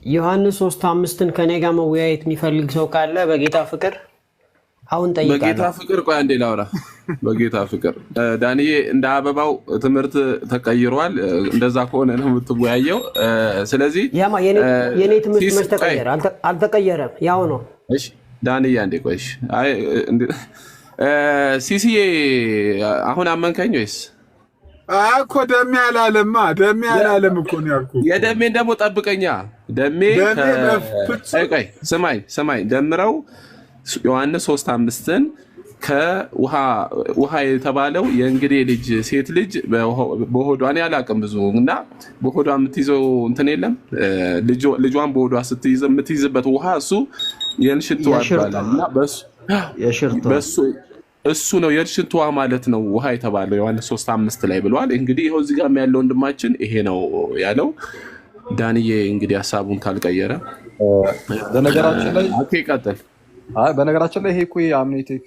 ዮሐንስ 3:5ን ከኔ ጋር መወያየት የሚፈልግ ሰው ካለ በጌታ ፍቅር አሁን ጠይቃለሁ። በጌታ ፍቅር ቆይ አንዴ ላውራ። በጌታ ፍቅር ዳንኤ እንደ አበባው ትምህርት ተቀይሯል። እንደዛ ከሆነ ነው የምትወያየው። ስለዚህ ያማ የኔ ትምህርት መች ተቀየረ? አልተቀየረም፣ ያው ነው። እሺ ዳንኤ አንዴ ቆይሽ። አይ ሲሲዬ አሁን አመንከኝ ወይስ እኮ ደሜ አላለም እኮ ነው ያልኩህ። የደሜን ደግሞ ጠብቀኛ። ደሜ ቆይ ስማኝ ደምረው ዮሐንስ 3:5ን ከውሃ የተባለው የእንግዴ ልጅ ሴት ልጅ በሆዷ እኔ አላውቅም ብዙ እና በሆዷ የምትይዘው እንትን የለም ልጇን በሆዷ ስትይዝ የምትይዝበት ውሃ እሱ የእንሽቷ ይባላል እና በሱ እሱ ነው የእንሽቷ ማለት ነው ውሃ የተባለው ዮሐንስ 3:5 ላይ ብሏል። እንግዲህ ይኸው እዚህ ጋር ያለው ወንድማችን ይሄ ነው ያለው። ዳንኤ እንግዲህ ሐሳቡን ካልቀየረ በነገራችን ላይ ይቀጥል። በነገራችን ላይ ይሄ እኮ የአምኔቲክ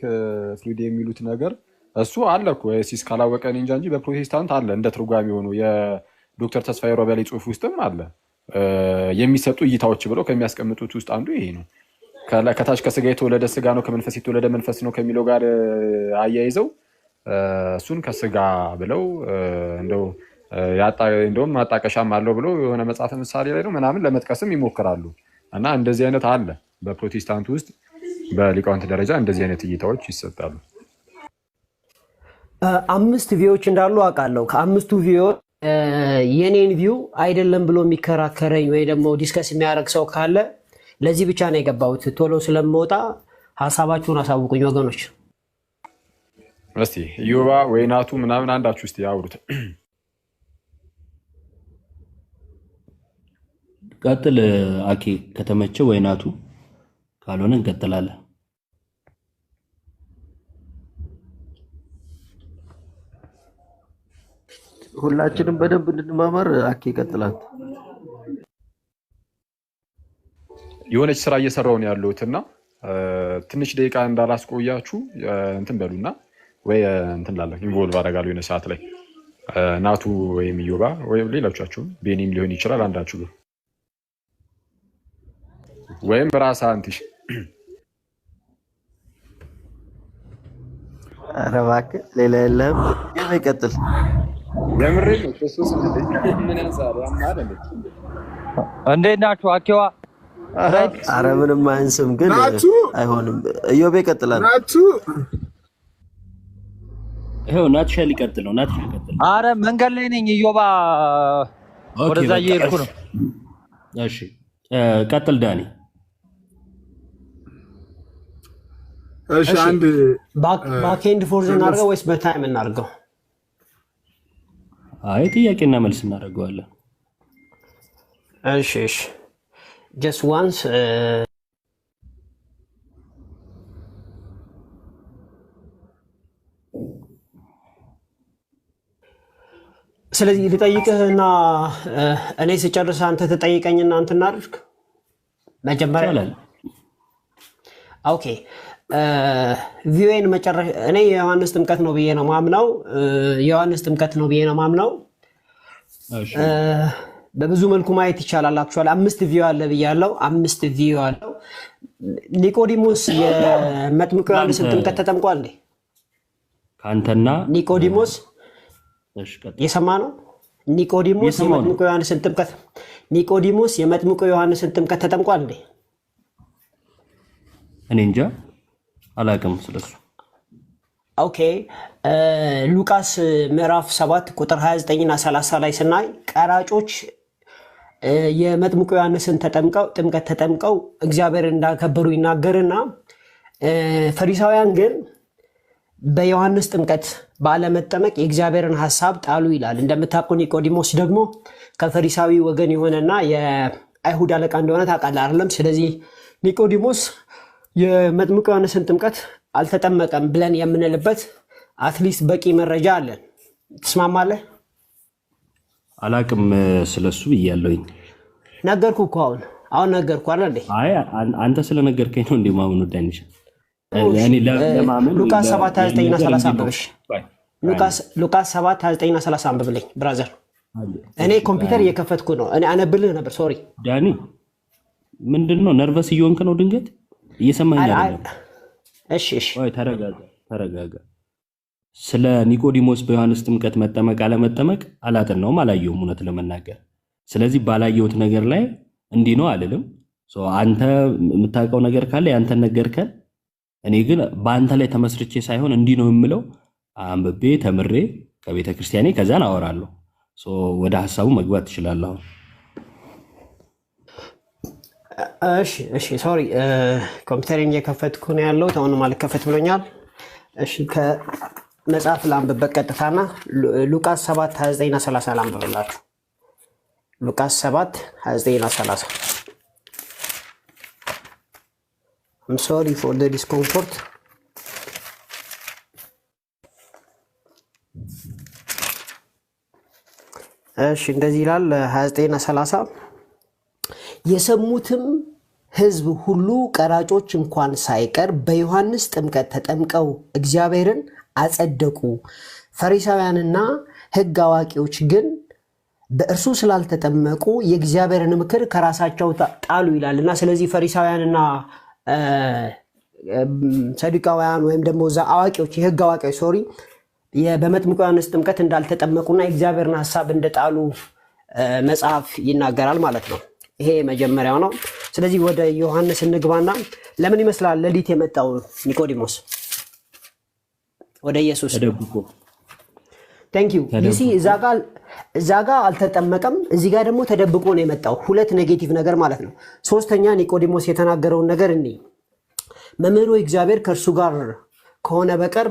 ፍሉይድ የሚሉት ነገር እሱ አለ እኮ ሲስ ካላወቀን እንጂ በፕሮቴስታንት አለ እንደ ትርጓሜ ሆኖ የዶክተር ተስፋዬ ሮበሌ ጽሑፍ ውስጥም አለ የሚሰጡ እይታዎች ብለው ከሚያስቀምጡት ውስጥ አንዱ ይሄ ነው። ከታች ከስጋ የተወለደ ስጋ ነው ከመንፈስ የተወለደ መንፈስ ነው ከሚለው ጋር አያይዘው እሱን ከስጋ ብለው እንደውም ማጣቀሻም አለው ብለው የሆነ መጽሐፍ ምሳሌ ላይ ነው ምናምን ለመጥቀስም ይሞክራሉ። እና እንደዚህ አይነት አለ በፕሮቴስታንት ውስጥ በሊቃውንት ደረጃ እንደዚህ አይነት እይታዎች ይሰጣሉ። 5 ቪዎች እንዳሉ አውቃለሁ። ከ5ቱ ቪዎች የኔን ቪው አይደለም ብሎ የሚከራከረኝ ወይ ደግሞ ዲስከስ የሚያደርግ ሰው ካለ ለዚህ ብቻ ነው የገባሁት። ቶሎ ስለምወጣ ሀሳባችሁን አሳውቁኝ ወገኖች። እስቲ ዮባ ወይናቱ ምናምን አንዳችሁ እስቲ ያውሩት። ቀጥል አኬ ከተመቸው ወይናቱ ካልሆነ እንቀጥላለን። ሁላችንም በደንብ እንድንማማር አኬ ይቀጥላል። የሆነች ስራ እየሰራው ነው ያለሁትና ትንሽ ደቂቃ እንዳላስቆያችሁ እንትን በሉና ወይ እንትን ላለ ኢንቮልቭ አደርጋለሁ የሆነ ሰዓት ላይ ናቱ ወይም ዮባ ወይም ሌሎቻችሁ ቤኒም ሊሆን ይችላል አንዳችሁ ወይም ራስ አንትሽ ኧረ እባክህ ሌላ የለም ይቀጥል። የምሬ ነው ክርስቶስ ምን ያንሳል ያማል እንዴት ናችሁ አኬዋ? ኧረ ምንም አይንስም ግን አይሆንም። እዮብ ይቀጥላል። ይሄው ናትሻል ይቀጥል ነው ናትሻል ይቀጥል። ኧረ መንገድ ላይ ነኝ እዮባ ወደዛ እየሄድኩ ነው። እሺ ቀጥል ዳኒ። እሺ አንድ ባክ ኤንድ ፎርዝ እናድርገው ወይስ በታይም እናድርገው? አይ ጥያቄና መልስ እናደርገዋለን። እሺ just once ስለዚህ ልጠይቅህና እኔ ስጨርስ አንተ ተጠይቀኝና አንተ እናድርግ መጀመሪያ። ኦኬ ቪዌን መጨረሻ እኔ የዮሐንስ ጥምቀት ነው ብዬ ነው ማምነው። እሺ በብዙ መልኩ ማየት ይቻላል። አክቹዋሊ 5 ቪው አለ ብያለሁ። 5 ቪው አለው። ኒቆዲሞስ የመጥምቁ ዮሐንስን ጥምቀት ተጠምቋል እንዴ? ካንተና ኒቆዲሞስ የሰማ ነው። ኒቆዲሞስ የመጥምቁ ዮሐንስን ጥምቀት ተጠምቋል እንዴ? እኔ እንጃ አላውቅም ስለሱ። ኦኬ ሉቃስ ምዕራፍ 7 ቁጥር 29 እና 30 ላይ ስናይ ቀራጮች የመጥምቁ ዮሐንስን ጥምቀት ተጠምቀው እግዚአብሔር እንዳከበሩ ይናገርና ፈሪሳውያን ግን በዮሐንስ ጥምቀት ባለመጠመቅ የእግዚአብሔርን ሐሳብ ጣሉ ይላል። እንደምታውቁ ኒቆዲሞስ ደግሞ ከፈሪሳዊ ወገን የሆነና የአይሁድ አለቃ እንደሆነ ታውቃለህ አይደለም? ስለዚህ ኒቆዲሞስ የመጥምቁ ዮሐንስን ጥምቀት አልተጠመቀም ብለን የምንልበት አትሊስት በቂ መረጃ አለን። ትስማማለህ? አላቅም ስለሱ ብያለሁኝ። ነገርኩህ እኮ አሁን ነገርኩህ አይደል እንዴ? አይ አንተ ስለነገርከኝ ነው እንዴ ማመኑ ዳንሽ። እኔ ለማመን ሉቃስ 7:29 እና 30 አንብብሽ። ሉቃስ 7:29 እና 30 አንብብልኝ ብራዘር። እኔ ኮምፒውተር እየከፈትኩ ነው። እኔ አነብልህ ነበር። ሶሪ ዳኒ ምንድነው ነርቨስ እየሆንክ ነው? ድንገት እየሰማኝ አይደለም። እሺ ወይ ተረጋጋ። ስለ ኒቆዲሞስ በዮሐንስ ጥምቀት መጠመቅ አለመጠመቅ አላጠናውም፣ አላየውም እውነት ለመናገር። ስለዚህ ባላየሁት ነገር ላይ እንዲህ ነው አልልም። አንተ የምታውቀው ነገር ካለ ያንተን ነገርከን። እኔ ግን በአንተ ላይ ተመስርቼ ሳይሆን እንዲህ ነው የምለው አንብቤ ተምሬ ከቤተ ክርስቲያኔ ከዛን አወራለሁ። ወደ ሐሳቡ መግባት ትችላለህ። እሺ ሶሪ ኮምፒውተሬን እየከፈትኩ ነው ያለው። አሁን ማለት ከፈት ብሎኛል። እሺ ከመጽሐፍ ላንብብ በቀጥታና ሉቃስ 7:29-30 ላንብብላችሁ። ሉቃስ 7:29-30 I'm sorry for the discomfort. እሺ እንደዚህ ይላል 29-30 የሰሙትም ሕዝብ ሁሉ ቀራጮች እንኳን ሳይቀር በዮሐንስ ጥምቀት ተጠምቀው እግዚአብሔርን አጸደቁ። ፈሪሳውያንና ሕግ አዋቂዎች ግን በእርሱ ስላልተጠመቁ የእግዚአብሔርን ምክር ከራሳቸው ጣሉ ይላልና ስለዚህ ፈሪሳውያንና ሰዱቃውያን ወይም ደግሞ አዋቂዎች የሕግ አዋቂዎች በመጥምቁ ዮሐንስ ጥምቀት እንዳልተጠመቁና የእግዚአብሔርን ሐሳብ እንደጣሉ መጽሐፍ ይናገራል ማለት ነው። ይሄ መጀመሪያው ነው። ስለዚህ ወደ ዮሐንስ እንግባና ለምን ይመስላል ሌሊት የመጣው ኒቆዲሞስ ወደ ኢየሱስ? ተደብቆ ታንክ ዩ ዩሲ እዛጋ አልተጠመቀም፣ እዚህ ጋር ደግሞ ተደብቆ ነው የመጣው። ሁለት ኔጌቲቭ ነገር ማለት ነው። ሶስተኛ ኒቆዲሞስ የተናገረውን ነገር መምህሩ እግዚአብሔር ከእርሱ ጋር ከሆነ በቀር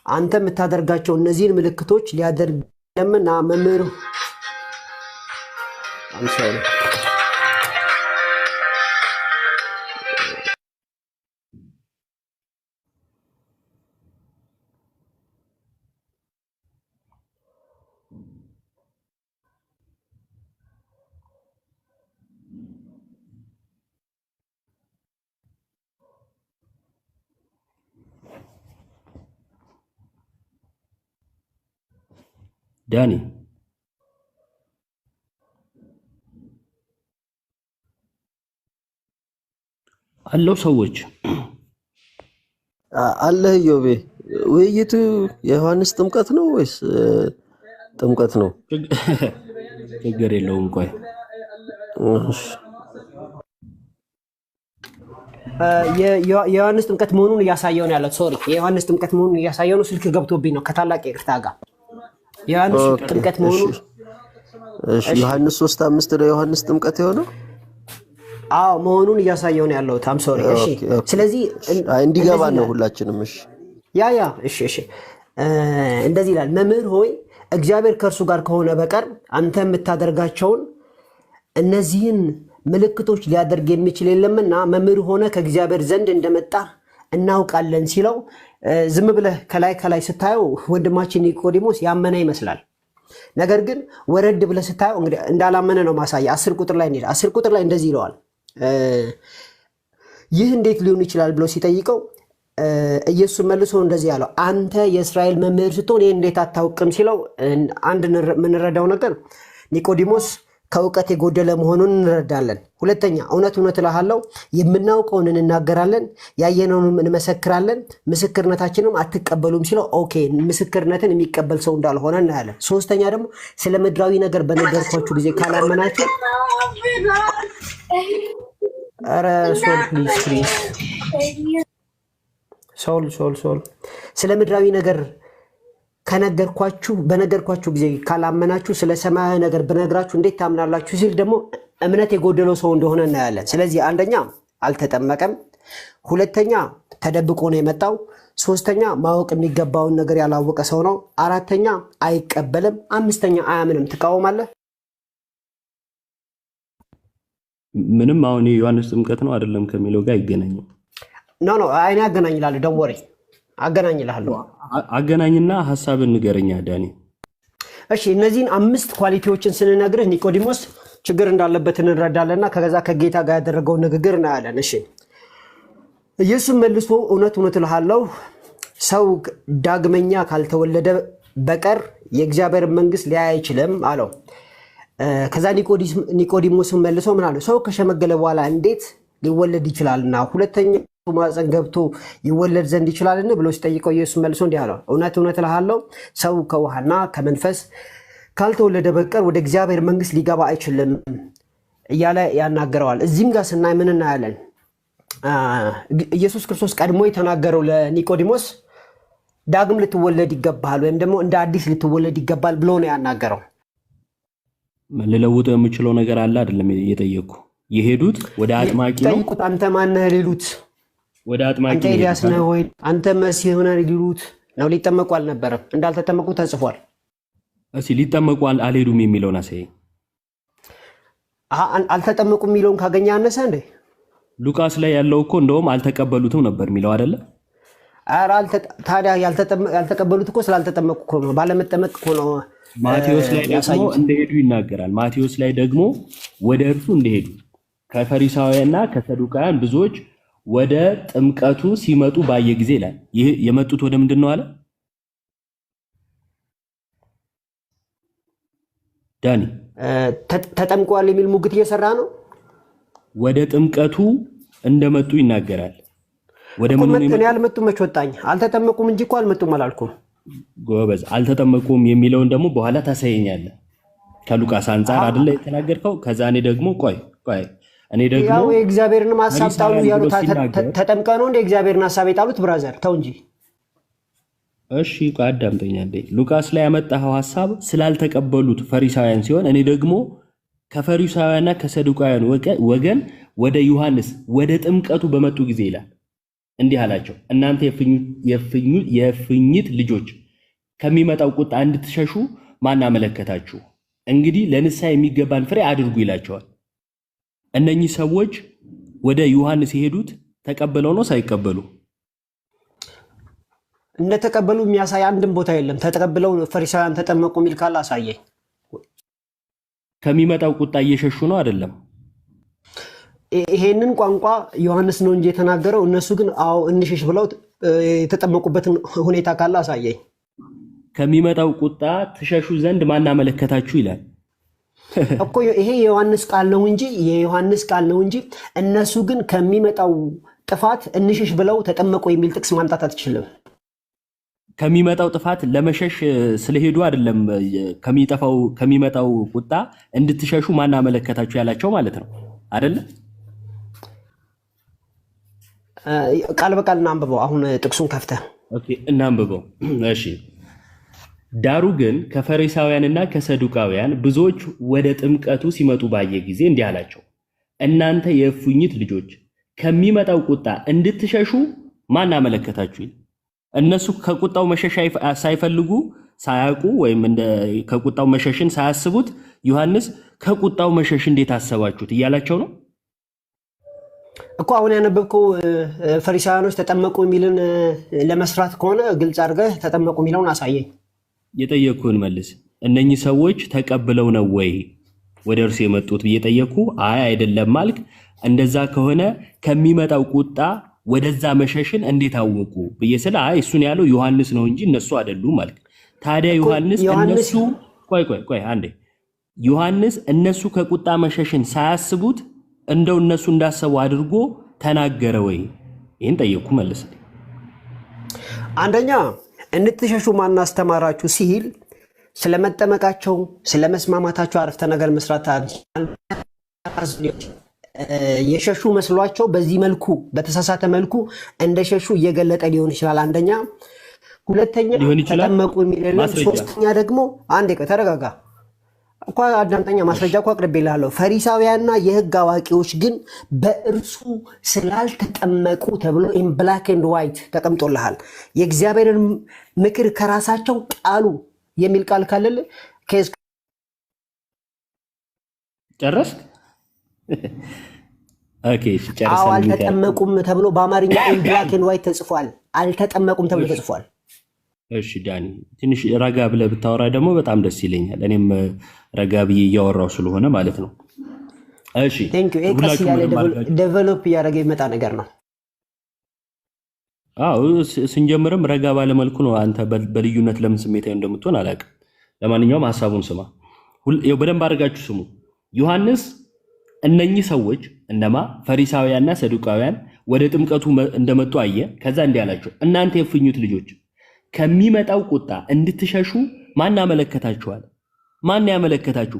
አንተ የምታደርጋቸው እነዚህን ምልክቶች ሊያደርግ ለምና መምህሩ ዳኒ አለው ሰዎች አለህ ዮቤ ውይይቱ የዮሐንስ ጥምቀት ነው ወይስ ጥምቀት ነው? ችግር የለውም። ቆይ የዮሐንስ ጥምቀት መሆኑን እያሳየው ነው ያለው። ሶሪ የዮሐንስ ጥምቀት መሆኑን እያሳየው ነው። ስልክ ገብቶብኝ ነው ከታላቅ ይቅርታ ጋር ዮሐንስ ጥምቀት መሆኑን ዮሐንስ 3:5 ነው ዮሐንስ ጥምቀት የሆነው። መሆኑን እያሳየው ነው ያለው። ታም ሶሪ እሺ። ስለዚህ እንዲገባ ነው ሁላችንም። እሺ እሺ እንደዚህ ይላል፣ መምህር ሆይ እግዚአብሔር ከእርሱ ጋር ከሆነ በቀር አንተ የምታደርጋቸውን እነዚህን ምልክቶች ሊያደርግ የሚችል የለምና መምህር ሆነ ከእግዚአብሔር ዘንድ እንደመጣ እናውቃለን ሲለው ዝም ብለህ ከላይ ስታየው ወንድማችን ኒቆዲሞስ ያመነ ይመስላል። ነገር ግን ወረድ ብለህ ስታየው እንግዲህ እንዳላመነ ነው ማሳያ። 10 ቁጥር ላይ 10 ቁጥር ላይ እንደዚህ ይለዋል፣ ይህ እንዴት ሊሆን ይችላል ብሎ ሲጠይቀው ኢየሱስ መልሶ እንደዚህ ያለው አንተ የእስራኤል መምህር ስትሆን ይህ እንዴት አታውቅም ሲለው አንድ የምንረዳው ነገር ኒቆዲሞስ ከእውቀት የጎደለ መሆኑን እንረዳለን። ሁለተኛ እውነት እልሃለሁ የምናውቀውን እንናገራለን፣ ያየነውንም እንመሰክራለን፣ ምስክርነታችንም አትቀበሉም ሲለው ኦኬ ምስክርነትን የሚቀበል ሰው እንዳልሆነ እናያለን። ሶስተኛ ደግሞ ስለ ምድራዊ ነገር በነገርኳችሁ ጊዜ ካላመናችሁ ሶል ስለ ምድራዊ ነገር በነገርኳችሁ ጊዜ ካላመናችሁ ስለ ሰማያዊ ነገር በነግራችሁ እንዴት ታምናላችሁ ሲል ደግሞ እምነት የጎደለው ሰው እንደሆነ እናያለን። ስለዚህ አንደኛ አልተጠመቀም፣ ሁለተኛ ተደብቆ ነው የመጣው፣ ሶስተኛ ማወቅ የሚገባውን ነገር ያላወቀ ሰው ነው፣ አራተኛ አይቀበልም፣ አምስተኛ አያምንም። ትቃወማለህ? ምንም አሁን የዮሐንስ ጥምቀት ነው አይደለም ከሚለው ጋር አይገናኝም። ኖ አይኔ አገናኝላለሁ። ደም ወሬ አገናኝላለሁ። አገናኝና ሐሳብን ንገረኛ ዳኒ። እሺ እነዚህን 5 ኳሊቲዎችን ስንነግርህ ኒቆዲሞስ ችግር እንዳለበት እንረዳለንና ከዛ ከጌታ ጋር ያደረገው ንግግር እናያለን። እሺ ኢየሱስ መልሶ እውነት እልሃለሁ ሰው ዳግመኛ ካልተወለደ በቀር የእግዚአብሔር መንግስት ሊያይ አይችልም አለው። ከዛ ኒቆዲሞስን መልሶ ምን አለው? ሰው ከሸመገለ በኋላ እንዴት ሊወለድ ይችላልና ሁለተኛ ማፀን ገብቶ ይወለድ ዘንድ ይችላልን ብሎ ሲጠይቀው ኢየሱስ መልሶ እንዲህ አለው፣ እውነት እውነት እልሃለሁ ሰው ከውሃና ከመንፈስ ካልተወለደ በቀር ወደ እግዚአብሔር መንግስት ሊገባ አይችልም እያለ ያናገረዋል። እዚህም ጋር ስናይ ምን እናያለን? ኢየሱስ ክርስቶስ ቀድሞ የተናገረው ለኒቆዲሞስ ዳግም ልትወለድ ይገባል ወይም ደግሞ እንደ አዲስ ልትወለድ ይገባል ብሎ ነው ያናገረው። ልለውጠው የምችለው ነገር አለ አይደለም የጠየቁ የሄዱት ወደ አጥማቂ ነው። ጠይቁት፣ አንተ ማን ነህ ሊሉት፣ ወደ አጥማቂ አንተ ኤልያስ ነህ ወይ አንተ መሲህ ነህ ሊሉት ነው። ሊጠመቁ አልነበረም፣ እንዳልተጠመቁ ተጽፏል። እሺ ሊጠመቁ አልሄዱም የሚለውን አሳየኝ። አልተጠመቁም የሚለውን ካገኘ አነሰ እንዴ? ሉቃስ ላይ ያለው እኮ እንደውም አልተቀበሉትም ነበር የሚለው አይደለ? ኧረ ታዲያ ያልተቀበሉት እኮ ስላልተጠመቁ እኮ ነው፣ ባለመጠመቅ እኮ ነው። ማቴዎስ ላይ ደግሞ እንደሄዱ ይናገራል። ማቴዎስ ላይ ደግሞ ወደ እርሱ እንደሄዱ ከፈሪሳውያንና ከሰዱቃውያን ብዙዎች ወደ ጥምቀቱ ሲመጡ ባየ ጊዜ ይላል። ይህ የመጡት ወደ ምንድን ነው አለ ዳኒ? ተጠምቋል የሚል ሙግት እየሰራ ነው። ወደ ጥምቀቱ እንደመጡ ይናገራል። ወደ ምን ነው ያልመጡ? መች ወጣኝ? አልተጠመቁም እንጂ እኮ አልመጡም አላልኩም። ጎበዝ፣ አልተጠመቁም የሚለውን ደግሞ በኋላ ታሳየኛለህ። ከሉቃስ አንፃር አይደለ የተናገርከው? ከዛ እኔ ደግሞ ቆይ እኔ ደግሞ ያው የእግዚአብሔርን ሐሳብ ጣሉ ያሉት ተጠምቀ ነው እንደ እግዚአብሔርን ሐሳብ የጣሉት ብራዘር፣ ተው እንጂ። እሺ ቆይ አዳምጠኝ አንዴ። ሉቃስ ላይ ያመጣኸው ሐሳብ ስላልተቀበሉት ፈሪሳውያን ሲሆን እኔ ደግሞ ከፈሪሳውያንና ከሰዱቃውያን ወገን ወደ ዮሐንስ ወደ ጥምቀቱ በመጡ ጊዜ ይላል እንዲህ አላቸው፣ እናንተ የእፉኝት ልጆች ከሚመጣው ቁጣ እንድትሸሹ ማን አመለከታችሁ? እንግዲህ ለንስሐ የሚገባን ፍሬ አድርጉ ይላቸዋል። እነኚህ ሰዎች ወደ ዮሐንስ የሄዱት ተቀበለው ነው ሳይቀበሉ? እንደተቀበሉ የሚያሳይ አንድም ቦታ የለም። ተቀብለው ፈሪሳውያን ተጠመቁ የሚል ካለ አሳየኝ። ከሚመጣው ቁጣ እየሸሹ ነው አይደለም? ይሄንን ቋንቋ ዮሐንስ ነው እንጂ የተናገረው፣ እነሱ ግን አዎ እንሽሽ ብለው የተጠመቁበትን ሁኔታ ካለ አሳየኝ። ከሚመጣው ቁጣ ትሸሹ ዘንድ ማን አመለከታችሁ ይላል እኮ። ይሄ የዮሐንስ ቃል ነው እንጂ እነሱ ግን ከሚመጣው ጥፋት እንሽሽ ብለው ተጠመቁ የሚል ጥቅስ ማምጣት አትችልም። ከሚመጣው ጥፋት ለመሸሽ ስለሄዱ አይደለም ከሚመጣው ቁጣ እንድትሸሹ ማን አመለከታችሁ ያላቸው ማለት ነው አይደለ? ቃል በቃል እናንብበው። አሁን ጥቅሱን ከፍተህ ኦኬ እናንብበው። እሺ ዳሩ ግን ከፈሪሳውያንና ከሰዱቃውያን ብዙዎች ወደ ጥምቀቱ ሲመጡ ባየ ጊዜ እንዲህ አላቸው፣ እናንተ የእፉኝት ልጆች ከሚመጣው ቁጣ እንድትሸሹ ማን አመለከታችሁ? እነሱ ከቁጣው መሸሽ ሳይፈልጉ ሳያውቁ ወይም ከቁጣው መሸሽን ሳያስቡት ዮሐንስ ከቁጣው መሸሽ እንዴት አሰባችሁት እያላቸው ነው እኮ። አሁን ያነበብከው ፈሪሳውያኖች ተጠመቁ የሚልን ለመስራት ከሆነ ግልጽ አድርገህ ተጠመቁ የሚለውን አሳየኝ። የጠየቅኩህን መልስ። እነኚህ ሰዎች ተቀብለው ነው ወይ ወደ እርሱ የመጡት ብዬ ጠየቅኩ። አይ አይደለም አልክ። እንደዛ ከሆነ ከሚመጣው ቁጣ ወደዛ መሸሽን እንዴት አወቁ ብዬ ስለ አይ እሱን ያለው ዮሐንስ ነው እንጂ እነሱ አይደሉም አልክ። ታዲያ ዮሐንስ እነሱ ቆይ አንዴ ዮሐንስ እነሱ ከቁጣ መሸሽን ሳያስቡት እንደው እነሱ እንዳሰቡ አድርጎ ተናገረ ወይ? ይህን ጠየቅኩ፣ መልስ። አንደኛ እንድትሸሹ ማን አስተማራችሁ ሲል ስለመጠመቃቸው ስለመስማማታቸው አረፍተ ነገር መስራት የሸሹ መስሏቸው በዚህ መልኩ በተሳሳተ መልኩ እንደሸሹ እየገለጠ ሊሆን ይችላል። አንደኛ። ሁለተኛ ተጠመቁ የሚል ሶስተኛ ደግሞ አንዴ ተረጋጋ እኮ አዳምጠኛ። ማስረጃ እኮ አቅርቤልሃለሁ። ፈሪሳውያንና የሕግ አዋቂዎች ግን በእርሱ ስላልተጠመቁ ተብሎ ኢን ብላክ ኤንድ ዋይት ተቀምጦልሃል። የእግዚአብሔርን ምክር ከራሳቸው ጣሉ የሚል ቃል ካለል ኬዝ ጨረስክ? አልተጠመቁም ተብሎ በአማርኛ ኢን ብላክ ኤንድ ዋይት ተጽፏል። አልተጠመቁም ተብሎ ተጽፏል። እሺ ዳኒ፣ ትንሽ ረጋ ብለህ ብታወራ ደግሞ በጣም ደስ ይለኛል። እኔም ረጋ ብዬ እያወራው ስለሆነ ማለት ነው። እሺ ቀስ ያለ ዴቨሎፕ እያደረገ የመጣ ነገር ነው። አዎ ስንጀምርም ረጋ ባለመልኩ ነው። አንተ በልዩነት ለምን ስሜታዊ እንደምትሆን አላውቅም። ለማንኛውም ሀሳቡን ስማ። በደንብ አድርጋችሁ ስሙ። ዮሐንስ እነኚህ ሰዎች እነማ ፈሪሳውያንና ሰዱቃውያን ወደ ጥምቀቱ እንደመጡ አየ። ከዛ እንዲህ አላቸው፣ እናንተ የእፉኝት ልጆች ከሚመጣው ቁጣ እንድትሸሹ ማን አመለከታችኋል? ማን ያመለከታችሁ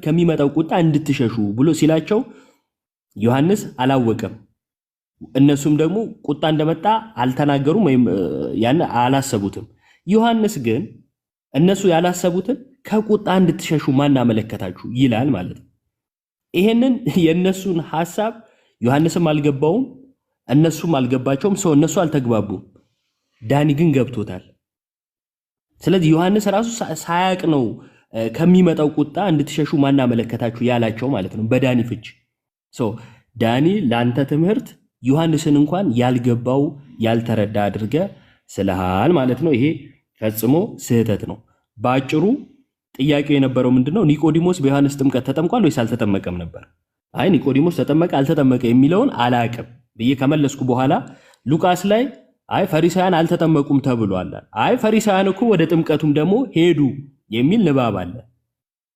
ከሚመጣው ቁጣ እንድትሸሹ ብሎ ሲላቸው ዮሐንስ አላወቀም። እነሱም ደግሞ ቁጣ እንደመጣ አልተናገሩም ወይም ያን አላሰቡትም። ዮሐንስ ግን እነሱ ያላሰቡትን ከቁጣ እንድትሸሹ ማን አመለከታችሁ ይላል ማለት ነው። ይሄንን የነሱን ሐሳብ ዮሐንስም አልገባውም፣ እነሱም አልገባቸውም። ሰው እነሱ አልተግባቡም። ዳኒ ግን ገብቶታል። ስለዚህ ዮሐንስ ራሱ ሳያቅ ነው ከሚመጣው ቁጣ እንድትሸሹ ማን አመለከታችሁ ያላቸው ማለት ነው በዳኒ ፍች። ዳኒ ለአንተ ትምህርት ዮሐንስን እንኳን ያልገባው ያልተረዳ አድርገ ስለሃል ማለት ነው። ይሄ ፈጽሞ ስህተት ነው። በአጭሩ ጥያቄው የነበረው ምንድነው? ኒቆዲሞስ በዮሐንስ ጥምቀት ተጠምቋል ወይስ አልተጠመቀም ነበር። አይ ኒቆዲሞስ ተጠመቀ አልተጠመቀ የሚለውን አላቅም ብዬ ከመለስኩ በኋላ ሉቃስ ላይ አይ ፈሪሳውያን አልተጠመቁም ተብሏል። አይ ፈሪሳውያን እኮ ወደ ጥምቀቱም ደግሞ ሄዱ የሚል ንባብ አለ።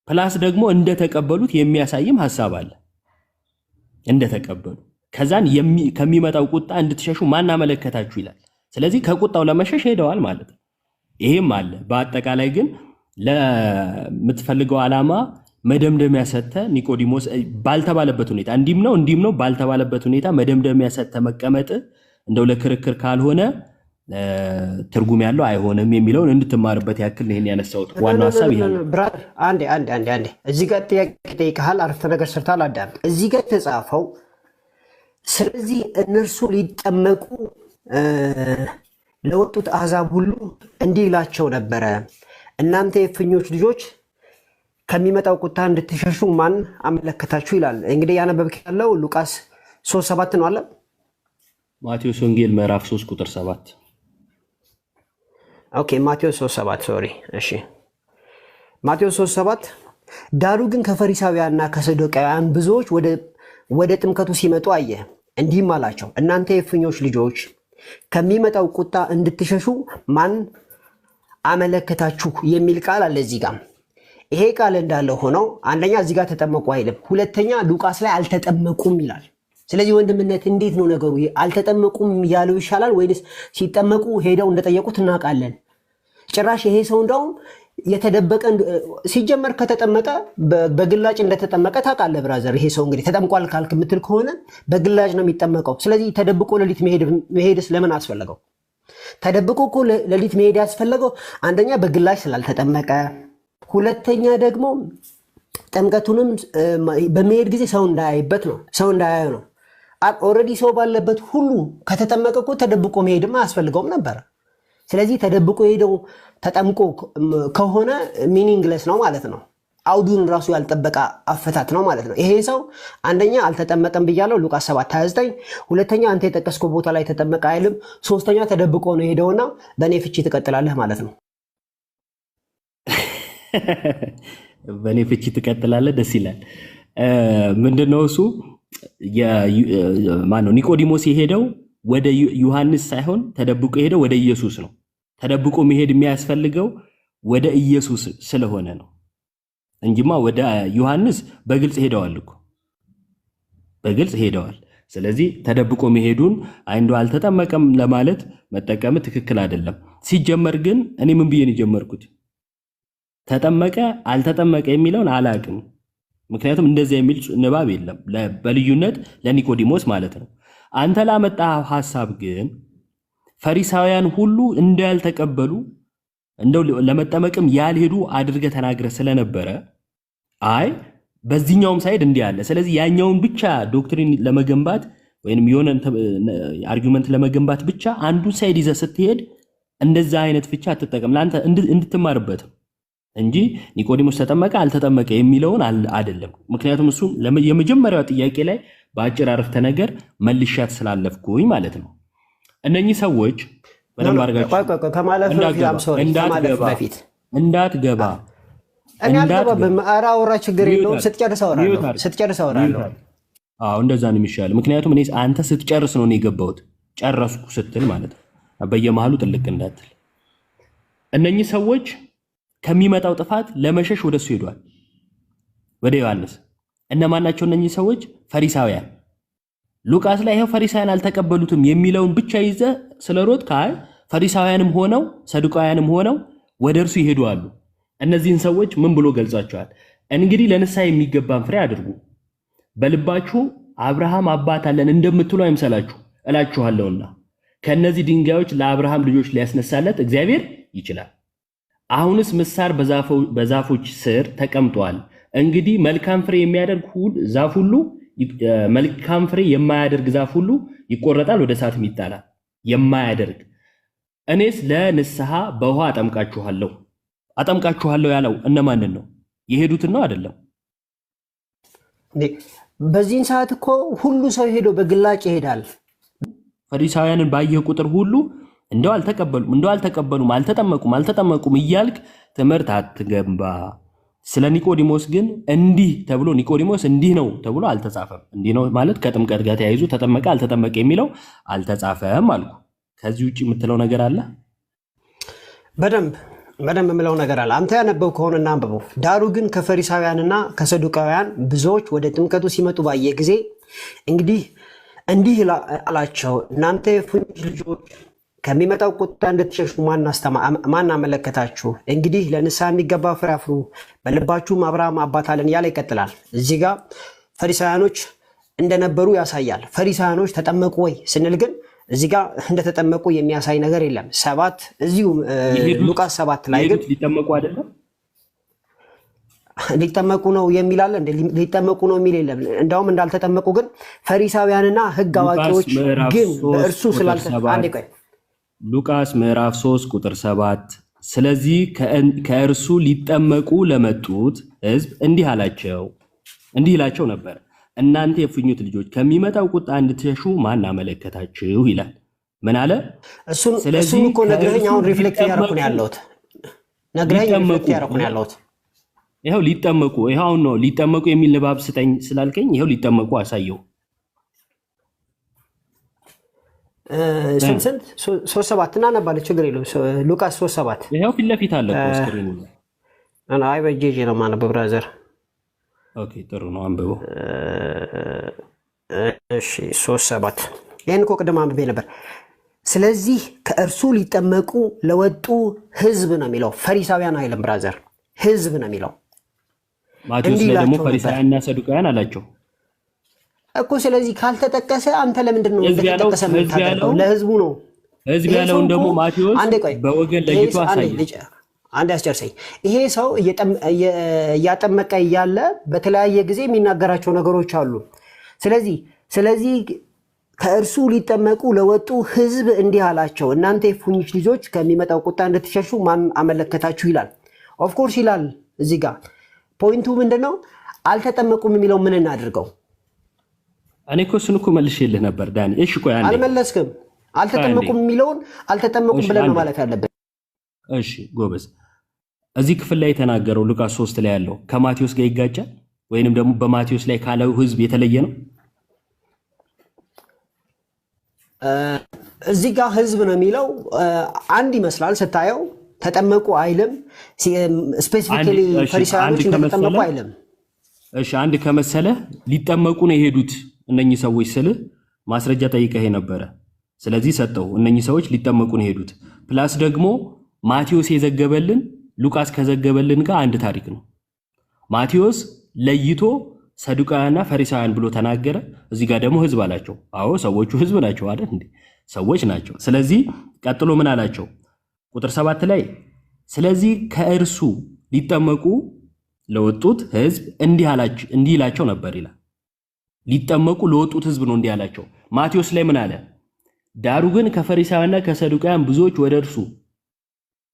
ፕላስ ደግሞ እንደተቀበሉት የሚያሳይም ሐሳብ አለ። እንደተቀበሉ ከዛን ከሚመጣው ቁጣ እንድትሸሹ ማን አመለከታችሁ ይላል። ስለዚህ ከቁጣው ለመሸሽ ሄደዋል ማለት ነው። ይሄም አለ። በአጠቃላይ ግን ለምትፈልገው ዓላማ መደምደሚያ ሰጥተ ኒቆዲሞስ ባልተባለበት ሁኔታ እንዲም ነው ባልተባለበት ሁኔታ መደምደሚያ ሰጥተ መቀመጥ እንደው ለክርክር ካልሆነ ትርጉም ያለው አይሆንም የሚለውን እንድትማርበት ያክል ይሄን ያነሳው ዋናው ሐሳብ ይሄ ነው። ብራድ አንዴ እዚህ ጋር ጥያቄ ጠይቀሃል፣ አረፍተ ነገር ሰርታል። አዳምጥ። እዚህ ጋር ተጻፈው ስለዚህ እነርሱ ሊጠመቁ ለወጡት አሕዛብ ሁሉ እንዲህ ይላቸው ነበረ፣ እናንተ የእፉኝት ልጆች ከሚመጣው ቁጣ እንድትሸሹ ማን አመለከታችሁ ይላል። እንግዲህ ያነበብክ ያለው ሉቃስ 3:7 ነው አለ። ማቴዎስ ወንጌል ምዕራፍ 3 ቁጥር 7። ኦኬ ማቴዎስ 3:7 ሶሪ። እሺ ማቴዎስ 3:7 ዳሩ ግን ከፈሪሳውያንና ከሰዱቃውያን ብዙዎች ወደ ጥምቀቱ ሲመጡ አየ። እንዲህም አላቸው፣ እናንተ የእፉኝት ልጆች ከሚመጣው ቁጣ እንድትሸሹ ማን አመለከታችሁ የሚል ቃል አለ እዚህ ጋር። ይሄ ቃል እንዳለ ሆነው አንደኛ እዚህ ጋር ተጠመቁ አይልም፣ ሁለተኛ ሉቃስ ላይ አልተጠመቁም ይላል። ስለዚህ ወንድምነት እንዴት ነው ነገሩ? አልተጠመቁም ያለው ይሻላል ወይስ ሲጠመቁ ሄደው እንደጠየቁት እናውቃለን? ጭራሽ ይሄ ሰው እንደውም የተደበቀ ሲጀመር ከተጠመቀ በግላጭ እንደተጠመቀ ታውቃለህ ብራዘር። ይሄ ሰው እንግዲህ ተጠምቋል ካልክ የምትል ከሆነ በግላጭ ነው የሚጠመቀው። ስለዚህ ተደብቆ ሌሊት መሄድስ ለምን አስፈለገው? ተደብቆ እኮ ሌሊት መሄድ ያስፈለገው አንደኛ በግላጭ ስላልተጠመቀ፣ ሁለተኛ ደግሞ ጥምቀቱንም በመሄድ ጊዜ ሰው እንዳያይበት ነው፣ ሰው እንዳያዩ ነው። ኦልሬዲ ሰው ባለበት ሁሉ ከተጠመቀ እኮ ተደብቆ መሄድም አያስፈልገውም ነበር። ስለዚህ ተደብቆ ሄደው ተጠምቆ ከሆነ ሚኒንግለስ ነው ማለት ነው። አውዱን ራሱ ያልጠበቀ አፈታት ነው ማለት ነው። ይሄ ሰው አንደኛ አልተጠመቀም ብያለው ሉቃስ 7:29፣ ሁለተኛ አንተ የጠቀስከው ቦታ ላይ ተጠመቀ አይልም፣ ሶስተኛ ተደብቆ ነው ሄደውና በእኔ ፍቺ ትቀጥላለህ ማለት ነው። በእኔ ፍቺ ትቀጥላለህ። ደስ ይላል። ምንድነው እሱ ማነው? ኒቆዲሞስ የሄደው ወደ ዮሐንስ ሳይሆን ተደብቆ የሄደው ወደ ኢየሱስ ነው። ተደብቆ መሄድ የሚያስፈልገው ወደ ኢየሱስ ስለሆነ ነው እንጂማ ወደ ዮሐንስ በግልጽ ሄደዋል እኮ በግልጽ ሄደዋል። ስለዚህ ተደብቆ መሄዱን እንደው አልተጠመቀም ለማለት መጠቀም ትክክል አይደለም። ሲጀመር ግን እኔ ምን ብዬ ነው የጀመርኩት? ተጠመቀ አልተጠመቀ የሚለውን አላቅም። ምክንያቱም እንደዚህ የሚል ንባብ የለም በልዩነት ለኒቆዲሞስ ማለት ነው። አንተ ላመጣው ሐሳብ ግን ፈሪሳውያን ሁሉ እንዳልተቀበሉ እንደው ለመጠመቅም ያልሄዱ አድርገ ተናግረ ስለነበረ አይ በዚህኛውም ሳይድ እንዲህ አለ። ስለዚህ ያኛውን ብቻ ዶክትሪን ለመገንባት ወይንም የሆነ አርጊውመንት ለመገንባት ብቻ አንዱን ሳይድ ይዘ ስትሄድ እንደዛ አይነት ፍቻ አትጠቀም፣ ለአንተ እንድትማርበት እንጂ ኒቆዲሞስ ተጠመቀ አልተጠመቀ የሚለውን አይደለም። ምክንያቱም እሱ የመጀመሪያው ጥያቄ ላይ በአጭር አረፍተ ነገር መልሻት ስላለፍኩኝ ማለት ነው። እነኚህ ሰዎች በደንብ አድርጋችሁ እንዳትገባ አውራ ችግር የለውም። ስትጨርስ አወራለሁ። እንደዛ ነው የሚሻለው። ምክንያቱም እኔ አንተ ስትጨርስ ነው የገባሁት፣ ጨረስኩ ስትል ማለት ነው። በየመሃሉ ጥልቅ እንዳትል። እነኚህ ሰዎች ከሚመጣው ጥፋት ለመሸሽ ወደሱ ሄዷል። ወደ ዮሐንስ እነማን ናቸው እነኚህ ሰዎች? ፈሪሳውያን። ሉቃስ ላይ ይሄው ፈሪሳውያን አልተቀበሉትም የሚለውን ብቻ ይዘ ስለሮጥ ካይ ፈሪሳውያንም ሆነው ሰዱቃውያንም ሆነው ወደ እርሱ ይሄዳሉ። እነዚህን ሰዎች ምን ብሎ ገልጿቸዋል? እንግዲህ ለንስሐ የሚገባን ፍሬ አድርጉ፣ በልባችሁ አብርሃም አባት አለን እንደምትሉ አይምሰላችሁ እላችኋለሁና ከነዚህ ድንጋዮች ለአብርሃም ልጆች ሊያስነሳለት እግዚአብሔር ይችላል። አሁንስ ምሳር በዛፎች ስር ተቀምጧል። እንግዲህ መልካም ፍሬ የሚያደርግ ዛፍ ሁሉ መልካም ፍሬ የማያደርግ ዛፍ ሁሉ ይቆረጣል፣ ወደ እሳትም ይጣላል። የማያደርግ እኔስ ለንስሐ በውሃ አጠምቃችኋለሁ ያለው እነማንን ነው? የሄዱትን ነው አይደለም? በዚህን ሰዓት እኮ ሁሉ ሰው ሄዶ በግላጭ ይሄዳል። ፈሪሳውያንን ባየህ ቁጥር ሁሉ እንደው አልተቀበሉም፣ አልተጠመቁም እያልክ ትምህርት አትገንባ። ስለ ኒቆዲሞስ ግን እንዲህ ተብሎ ኒቆዲሞስ እንዲህ ነው ተብሎ አልተጻፈም። እንዲህ ነው ማለት ከጥምቀት ጋር ተያይዞ ተጠመቀ አልተጠመቀ የሚለው አልተጻፈም አልኩ። ከዚህ ውጪ የምትለው ነገር አለ? በደንብ የምለው ነገር አለ። አንተ ያነበው ከሆነና አንብበው። ዳሩ ግን ከፈሪሳውያንና ከሰዱቃውያን ብዙዎች ወደ ጥምቀቱ ሲመጡ ባየ ጊዜ እንዲህ አላቸው፣ እናንተ የእፉኝት ልጆች ከሚመጣው ቁጣ እንድትሸሹ ማን አመለከታችሁ? እንግዲህ ለንስሐ የሚገባ ፍሬ አፍሩ፣ በልባችሁም አብርሃም አባት አለን እያለ ይቀጥላል። እዚህ ጋር ፈሪሳውያኖች እንደነበሩ ያሳያል። ፈሪሳውያኖች ተጠመቁ ወይ ስንል ግን እዚህ ጋር እንደተጠመቁ የሚያሳይ ነገር የለም። እዚሁ ሉቃስ 7 ላይ ግን ሊጠመቁ አይደለም ሊጠመቁ ነው የሚል አለ። ሊጠመቁ ነው የሚል የለም። እንዳውም እንዳልተጠመቁ ግን ፈሪሳውያንና ሕግ አዋቂዎች ግን በእርሱ ስላልተጠመቁ ሉቃስ ምዕራፍ 3 ቁጥር 7 ስለዚህ ከእርሱ ሊጠመቁ ለመጡት ሕዝብ እንዲህ ይላቸው ነበር፣ እናንተ የእፉኝት ልጆች ከሚመጣው ቁጣ እንድትሸሹ ማን አመለከታችሁ ይላል። ምን አለ? እሱን እኮ ነግረኸኝ አሁን ሪፍሌክት እያደረኩ ነው ያለሁት። ይኸው ሊጠመቁ ይኸው አሁን ነው ሊጠመቁ የሚል ንባብ ስጠኝ ስላልከኝ ይኸው ሊጠመቁ አሳየው። ስንት 3:7 እናነባለን፣ ችግር የለውም። ሉቃስ 3:7 ይኸው ፊት ለፊት አለ እኮ ስክሪኑ ላይ። አይ በጄጄ ነው የማነበው ብራዘር። ኦኬ ጥሩ ነው አንብበው። እሺ 3:7 ይሄን እኮ ቅድም አንብቤ ነበር። ስለዚህ ከእርሱ ሊጠመቁ ለወጡ ሕዝብ ነው የሚለው፣ ፈሪሳውያን አይልም ብራዘር፣ ሕዝብ ነው የሚለው። ማቴዎስ ላይ ደግሞ ፈሪሳውያንና ሰዱቃውያን አላቸው እኮ። ስለዚህ ካልተጠቀሰ አንተ ለምንድን ነው እንደተጠቀሰ የምታደርገው? ለሕዝቡ ነው ሕዝብ ያለውን ደግሞ ማቴዎስ በወገን ለይቶ አሳየ። አንድ ያስጨርሰኝ። ይሄ ሰው እያጠመቀ እያለ በተለያየ ጊዜ የሚናገራቸው ነገሮች አሉ። ስለዚህ ከእርሱ ሊጠመቁ ለወጡ ሕዝብ እንዲህ አላቸው፣ እናንተ የእፉኝት ልጆች ከሚመጣው ቁጣ እንድትሸሹ ማን አመለከታችሁ ይላል። ኦፍኮርስ ይላል። እዚህ ጋር ፖይንቱ ምንድነው? አልተጠመቁም የሚለው ምን እናድርገው? እኔ እኮ እሱን እኮ መልሼልህ ነበር ዳኒ። እሺ ቆይ አንዴ። አልመለስክም። አልተጠመቁም የሚለውን አልተጠመቁም ብለን ነው ማለት ያለብን። እሺ ጎበዝ። እዚህ ክፍል ላይ የተናገረው ሉቃስ 3 ላይ ያለው ከማቴዎስ ጋር ይጋጫል ወይንም ደግሞ በማቴዎስ ላይ ካለው ሕዝብ የተለየ ነው? እዚህ ጋር ሕዝብ ነው የሚለው አንድ ይመስላል ስታየው። ተጠመቁ አይልም። ስፔሲፊካሊ ፈሪሳውያኖች እንደተጠመቁ አይልም። እሺ አንድ ከመሰለ ሊጠመቁ ነው የሄዱት እነኚህ ሰዎች ስልህ ማስረጃ ጠይቀህ ነበረ። ስለዚህ ሰጠው። እነኚህ ሰዎች ሊጠመቁ ነው የሄዱት። ፕላስ ደግሞ ማቴዎስ የዘገበልን ሉቃስ ከዘገበልን ጋር አንድ ታሪክ ነው። ማቴዎስ ለይቶ ሰዱቃውያንና ፈሪሳውያን ብሎ ተናገረ። እዚህ ጋር ደግሞ ሕዝብ አላቸው። አዎ ሰዎቹ ሕዝብ ናቸው አይደል እንዴ? ሰዎች ናቸው። ስለዚህ ቀጥሎ ምን አላቸው? ቁጥር 7 ላይ ስለዚህ ከእርሱ ሊጠመቁ ለወጡት ሕዝብ እንዲህ ይላቸው ነበር ይላል። ሊጠመቁ ለወጡት ሕዝብ ነው እንዲህ አላቸው። ማቴዎስ ላይ ምን አለ? ዳሩ ግን ከፈሪሳውያንና ከሰዱቃውያን ብዙዎች ወደ እርሱ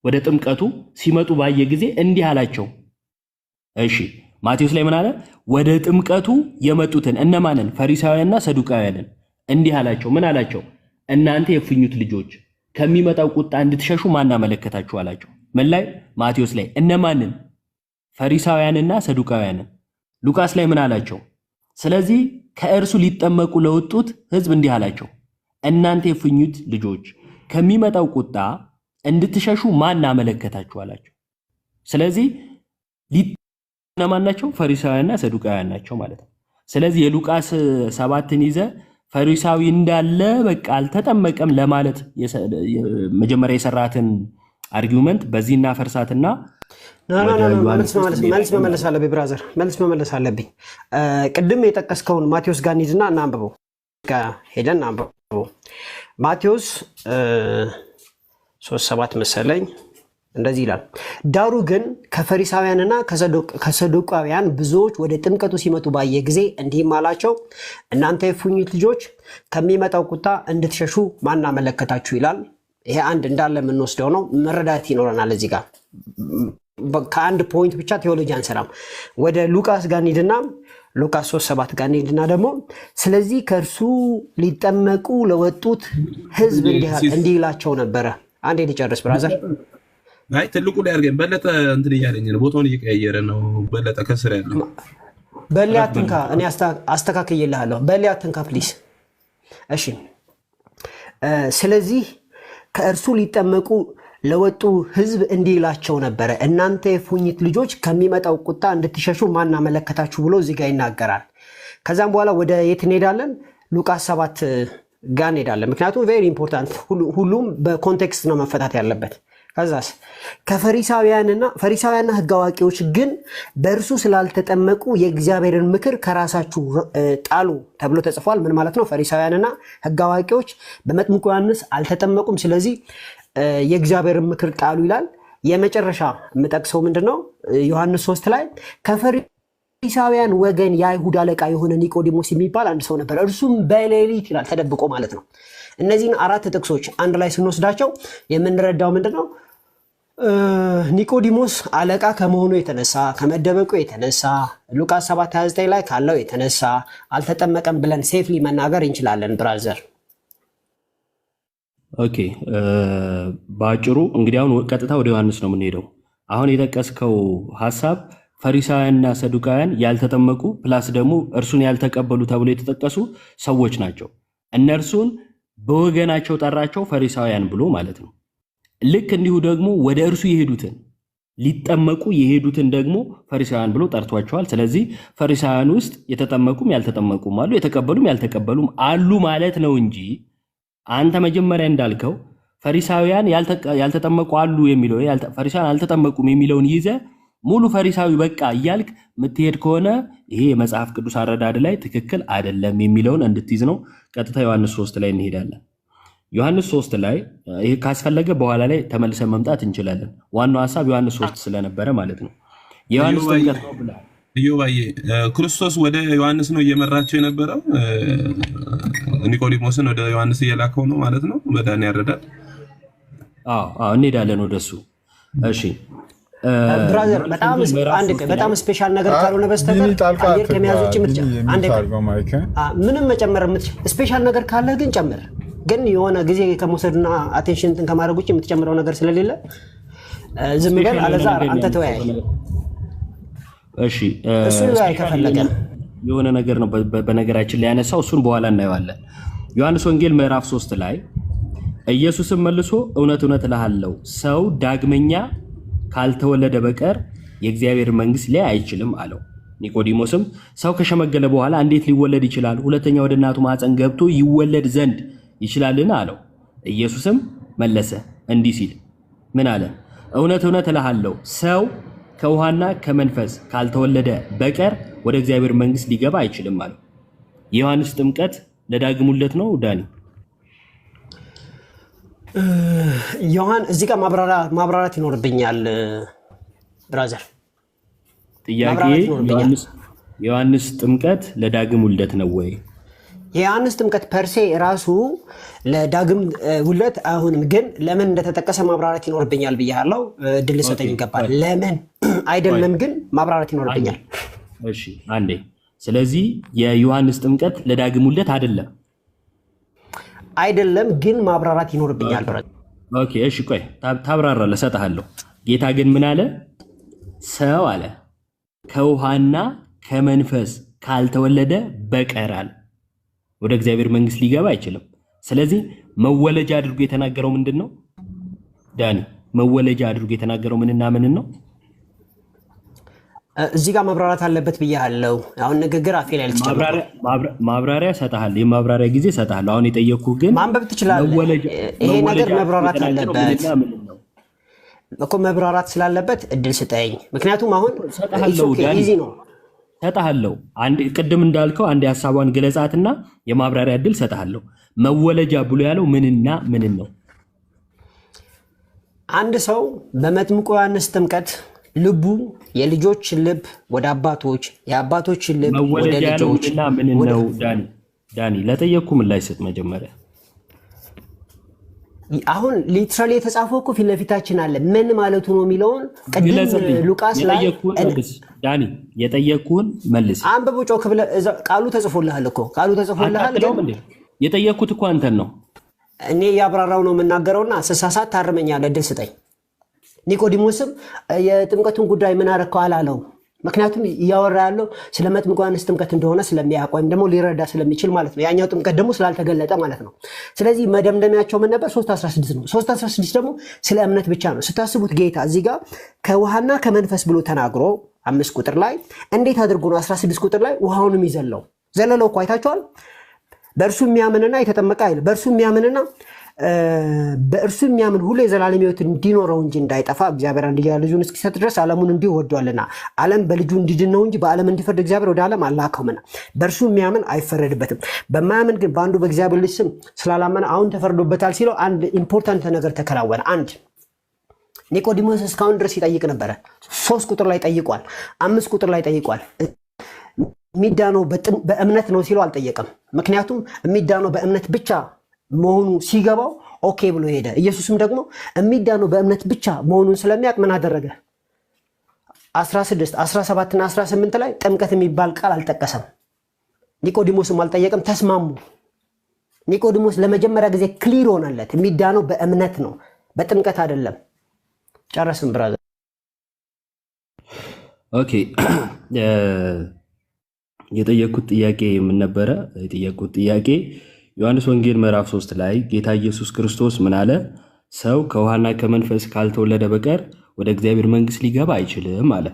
ወደ ጥምቀቱ ሲመጡ ባየ ጊዜ እንዲህ አላቸው። እሺ ማቴዎስ ላይ ምን አለ? ወደ ጥምቀቱ የመጡትን እነማንን? ፈሪሳውያንና ሰዱቃውያንን እንዲህ አላቸው። ምን አላቸው? እናንተ የእፉኝት ልጆች ከሚመጣው ቁጣ እንድትሸሹ ማን አመለከታችሁ አላቸው። ምን ላይ? ማቴዎስ ላይ እነማንን? ፈሪሳውያንና ሰዱቃውያንን። ሉቃስ ላይ ምን አላቸው? ስለዚህ ከእርሱ ሊጠመቁ ለወጡት ሕዝብ እንዲህ አላቸው፣ እናንተ የእፉኝት ልጆች ከሚመጣው ቁጣ እንድትሸሹ ማን አመለከታችሁ አላቸው። ስለዚህ እነማን ናቸው? ፈሪሳውያንና ሰዱቃውያን ናቸው ማለት ነው። ስለዚህ የሉቃስ 7ን ይዘ ፈሪሳዊ እንዳለ በቃ አልተጠመቀም ለማለት መጀመሪያ የሰራትን አርጊውመንት በዚህ እናፈርሳትና መልስ መመለስ አለብኝ ብራዘር፣ መልስ መመለስ አለብኝ። ቅድም የጠቀስከውን ማቴዎስ ጋር እንሂድና እናንብበው። ሄደን እናንብበው። ማቴዎስ 3:7 መሰለኝ እንደዚህ ይላል። ዳሩ ግን ከፈሪሳውያንና ከሰዱቃውያን ብዙዎች ወደ ጥምቀቱ ሲመጡ ባየ ጊዜ እንዲህም አላቸው፣ እናንተ የእፉኝት ልጆች ከሚመጣው ቁጣ እንድትሸሹ ማን አመለከታችሁ ይላል። ይሄ አንድ እንዳለ የምንወስደው ነው። መረዳት ይኖረናል። እዚህ ጋር ከአንድ ፖይንት ብቻ ቴዎሎጂ አንሰራም። ወደ ሉቃስ ጋር እንሂድና ሉቃስ 3:7 ጋር እንሂድና ደግሞ ስለዚህ ከእርሱ ሊጠመቁ ለወጡት ሕዝብ እንዲህ ይላቸው ነበረ። አንዴ ሊጨርስ ብራዘር። አይ ትልቁ ላይ አድርገን በለጠ እንትን እያለኝ ነው፣ ቦታውን እየቀያየረ ነው። በለጠ ከስር ያለው በሌ አትንካ፣ እኔ አስተካክዬልሃለሁ። በሌ አትንካ ፕሊስ። እሺ፣ ስለዚህ ከእርሱ ሊጠመቁ ለወጡ ሕዝብ እንዲህ ይላቸው ነበረ፣ እናንተ የእፉኝት ልጆች ከሚመጣው ቁጣ እንድትሸሹ ማን አመለከታችሁ ብሎ እዚህ ጋር ይናገራል። ከዛም በኋላ ወደ የት እንሄዳለን? ሉቃስ 7 ጋር እንሄዳለን። ምክንያቱም ቬሪ ኢምፖርታንት፣ ሁሉም በኮንቴክስት ነው መፈታት ያለበት። ከዛስ ፈሪሳውያንና ሕግ አዋቂዎች ግን በእርሱ ስላልተጠመቁ የእግዚአብሔርን ምክር ከራሳችሁ ጣሉ ተብሎ ተጽፏል። ምን ማለት ነው? ፈሪሳውያንና ሕግ አዋቂዎች በመጥምቁ ዮሐንስ አልተጠመቁም፣ ስለዚህ የእግዚአብሔርን ምክር ጣሉ ይላል። የመጨረሻ የምጠቅሰው ምንድነው? ዮሐንስ 3 ላይ ከፈሪሳውያን ወገን የአይሁድ አለቃ የሆነ ኒቆዲሞስ የሚባል አንድ ሰው ነበር፣ እርሱም በሌሊት ይላል ተደብቆ ማለት ነው። እነዚህን 4 ጥቅሶች አንድ ላይ ስንወስዳቸው የምንረዳው ምንድነው? ኒቆዲሞስ አለቃ ከመሆኑ የተነሳ ከመደበቁ የተነሳ ሉቃስ 7:29 ላይ ካለው የተነሳ አልተጠመቀም ብለን ሴፍሊ መናገር እንችላለን ብራዘር። ኦኬ፣ በአጭሩ እንግዲህ አሁን ቀጥታ ወደ ዮሐንስ ነው የምንሄደው። አሁን የጠቀስከው ሐሳብ ፈሪሳውያንና ሰዱቃውያን ያልተጠመቁ ፕላስ ደግሞ እርሱን ያልተቀበሉ ተብሎ የተጠቀሱ ሰዎች ናቸው። እነርሱን በወገናቸው ጠራቸው ፈሪሳውያን ብሎ ማለት ነው። ልክ እንዲሁ ደግሞ ወደ እርሱ የሄዱትን ሊጠመቁ የሄዱትን ደግሞ ፈሪሳውያን ብሎ ጠርቷቸዋል። ስለዚህ ፈሪሳውያን ውስጥ የተጠመቁም ያልተጠመቁም አሉ፣ የተቀበሉም ያልተቀበሉም አሉ ማለት ነው እንጂ አንተ መጀመሪያ እንዳልከው ፈሪሳውያን ያልተጠመቁ አሉ የሚለው ፈሪሳውያን አልተጠመቁም የሚለውን ይዘ ሙሉ ፈሪሳዊ በቃ እያልክ የምትሄድ ከሆነ ይሄ የመጽሐፍ ቅዱስ አረዳድ ላይ ትክክል አይደለም የሚለውን እንድትይዝ ነው። ቀጥታ ዮሐንስ 3 ላይ እንሄዳለን። ዮሐንስ 3 ላይ ይሄ ካስፈለገ በኋላ ላይ ተመልሰን መምጣት እንችላለን። ዋናው ሐሳብ ዮሐንስ 3 ስለነበረ ማለት ነው። ዮሐንስ ጥምቀት ነው ብላ ኢዮባዬ ክርስቶስ ወደ ዮሐንስ ነው እየመራቸው የነበረው፣ ኒቆዲሞስን ወደ ዮሐንስ እየላከው ነው ማለት ነው። በዳን ያረዳል። አዎ እንሄዳለን ወደሱ። እሺ ብራዘር በጣም ስፔሻል ነገር ካልሆነ በስተቀር አየር ከመያዝ ውጭ ምንም መጨመር ስፔሻል ነገር ካለ ግን ጨምር። ግን የሆነ ጊዜ ከመውሰድና አቴንሽን እንትን ከማድረግ ውጭ የምትጨምረው ነገር ስለሌለ ዝም በል። አለዛ አንተ ተወያይ። እሺ እሱ ከፈለገ የሆነ ነገር ነው በነገራችን ላይ ያነሳው፣ እሱን በኋላ እናየዋለን። ዮሐንስ ወንጌል ምዕራፍ 3 ላይ ኢየሱስም መልሶ እውነት እውነት እልሃለሁ ሰው ዳግመኛ ካልተወለደ በቀር የእግዚአብሔር መንግሥት ላይ አይችልም አለው። ኒቆዲሞስም ሰው ከሸመገለ በኋላ እንዴት ሊወለድ ይችላል? ሁለተኛ ወደ እናቱ ማኅፀን ገብቶ ይወለድ ዘንድ ይችላልን? አለው። ኢየሱስም መለሰ እንዲህ ሲል ምን አለ? እውነት እውነት እልሃለሁ ሰው ከውሃና ከመንፈስ ካልተወለደ በቀር ወደ እግዚአብሔር መንግሥት ሊገባ አይችልም አለው። የዮሐንስ ጥምቀት ለዳግም ውልደት ነው ዳኒ? ዮሐን እዚህ ጋር ማብራራት ይኖርብኛል ብራዘር። ጥያቄ የዮሐንስ ጥምቀት ለዳግም ውልደት ነው ወይ? የዮሐንስ ጥምቀት ፐርሴ ራሱ ለዳግም ውልደት አይሆንም፣ ግን ለምን እንደተጠቀሰ ማብራራት ይኖርብኛል ብያለሁ። ድል ሰጠኝ ይገባል። ለምን አይደለም ግን ማብራራት ይኖርብኛል። እሺ አንዴ። ስለዚህ የዮሐንስ ጥምቀት ለዳግም ውልደት አይደለም ግን ማብራራት ይኖርብኛል ብራዘር። ኦኬ እሺ ቆይ ታብራራለህ፣ እሰጥሃለሁ። ጌታ ግን ምን አለ? ሰው አለ ከውሃና ከመንፈስ ካልተወለደ በቀር አለ ወደ እግዚአብሔር መንግሥት ሊገባ አይችልም። ስለዚህ መወለጃ አድርጎ የተናገረው ምንድን ነው ዳኒ? መወለጃ አድርጎ የተናገረው ምንና ምንን ነው? እዚህ ጋር መብራራት አለበት ብያለሁ። አሁን ንግግር አፌ ላይ ልትጨምር ማብራሪያ ሰጣለሁ። የማብራሪያ ጊዜ ሰጣለሁ። አሁን የጠየቅኩህ ግን ማንበብ ትችላለህ። ይሄ ነገር መብራራት አለበት እኮ መብራራት ስላለበት እድል ስጠኝ። ምክንያቱም አሁን ኢዚ ነው። ሰጣለሁ። አንድ ቅድም እንዳልከው አንድ ሐሳቧን ገለጻትና የማብራሪያ እድል ሰጣለሁ። መወለጃ ብሎ ያለው ምንና ምን ነው? አንድ ሰው በመጥምቁ ዮሐንስ ጥምቀት ልቡ የልጆች ልብ ወደ አባቶች የአባቶች ልብ ወደ ልጆች እና ምን ነው? ዳኒ ለጠየቅኩ ምላሽ ስጥ መጀመሪያ። አሁን ሊትራሊ የተጻፈው እኮ ፊት ለፊታችን አለ። ምን ማለቱ ነው የሚለውን ቅድም ሉቃስ ላይ ዳኒ የጠየቅኩህን መልስ። አንብቦ ጮክ ብለህ ቃሉ ተጽፎልሃል እኮ ቃሉ ተጽፎልሃል። የጠየቅኩት እኮ አንተን ነው። እኔ ያብራራው ነው የምናገረውና ስሳሳት ታርመኛለህ፣ እድል ስጠኝ። ኒቆዲሞስም የጥምቀቱን ጉዳይ ምን አረከው አላለው። ምክንያቱም እያወራ ያለው ስለ መጥምቁ ዮሐንስ ጥምቀት እንደሆነ ስለሚያውቅ ወይም ደግሞ ሊረዳ ስለሚችል ማለት ነው። ያኛው ጥምቀት ደግሞ ስላልተገለጠ ማለት ነው። ስለዚህ መደምደሚያቸው ምን ነበር? 3:16 ነው። 3:16 ደግሞ ስለ እምነት ብቻ ነው። ስታስቡት ጌታ እዚህ ጋር ከውሃና ከመንፈስ ብሎ ተናግሮ 5 ቁጥር ላይ እንዴት አድርጎ ነው 16 ቁጥር ላይ ውሃውንም ይዘለው ዘለለው እኮ አይታችኋል። በእርሱ የሚያምንና የተጠመቀ አይደል፣ በእርሱ የሚያምንና በእርሱ የሚያምን ሁሉ የዘላለም ሕይወት እንዲኖረው እንጂ እንዳይጠፋ እግዚአብሔር አንድያ ልጁን እስኪሰጥ ድረስ ዓለሙን እንዲሁ ወዷልና፣ ዓለም በልጁ እንዲድን ነው እንጂ በዓለም እንዲፈርድ እግዚአብሔር ወደ ዓለም አላከውምና፣ በእርሱ የሚያምን አይፈረድበትም። በማያምን ግን በአንዱ በእግዚአብሔር ልጅ ስም ስላላመነ አሁን ተፈርዶበታል ሲለው አንድ ኢምፖርታንት ነገር ተከናወነ። አንድ ኒቆዲሞስ እስካሁን ድረስ ይጠይቅ ነበረ። 3 ቁጥር ላይ ጠይቋል፣ 5 ቁጥር ላይ ጠይቋል። የሚዳነው በእምነት ነው ሲለው አልጠየቀም። ምክንያቱም የሚዳነው በእምነት ብቻ መሆኑ ሲገባው ኦኬ ብሎ ሄደ። ኢየሱስም ደግሞ የሚዳነው በእምነት ብቻ መሆኑን ስለሚያውቅ ምን አደረገ? 16፣ 17 እና 18 ላይ ጥምቀት የሚባል ቃል አልጠቀሰም። ኒቆዲሞስም አልጠየቀም። ተስማሙ። ኒቆዲሞስ ለመጀመሪያ ጊዜ ክሊር ሆነለት። የሚዳነው በእምነት ነው፣ በጥምቀት አይደለም። ጨረስም ብራዘር። ኦኬ የጠየቁት ጥያቄ ምን ነበረ? የጠየቁት ጥያቄ ዮሐንስ ወንጌል ምዕራፍ 3 ላይ ጌታ ኢየሱስ ክርስቶስ ምን አለ? ሰው ከውሃና ከመንፈስ ካልተወለደ በቀር ወደ እግዚአብሔር መንግሥት ሊገባ አይችልም አለ።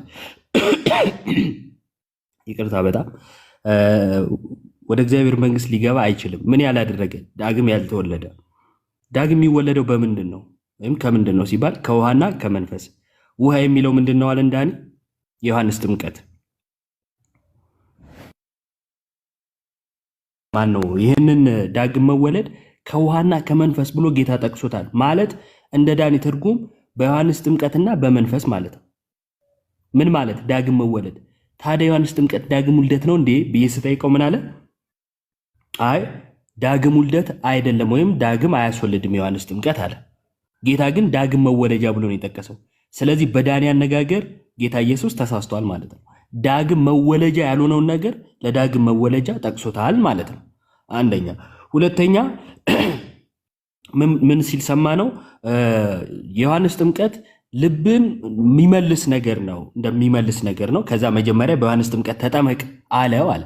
ይቅርታ በጣም ወደ እግዚአብሔር መንግሥት ሊገባ አይችልም። ምን ያላደረገ? ዳግም ያልተወለደ። ዳግም የሚወለደው በምንድን ነው ወይም ከምንድን ነው ሲባል ከውሃና ከመንፈስ። ውሃ የሚለው ምንድን ነው አለ እንዳኒ? የዮሐንስ ጥምቀት ማን ነው? ይህንን ዳግም መወለድ ከውሃና ከመንፈስ ብሎ ጌታ ጠቅሶታል። ማለት እንደ ዳኒ ትርጉም በዮሐንስ ጥምቀትና በመንፈስ ማለት ነው። ምን ማለት ዳግም መወለድ? ታዲያ ዮሐንስ ጥምቀት ዳግም ውልደት ነው እንዴ ብዬ ስጠይቀው ምን አለ? አይ ዳግም ውልደት አይደለም፣ ወይም ዳግም አያስወልድም ዮሐንስ ጥምቀት አለ። ጌታ ግን ዳግም መወለጃ ብሎ ነው የጠቀሰው። ስለዚህ በዳኒ አነጋገር ጌታ ኢየሱስ ተሳስቷል ማለት ነው። ዳግም መወለጃ ያልሆነውን ነገር ለዳግም መወለጃ ጠቅሶታል ማለት ነው። አንደኛ። ሁለተኛ ምን ሲል ሰማ ነው? የዮሐንስ ጥምቀት ልብን የሚመልስ ነገር ነው፣ እንደሚመልስ ነገር ነው። ከዛ መጀመሪያ በዮሐንስ ጥምቀት ተጠመቅ አለው አለ።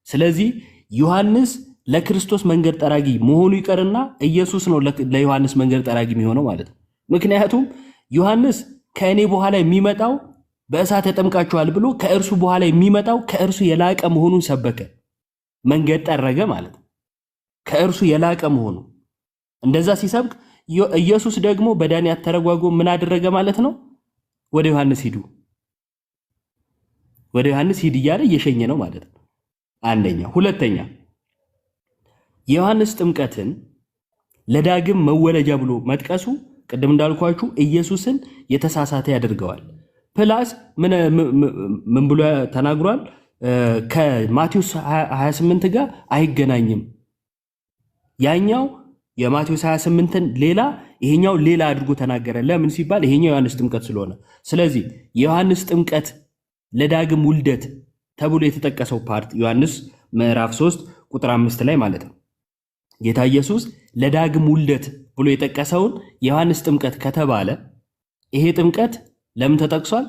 ስለዚህ ዮሐንስ ለክርስቶስ መንገድ ጠራጊ መሆኑ ይቀርና ኢየሱስ ነው ለዮሐንስ መንገድ ጠራጊ የሚሆነው ማለት ነው። ምክንያቱም ዮሐንስ ከእኔ በኋላ የሚመጣው በእሳት ተጠምቃችኋል ብሎ ከእርሱ በኋላ የሚመጣው ከእርሱ የላቀ መሆኑን ሰበከ፣ መንገድ ጠረገ ማለት ነው። ከእርሱ የላቀ መሆኑ እንደዛ ሲሰብክ ኢየሱስ ደግሞ በዳኒ አተረጓጎም ምን አደረገ ማለት ነው? ወደ ዮሐንስ ሂድ እያለ እየሸኘ ነው ማለት ነው። አንደኛ። ሁለተኛ የዮሐንስ ጥምቀትን ለዳግም መወለጃ ብሎ መጥቀሱ ቅድም እንዳልኳችሁ ኢየሱስን የተሳሳተ ያደርገዋል። ፕላስ ምን ብሎ ተናግሯል? ከማቴዎስ 28 ጋር አይገናኝም። ያኛው የማቴዎስ 28ን ሌላ ይሄኛው ሌላ አድርጎ ተናገረ። ለምን ሲባል ይሄኛው ዮሐንስ ጥምቀት ስለሆነ። ስለዚህ የዮሐንስ ጥምቀት ለዳግም ውልደት ተብሎ የተጠቀሰው ፓርት ዮሐንስ ምዕራፍ 3 ቁጥር 5 ላይ ማለት ነው። ጌታ ኢየሱስ ለዳግም ውልደት ብሎ የጠቀሰውን የዮሐንስ ጥምቀት ከተባለ ይሄ ጥምቀት ለምን ተጠቅሷል?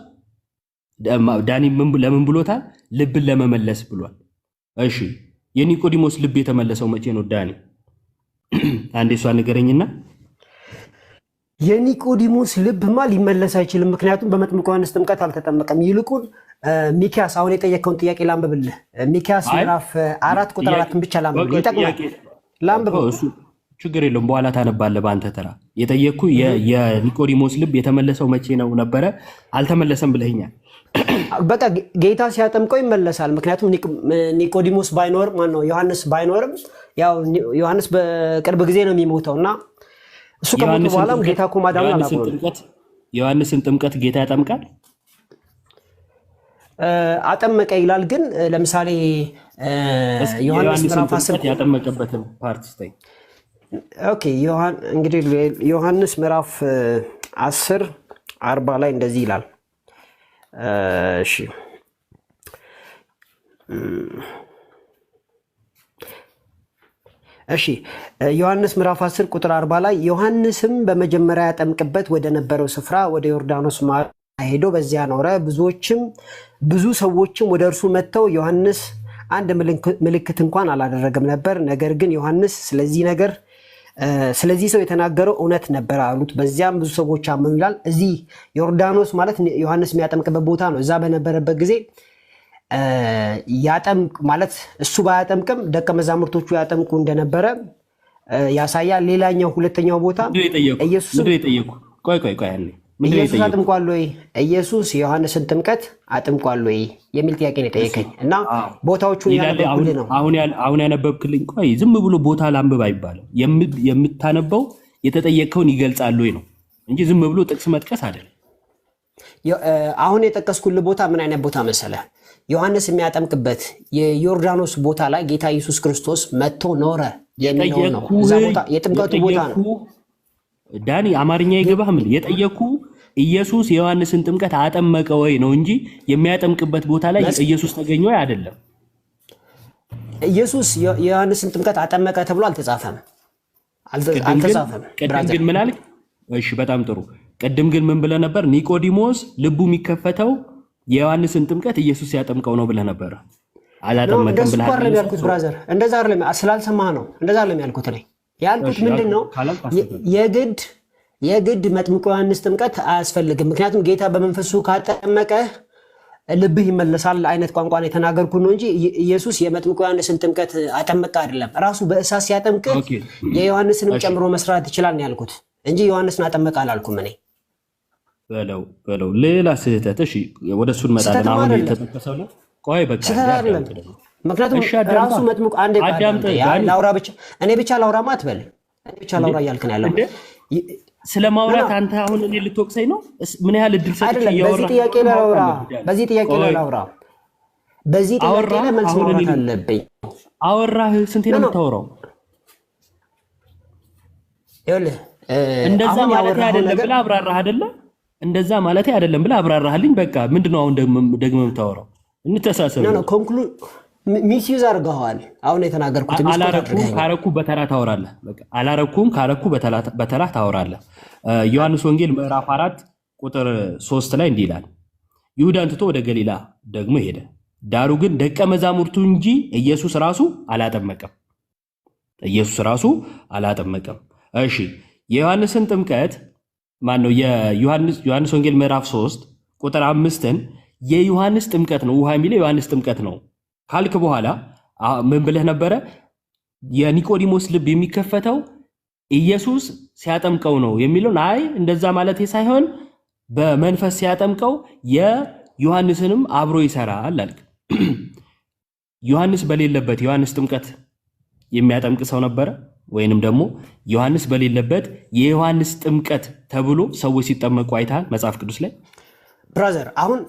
ዳኒ ለምን ብሎታል? ልብን ለመመለስ ብሏል። እሺ የኒቆዲሞስ ልብ የተመለሰው መቼ ነው ዳኒ? አንዴ እሷ ንገረኝና። የኒቆዲሞስ ልብማ ሊመለስ አይችልም። ምክንያቱም በመጥምቁ ዮሐንስ ጥምቀት አልተጠመቀም። ይልቁን ሚኪያስ አሁን የጠየቀውን ጥያቄ ላንብብልህ። ሚኪያስ ምዕራፍ 4 ቁጥር 4 ብቻ ላንብብልህ። ይጠቅማል፣ ላንብበው። ችግር የለውም፣ በኋላ ታነባለህ በአንተ ተራ። የጠየቅኩ የኒቆዲሞስ ልብ የተመለሰው መቼ ነው ነበረ? አልተመለሰም ብለኸኛል። በቃ ጌታ ሲያጠምቀው ይመለሳል። ምክንያቱም ኒቆዲሞስ ባይኖር ማነው ዮሐንስ ባይኖርም ያው ዮሐንስ በቅርብ ጊዜ ነው የሚሞተው እና እሱ ከሞተ በኋላም ጌታ እኮ ማዳኑን አላቆመም። ዮሐንስን ጥምቀት ጌታ ያጠምቃል? አጠመቀ ይላል። ግን ለምሳሌ ዮሐንስ ምዕራፍ 10 ያጠመቀበትን ፓርት ስታይ ኦኬ እንግዲህ ዮሐንስ ምዕራፍ 10:40 ላይ እንደዚህ ይላል። እሺ ዮሐንስ ምዕራፍ 10 ቁጥር 40 ላይ ዮሐንስም በመጀመሪያ ያጠምቅበት ወደ ነበረው ስፍራ ወደ ዮርዳኖስ ማዶ ሄዶ በዚያ ኖረ። ብዙ ሰዎችም ወደ እርሱ መጥተው ዮሐንስ አንድ ምልክት እንኳን አላደረገም ነበር። ነገር ግን ዮሐንስ ስለዚህ ሰው የተናገረው እውነት ነበር አሉት። በዚያም ብዙ ሰዎች አመኑ ይላል። እዚህ ዮርዳኖስ ማለት ዮሐንስ የሚያጠምቅበት ቦታ ነው። እዛ በነበረበት ጊዜ ያጠምቅ ማለት እሱ ባያጠምቅም ደቀ መዛሙርቶቹ ያጠምቁ እንደነበረ ያሳያል። ሌላኛው ሁለተኛው ቦታ ኢየሱስ አጥምቋል ወይ? ኢየሱስ የዮሐንስን ጥምቀት አጥምቋል ወይ የሚል ጥያቄ ነው የጠየቀኝ እና ቦታዎቹን ያነበብኩልህ ነው። አሁን ያነበብክልኝ። ቆይ ዝም ብሎ ቦታ ላንብብ አይባልም። የምታነበው የተጠየቀውን ይገልጻል ወይ ነው እንጂ ዝም ብሎ ጥቅስ መጥቀስ አይደለም። አሁን የጠቀስኩልህ ቦታ ምን አይነት ቦታ መሰለህ? ዮሐንስ የሚያጠምቅበት የዮርዳኖስ ቦታ ላይ ጌታ ኢየሱስ ክርስቶስ መጥቶ ኖረ የሚለው ነው። እዛ ቦታ የጥምቀቱ ቦታ ነው። ዳኒ አማርኛ ይገባህ? ምን የጠየኩ ኢየሱስ የዮሐንስን ጥምቀት አጠመቀ ወይ ነው እንጂ የሚያጠምቅበት ቦታ ላይ ኢየሱስ ተገኘ ወይ አይደለም። ኢየሱስ የዮሐንስን ጥምቀት አጠመቀ ተብሎ አልተጻፈም። ቅድም ግን ምን አልክ? እሺ በጣም ጥሩ። ቅድም ግን ምን ብለህ ነበር? ኒቆዲሞስ ልቡ የሚከፈተው የዮሐንስን ጥምቀት ኢየሱስ ያጠምቀው ነው ብለህ ነበር። አላጠመቀም ብለህ አይደል ያልኩት ብራዘር? እንደዛ አይደለም፣ ስላልሰማህ ነው። እንደዛ አይደለም ያልኩት እኔ ያልኩት ምንድነው የግድ መጥምቁ ዮሐንስ ጥምቀት አያስፈልግም። ምክንያቱም ጌታ በመንፈሱ ካጠመቀ ልብህ ይመለሳል አይነት ቋንቋ ነው የተናገርኩ ነው እንጂ ኢየሱስ የመጥምቁ ዮሐንስን ጥምቀት አጠመቀ አይደለም። ራሱ በእሳት ሲያጠምቅ የዮሐንስንም ጨምሮ መስራት ይችላል ነው ያልኩት እንጂ ዮሐንስን አጠመቀ አላልኩም እኔ። በለው ሌላ ስህተት። እሺ ወደሱ እንመጣለን። አሁን የተጠቀሰው ነው። ቆይ በቃ አይደለም። ምክንያቱም ራሱ መጥምቁ አንዴ ላውራ ብቻ እኔ ብቻ ላውራማ አትበል። እኔ ብቻ ላውራ እያልክ ነው ያለው። ስለማውራት አንተ አሁን እኔ ልትወቅሰኝ ነው? ምን ያህል እድል ሰጥቼ ያወራ? በዚህ ጥያቄ ላይ ላውራ። በዚህ ጥያቄ ላይ መልስ ማውራት አለብኝ። አወራህ? ስንቴ ነው የምታወራው? ይኸውልህ እንደዛ ማለት አይደለም ብለህ አብራራህ አይደለ? እንደዛ ማለት አይደለም ብለህ አብራራህልኝ። በቃ ምንድነው አሁን ደግሞ የምታወራው? እንተሳሰብ ነው። ሚስዩዝ አድርገዋል። አሁን የተናገርኩት አላረኩም ካረኩ በተራ ታወራለህ። በቃ አላረኩም ካረኩ በተራ ታወራለህ። ዮሐንስ ወንጌል ምዕራፍ 4 ቁጥር 3 ላይ እንዲህ ይላል፣ ይሁዳን ትቶ ወደ ገሊላ ደግሞ ሄደ። ዳሩ ግን ደቀ መዛሙርቱ እንጂ ኢየሱስ ራሱ አላጠመቀም። እሺ የዮሐንስን ጥምቀት ማነው? የዮሐንስ ወንጌል ምዕራፍ 3 ቁጥር 5ን የዮሐንስ ጥምቀት ነው ውሃ የሚለው የዮሐንስ ጥምቀት ነው ካልክ በኋላ ምን ብለህ ነበረ? የኒቆዲሞስ ልብ የሚከፈተው ኢየሱስ ሲያጠምቀው ነው የሚለውን አይ እንደዛ ማለት ሳይሆን በመንፈስ ሲያጠምቀው የዮሐንስንም አብሮ ይሰራል አልክ። ዮሐንስ በሌለበት ዮሐንስ ጥምቀት የሚያጠምቅ ሰው ነበረ? ወይንም ደግሞ ዮሐንስ በሌለበት የዮሐንስ ጥምቀት ተብሎ ሰዎች ሲጠመቁ አይተሃል መጽሐፍ ቅዱስ ላይ? ብራዘር አሁን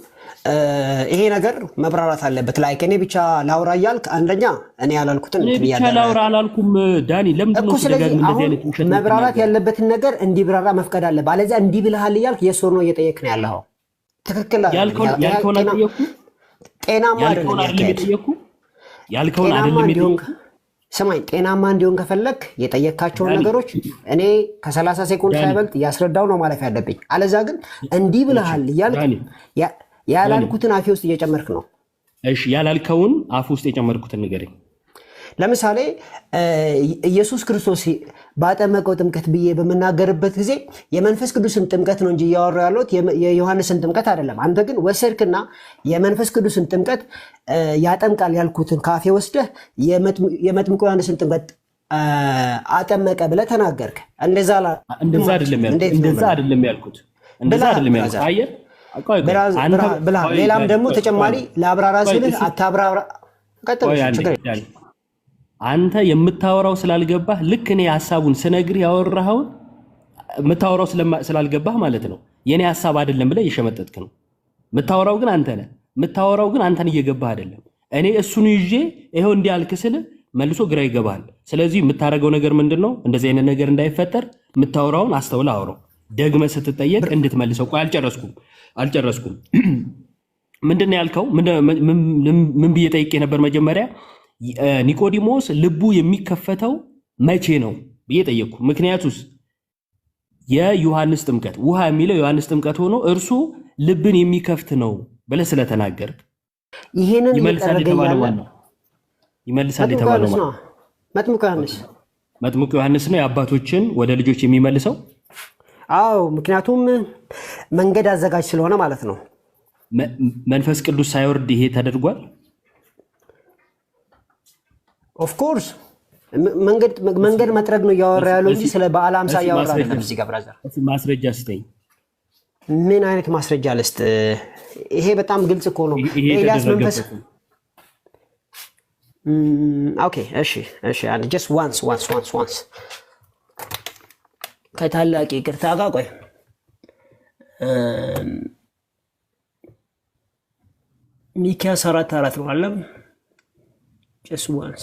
ይሄ ነገር መብራራት አለበት። ላይክ እኔ ብቻ ላውራ እያልክ አንደኛ እኔ ያላልኩትን እንትን ብቻ ላውራ አላልኩም ዳኒ። ለምንድን ነው ስለዚህ እንደዚህ አይነት ውሸት መብራራት ያለበትን ነገር እንዲብራራ መፍቀድ አለ። ባለዚያ እንዲህ ብለሃል እያልክ የሶር ነው እየጠየቅ ነው ያለው። ትክክል ያልከውን አጠየቅኩ። ጤናማ አይደለም ያልከውን አይደለም የጠየቅኩ። ስማኝ፣ ጤናማ እንዲሆን ከፈለክ የጠየካቸውን ነገሮች እኔ ከ30 ሴኮንድ ሳይበልጥ ያስረዳው ነው ማለፍ ያለብኝ። አለዛ ግን እንዲህ ብለሃል እያልክ ያላልኩትን አፌ ውስጥ እየጨመርክ ነው። እሺ ያላልከውን አፍ ውስጥ የጨመርኩትን ንገረኝ። ለምሳሌ ኢየሱስ ክርስቶስ ባጠመቀው ጥምቀት ብዬ በመናገርበት ጊዜ የመንፈስ ቅዱስን ጥምቀት ነው እንጂ እያወራሁ ያለሁት የዮሐንስን ጥምቀት አይደለም። አንተ ግን ወሰድክና የመንፈስ ቅዱስን ጥምቀት ያጠምቃል ያልኩትን ካፌ ወስደህ የመጥምቁ ዮሐንስን ጥምቀት አጠመቀ ብለህ ተናገርክ። እንደዛ አይደለም ያልኩት። አየህ ሌላም ደግሞ ተጨማሪ ለአብራራ ስልህ አታብራራ። አንተ የምታወራው ስላልገባህ ልክ እኔ ሐሳቡን ስነግር ያወራኸውን የምታወራው ስላልገባህ ማለት ነው የኔ ሐሳብ አይደለም ብለህ እየሸመጠጥክ ነው። የምታወራው ግን አንተ ነህ። የምታወራው ግን አንተን እየገባህ አይደለም። እኔ እሱን ይዤ ይሄው እንዲያልክ ስል መልሶ ግራ ይገባል። ስለዚህ የምታረገው ነገር ምንድነው? እንደዚህ አይነት ነገር እንዳይፈጠር የምታወራውን አስተውለህ አውራው። ደግመህ ስትጠየቅ እንድትመልሰው። ቆይ አልጨረስኩም። ምንድነው ያልከው? ምን ብዬ ጠይቄ ነበር መጀመሪያ? ኒቆዲሞስ ልቡ የሚከፈተው መቼ ነው ብዬ ጠየቅኩ። ምክንያቱስ የዮሐንስ ጥምቀት ውሃ የሚለው ዮሐንስ ጥምቀት ሆኖ እርሱ ልብን የሚከፍት ነው ብለህ ስለተናገርክ ይሄንን ይመልሳል የተባለው መጥምቁ ዮሐንስ ነው የአባቶችን ወደ ልጆች የሚመልሰው። አዎ፣ ምክንያቱም መንገድ አዘጋጅ ስለሆነ ማለት ነው። መንፈስ ቅዱስ ሳይወርድ ይሄ ተደርጓል። ኦፍ ኮርስ መንገድ መጥረግ ነው እያወራ ያለው እንጂ ስለ በዓለ ሃምሳ እያወራ አይደለም። እዚህ ጋር ብራዘር ማስረጃ ስጠኝ። ምን አይነት ማስረጃ ልስጥ? ይሄ በጣም ግልጽ እኮ ነው። ኤልያስ መንፈስ ኦኬ፣ እሺ፣ አንድ ጀስት ዋንስ ከታላቅ ይቅርታ ጋር ቆይ ሚክያስ 4:4 ነው አለም ጀስት ዋንስ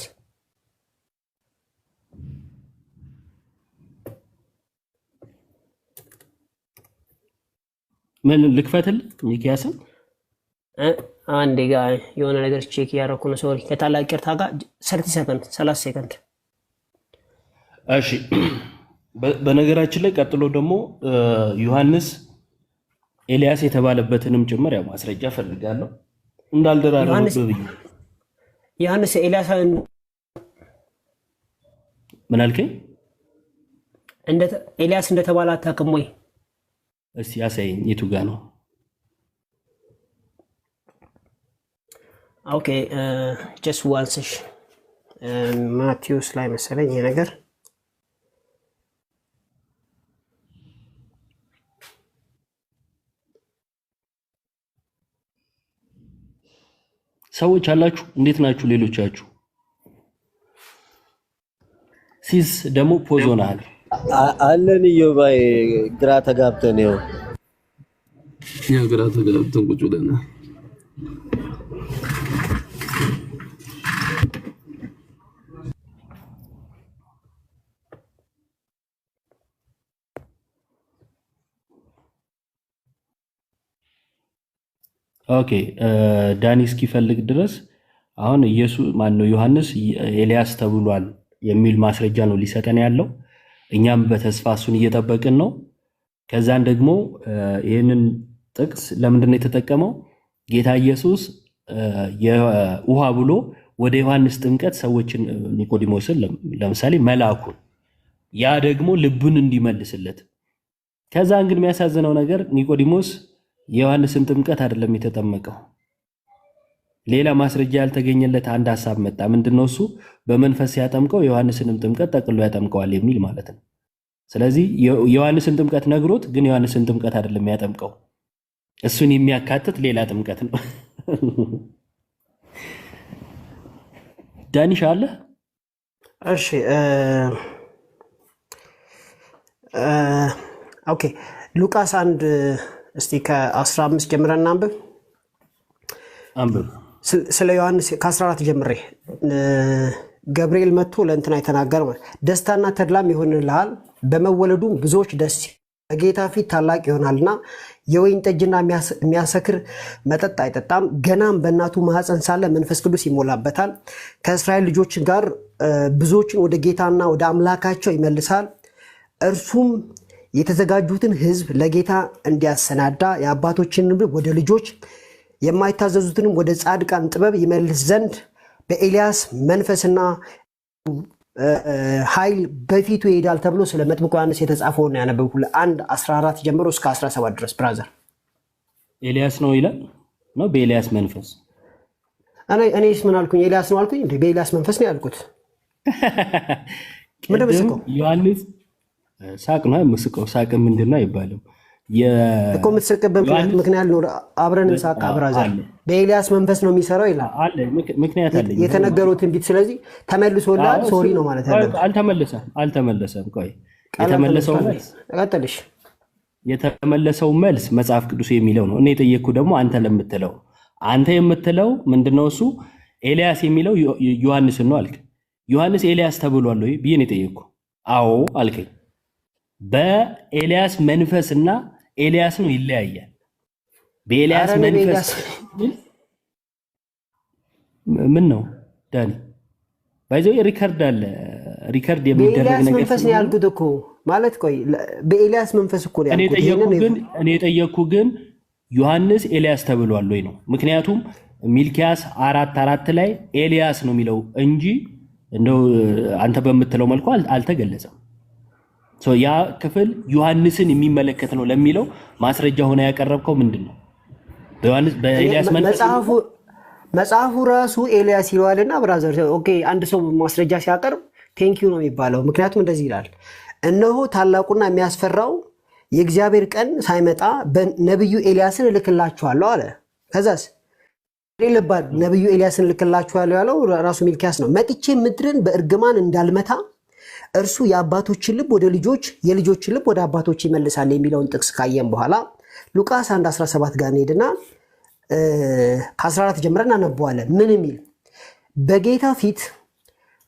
ምን ልክፈትልህ? ሚክያስን አንዴ ጋር የሆነ ነገር ቼክ ያደረኩ ነው። ሶሪ ከታላቅ ይቅርታ ጋር 30 ሰከንድ። እሺ፣ በነገራችን ላይ ቀጥሎ ደግሞ ዮሐንስ ኤልያስ የተባለበትንም ጭምር ያው ማስረጃ ፈልጋለሁ እንዳልደራረብህ። ዮሐንስ ኤልያስ ምን አልከኝ? ኤልያስ እንደተባለ አታውቅም ወይ? እስቲ ያሳየኝ። የቱ ጋር ነው? ኦኬ ጀስት ዋንስሽ ማቴዎስ ላይ መሰለኝ ይሄ ነገር። ሰዎች አላችሁ? እንዴት ናችሁ? ሌሎቻችሁ ሲስ ደግሞ ፖዞናል አለን። ኢዮባይ ግራ ተጋብተን ነው ግራ ተጋብተን ቁጭ ብለን ኦኬ ዳኒ እስኪፈልግ ድረስ አሁን ኢየሱስ ማነው ዮሐንስ ኤልያስ ተብሏል የሚል ማስረጃ ነው ሊሰጠን ያለው። እኛም በተስፋ እሱን እየጠበቅን ነው። ከዛን ደግሞ ይህንን ጥቅስ ለምንድን ነው የተጠቀመው? ጌታ ኢየሱስ የውሃ ብሎ ወደ ዮሐንስ ጥምቀት ሰዎችን ኒቆዲሞስን ለምሳሌ መላኩን ያ ደግሞ ልቡን እንዲመልስለት። ከዛን ግን የሚያሳዝነው ነገር ኒቆዲሞስ የዮሐንስን ጥምቀት አይደለም የተጠመቀው። ሌላ ማስረጃ ያልተገኘለት አንድ ሐሳብ መጣ። ምንድነው እሱ? በመንፈስ ያጠምቀው የዮሐንስንም ጥምቀት ጠቅሎ ያጠምቀዋል የሚል ማለት ነው። ስለዚህ የዮሐንስን ጥምቀት ነግሮት ግን የዮሐንስን ጥምቀት አይደለም ያጠምቀው፣ እሱን የሚያካትት ሌላ ጥምቀት ነው። ዳኒሽ አለ? እሺ ኦኬ ሉቃስ 1 እስቲ ከ15 ጀምረን እናንብብ። ስለ ዮሐንስ ከ14 ጀምሬ ገብርኤል መጥቶ ለእንትና የተናገረ ደስታና ተድላም ይሆንልሃል፣ በመወለዱም ብዙዎች ደስ በጌታ ፊት ታላቅ ይሆናልና የወይን ጠጅና የሚያሰክር መጠጥ አይጠጣም። ገናም በእናቱ ማህፀን ሳለ መንፈስ ቅዱስ ይሞላበታል። ከእስራኤል ልጆች ጋር ብዙዎችን ወደ ጌታና ወደ አምላካቸው ይመልሳል። እርሱም የተዘጋጁትን ሕዝብ ለጌታ እንዲያሰናዳ የአባቶችን ወደ ልጆች የማይታዘዙትንም ወደ ጻድቃን ጥበብ ይመልስ ዘንድ በኤልያስ መንፈስና ኃይል በፊቱ ይሄዳል ተብሎ ስለ መጥምቁ ዮሐንስ የተጻፈውን ያነበብኩልህ 1:14 ጀምሮ እስከ 17 ድረስ ብራዘር። ኤልያስ ነው ይላል ነው በኤልያስ መንፈስ። እኔስ ምን አልኩኝ? ኤልያስ ነው አልኩኝ እንዴ? በኤልያስ መንፈስ ነው ያልኩት። ምን ደምስከው? ዮሐንስ ሳቅ ነው የምስቀው። ሳቅ ምንድነው አይባልም እኮ የምትስቅበት ምክንያት ነው። አብረን እንሳቅ ብራዘር። በኤልያስ መንፈስ ነው የሚሰራው ይላል አለ። ምክንያት አለ የተነገረው ትንቢት። ስለዚህ ተመልሶላል። ሶሪ ነው ማለት ያለብህ። አልተመለሰም። ቆይ የተመለሰው መልስ ቀጥልሽ። የተመለሰው መልስ መጽሐፍ ቅዱስ የሚለው ነው። እኔ የጠየቅኩ ደግሞ አንተ ለምትለው አንተ የምትለው ምንድነው? እሱ ኤልያስ የሚለው ዮሐንስን ነው አልክ። ዮሐንስ ኤልያስ ተብሏል ወይ ብዬ ነው የጠየቅኩ። አዎ አልከኝ። በኤልያስ መንፈስና ኤልያስ ነው ይለያያል። በኤልያስ መንፈስ ምን ነው ዳኒ ባይዘው ሪከርድ አለ። ሪከርድ የሚደረግ ነገር በኤልያስ መንፈስ ነው ያልኩት እኮ ማለት። ቆይ በኤልያስ መንፈስ እኮ ነው ያልኩት። እኔ ጠየቅኩ ግን ዮሐንስ ኤልያስ ተብሏል ወይ ነው። ምክንያቱም ሚልኪያስ 4:4 ላይ ኤልያስ ነው የሚለው እንጂ እንደው አንተ በምትለው መልኩ አልተገለጸም። ያ ክፍል ዮሐንስን የሚመለከት ነው ለሚለው ማስረጃ ሆነ ያቀረብከው ምንድን ነው? በኤልያስ መጽሐፉ ራሱ ኤልያስ ይለዋልና ብራዘር። ኦኬ አንድ ሰው ማስረጃ ሲያቀርብ ቴንኪዩ ነው የሚባለው። ምክንያቱም እንደዚህ ይላል፣ እነሆ ታላቁና የሚያስፈራው የእግዚአብሔር ቀን ሳይመጣ ነብዩ ኤልያስን እልክላችኋለሁ አለ። ከዛስ ልባል ነብዩ ኤልያስን እልክላችኋለሁ ያለው ራሱ ሚልኪያስ ነው። መጥቼ ምድርን በእርግማን እንዳልመታ እርሱ የአባቶችን ልብ ወደ ልጆች የልጆችን ልብ ወደ አባቶች ይመልሳል የሚለውን ጥቅስ ካየን በኋላ ሉቃስ 1:17 ጋር እንሄድና ከ14 ጀምረን አነበዋለን። ምን የሚል በጌታ ፊት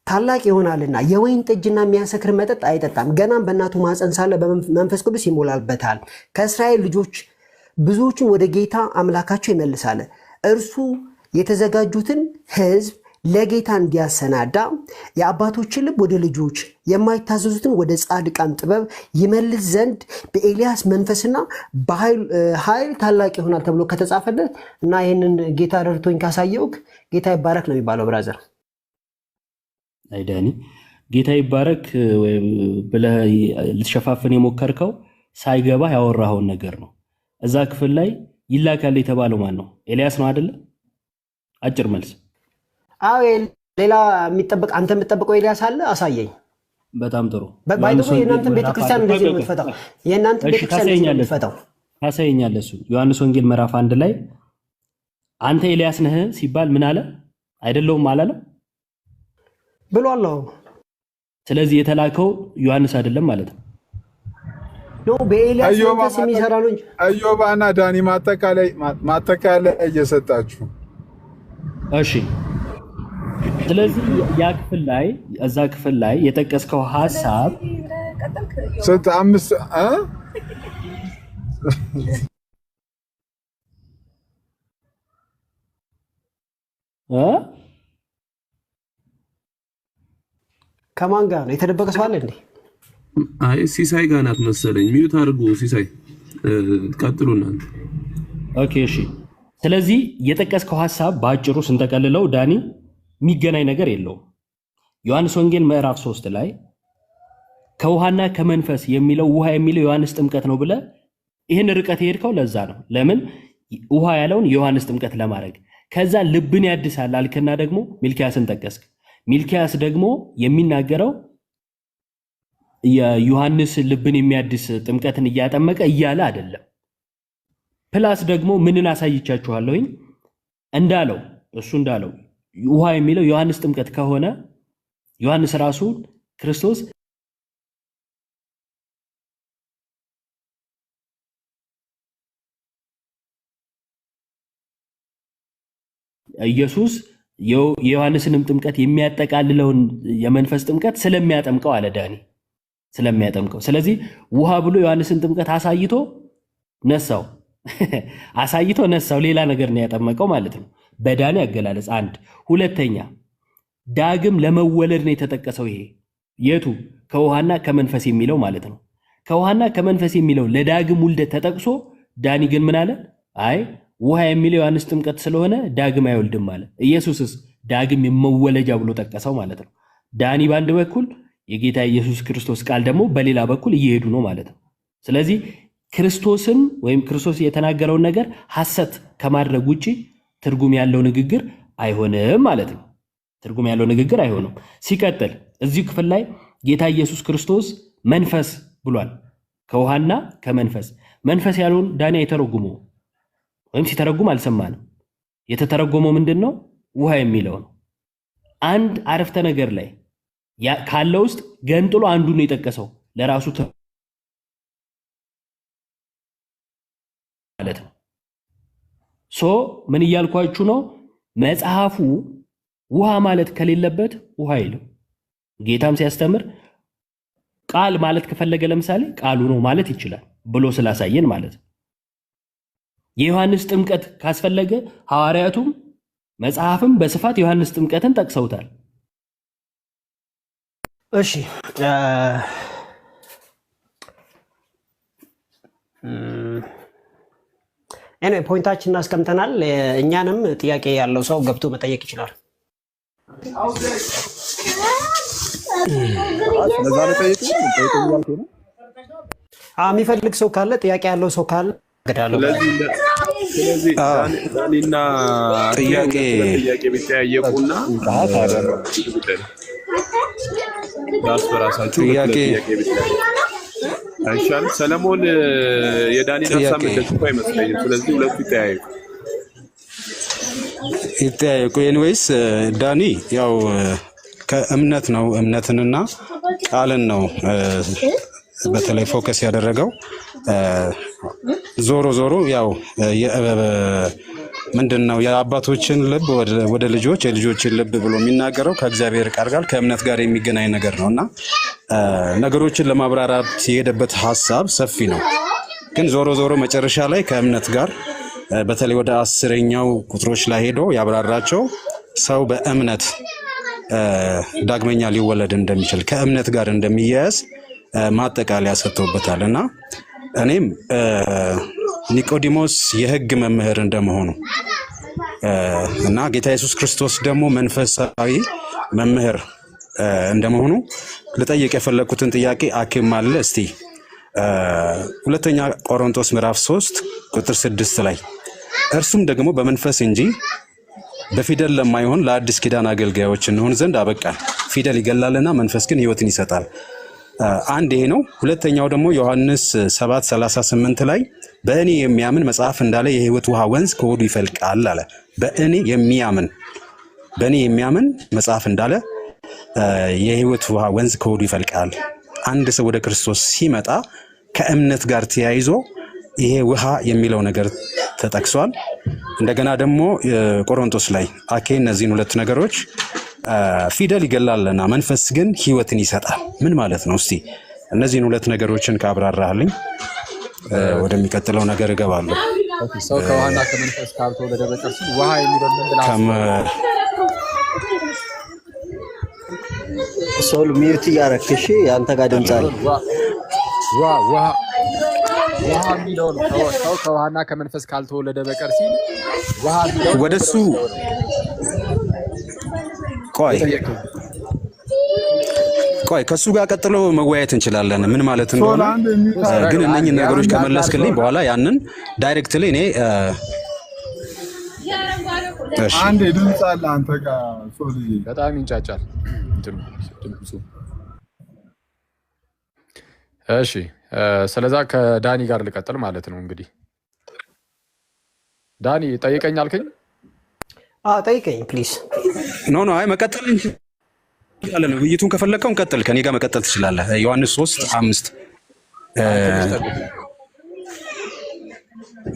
ታላቅ ይሆናልና የወይን ጠጅና የሚያሰክር መጠጥ አይጠጣም፣ ገናም በእናቱ ማፀን ሳለ በመንፈስ ቅዱስ ይሞላልበታል። ከእስራኤል ልጆች ብዙዎቹን ወደ ጌታ አምላካቸው ይመልሳል። እርሱ የተዘጋጁትን ሕዝብ ለጌታ እንዲያሰናዳ የአባቶችን ልብ ወደ ልጆች የማይታዘዙትን ወደ ጻድቃን ጥበብ ይመልስ ዘንድ በኤልያስ መንፈስና በኃይል ታላቅ ይሆናል ተብሎ ከተጻፈለት እና ይህንን ጌታ ረድቶኝ ካሳየውክ ጌታ ይባረክ ነው የሚባለው ብራዘር። አይዳኒ ጌታ ይባረክ ብለህ ልትሸፋፍን የሞከርከው ሳይገባ ያወራኸውን ነገር ነው። እዛ ክፍል ላይ ይላካል የተባለው ማን ነው? ኤልያስ ነው አይደለ? አጭር መልስ። አዎ ሌላ የሚጠበቅ አንተ የምትጠብቀው ኤልያስ አለ? አሳየኝ። በጣም ጥሩ። ባይተው የእናንተን ቤተክርስቲያን እንደዚህ ነው የምትፈታው። የእናንተን ቤተክርስቲያን እንደዚህ ነው የምትፈታው። ታሳየኛለህ። እሱ ዮሐንስ ወንጌል ምዕራፍ 1 ላይ አንተ ኤልያስ ነህ ሲባል ምን አለ? አይደለሁም አላለም ብሏል። ስለዚህ የተላከው ዮሐንስ አይደለም ማለት ነው። ነው በኤልያስ መንፈስ የሚሰራ ነው እንጂ አዮባና ዳኒ ማጠቃለያ እየሰጣችሁ እሺ። ስለዚህ ያ ክፍል ላይ እዛ ክፍል ላይ የጠቀስከው ሐሳብ ስንት አምስት ከማን ጋር ነው የተደበቀ ሰው አለ እንዴ? አይ ሲሳይ ጋር ናት መሰለኝ። ሚዩት አድርጉ ሲሳይ። ቀጥሉ እናንተ። ኦኬ እሺ። ስለዚህ የጠቀስከው ሐሳብ በአጭሩ ስንጠቀልለው ዳኒ የሚገናኝ ነገር የለውም። ዮሐንስ ወንጌል ምዕራፍ 3 ላይ ከውሃና ከመንፈስ የሚለው ውሃ የሚለው ዮሐንስ ጥምቀት ነው ብለህ ይህን ርቀት የሄድከው ለዛ ነው። ለምን ውሃ ያለውን የዮሐንስ ጥምቀት ለማድረግ ከዛ ልብን ያድሳል አልክና ደግሞ ሚልኪያስን ጠቀስክ። ሚልኪያስ ደግሞ የሚናገረው የዮሐንስ ልብን የሚያድስ ጥምቀትን እያጠመቀ እያለ አይደለም። ፕላስ ደግሞ ምንን አሳይቻችኋለሁኝ እንዳለው እሱ እንዳለው ውሃ የሚለው ዮሐንስ ጥምቀት ከሆነ ዮሐንስ ራሱ ክርስቶስ ኢየሱስ የዮሐንስንም ጥምቀት የሚያጠቃልለውን የመንፈስ ጥምቀት ስለሚያጠምቀው አለ ዳኒ፣ ስለሚያጠምቀው። ስለዚህ ውሃ ብሎ ዮሐንስን ጥምቀት አሳይቶ ነሳው አሳይቶ ነሳው፣ ሌላ ነገር ነው ያጠመቀው ማለት ነው በዳኒ አገላለጽ። አንድ ሁለተኛ ዳግም ለመወለድ ነው የተጠቀሰው። ይሄ የቱ ከውሃና ከመንፈስ የሚለው ማለት ነው። ከውሃና ከመንፈስ የሚለው ለዳግም ውልደት ተጠቅሶ ዳኒ ግን ምን አለ? አይ ውሃ የሚለው ዮሐንስ ጥምቀት ስለሆነ ዳግም አይወልድም አለ። ኢየሱስስ ዳግም የመወለጃ ብሎ ጠቀሰው ማለት ነው። ዳኒ በአንድ በኩል የጌታ ኢየሱስ ክርስቶስ ቃል ደግሞ በሌላ በኩል እየሄዱ ነው ማለት ነው። ስለዚህ ክርስቶስን ወይም ክርስቶስ የተናገረውን ነገር ሐሰት ከማድረግ ውጪ ትርጉም ያለው ንግግር አይሆንም ማለት ነው። ትርጉም ያለው ንግግር አይሆንም። ሲቀጥል እዚህ ክፍል ላይ ጌታ ኢየሱስ ክርስቶስ መንፈስ ብሏል። ከውሃና ከመንፈስ መንፈስ ያለውን ዳኒ አይተረጉመው ወይም ሲተረጉም አልሰማንም። የተተረጎመው ምንድነው? ውሃ የሚለው ነው። አንድ አረፍተ ነገር ላይ ካለው ውስጥ ገንጥሎ አንዱን ነው የጠቀሰው ለራሱ ማለት ነው። ምን እያልኳችሁ ነው? መጽሐፉ ውሃ ማለት ከሌለበት ውሃ አይልም። ጌታም ሲያስተምር ቃል ማለት ከፈለገ ለምሳሌ ቃሉ ነው ማለት ይችላል ብሎ ስላሳየን ማለት ነው። የዮሐንስ ጥምቀት ካስፈለገ ሐዋርያቱም መጽሐፍም በስፋት ዮሐንስ ጥምቀትን ጠቅሰውታል። እሺ እኔ ፖይንታችን እናስቀምጠናል። እኛንም ጥያቄ ያለው ሰው ገብቶ መጠየቅ ይችላል። የሚፈልግ ሰው ካለ ጥያቄ ያለው ሰው ካለ ስለዚህ ዳኒና ጥያቄ ቢጠያየቁና በራሳቸው ጥያቄ አይሻል። ሰለሞን የዳኒን ሀሳብ እንደዚህ አይመስለኝም። ስለዚህ ሁለቱ ይጠያየቁ። ኤኒዌይስ ዳኒ ያው ከእምነት ነው እምነትንና ቃልን ነው በተለይ ፎከስ ያደረገው። ዞሮ ዞሮ ያው ምንድነው የአባቶችን ልብ ወደ ልጆች የልጆችን ልብ ብሎ የሚናገረው ከእግዚአብሔር ቃል ጋር ከእምነት ጋር የሚገናኝ ነገር ነውና ነገሮችን ለማብራራት የሄደበት ሐሳብ ሰፊ ነው። ግን ዞሮ ዞሮ መጨረሻ ላይ ከእምነት ጋር በተለይ ወደ 10ኛው ቁጥሮች ላይ ሄዶ ያብራራቸው ሰው በእምነት ዳግመኛ ሊወለድ እንደሚችል ከእምነት ጋር እንደሚያያዝ ማጠቃለያ ሰጥቶበታልና እኔም ኒቆዲሞስ የሕግ መምህር እንደመሆኑ እና ጌታ ኢየሱስ ክርስቶስ ደግሞ መንፈሳዊ መምህር እንደመሆኑ ልጠይቅ የፈለኩትን ጥያቄ አኪም አለ። እስቲ ሁለተኛ ቆሮንቶስ ምዕራፍ 3 ቁጥር 6 ላይ እርሱም ደግሞ በመንፈስ እንጂ በፊደል ለማይሆን ለአዲስ ኪዳን አገልጋዮች እንሆን ዘንድ አበቃን። ፊደል ይገላልና መንፈስ ግን ሕይወትን ይሰጣል። አንድ ይሄ ነው። ሁለተኛው ደግሞ ዮሐንስ 7:38 ላይ በእኔ የሚያምን መጽሐፍ እንዳለ የሕይወት ውሃ ወንዝ ከሆዱ ይፈልቃል አለ። በእኔ የሚያምን መጽሐፍ እንዳለ የሕይወት ውሃ ወንዝ ከሆዱ ይፈልቃል። አንድ ሰው ወደ ክርስቶስ ሲመጣ ከእምነት ጋር ተያይዞ ይሄ ውሃ የሚለው ነገር ተጠቅሷል። እንደገና ደግሞ ቆሮንቶስ ላይ እነዚህን ሁለት ነገሮች ፊደል ይገላልና መንፈስ ግን ሕይወትን ይሰጣል ምን ማለት ነው? እስቲ እነዚህን ሁለት ነገሮችን ካብራራልኝ ወደሚቀጥለው ነገር እገባለሁ። ሰው ከውሃና ከመንፈስ ካልተወለደ በቀር ሲል ውሃ የሚለው ምን ሶል ሚውት እያረክሽ አንተ ጋር ድምጽ አለ። ውሃ የሚለው ሰው ከውሃና ከመንፈስ ካልተወለደ በቀር ሲል ውሃ የሚለው ወደሱ ቆይ ከሱ ጋር ቀጥሎ መወያየት እንችላለን ምን ማለት እንደሆነ። ግን እነኚህ ነገሮች ከመለስክልኝ በኋላ ያንን ዳይሬክትሊ እኔ አንዴ ድምጽ አለ አንተ ጋር ሶል በጣም ይንጫጫል ድምጹ። እሺ ስለዛ ከዳኒ ጋር ልቀጥል ማለት ነው። እንግዲህ ዳኒ ጠይቀኝ አልከኝ። ጠይቀኝ ፕሊዝ። ኖ አይ መቀጠል እንችላለን። ውይይቱን ከፈለከው እንቀጥል። ከኔ ጋር መቀጠል ትችላለህ። ዮሐንስ 3:5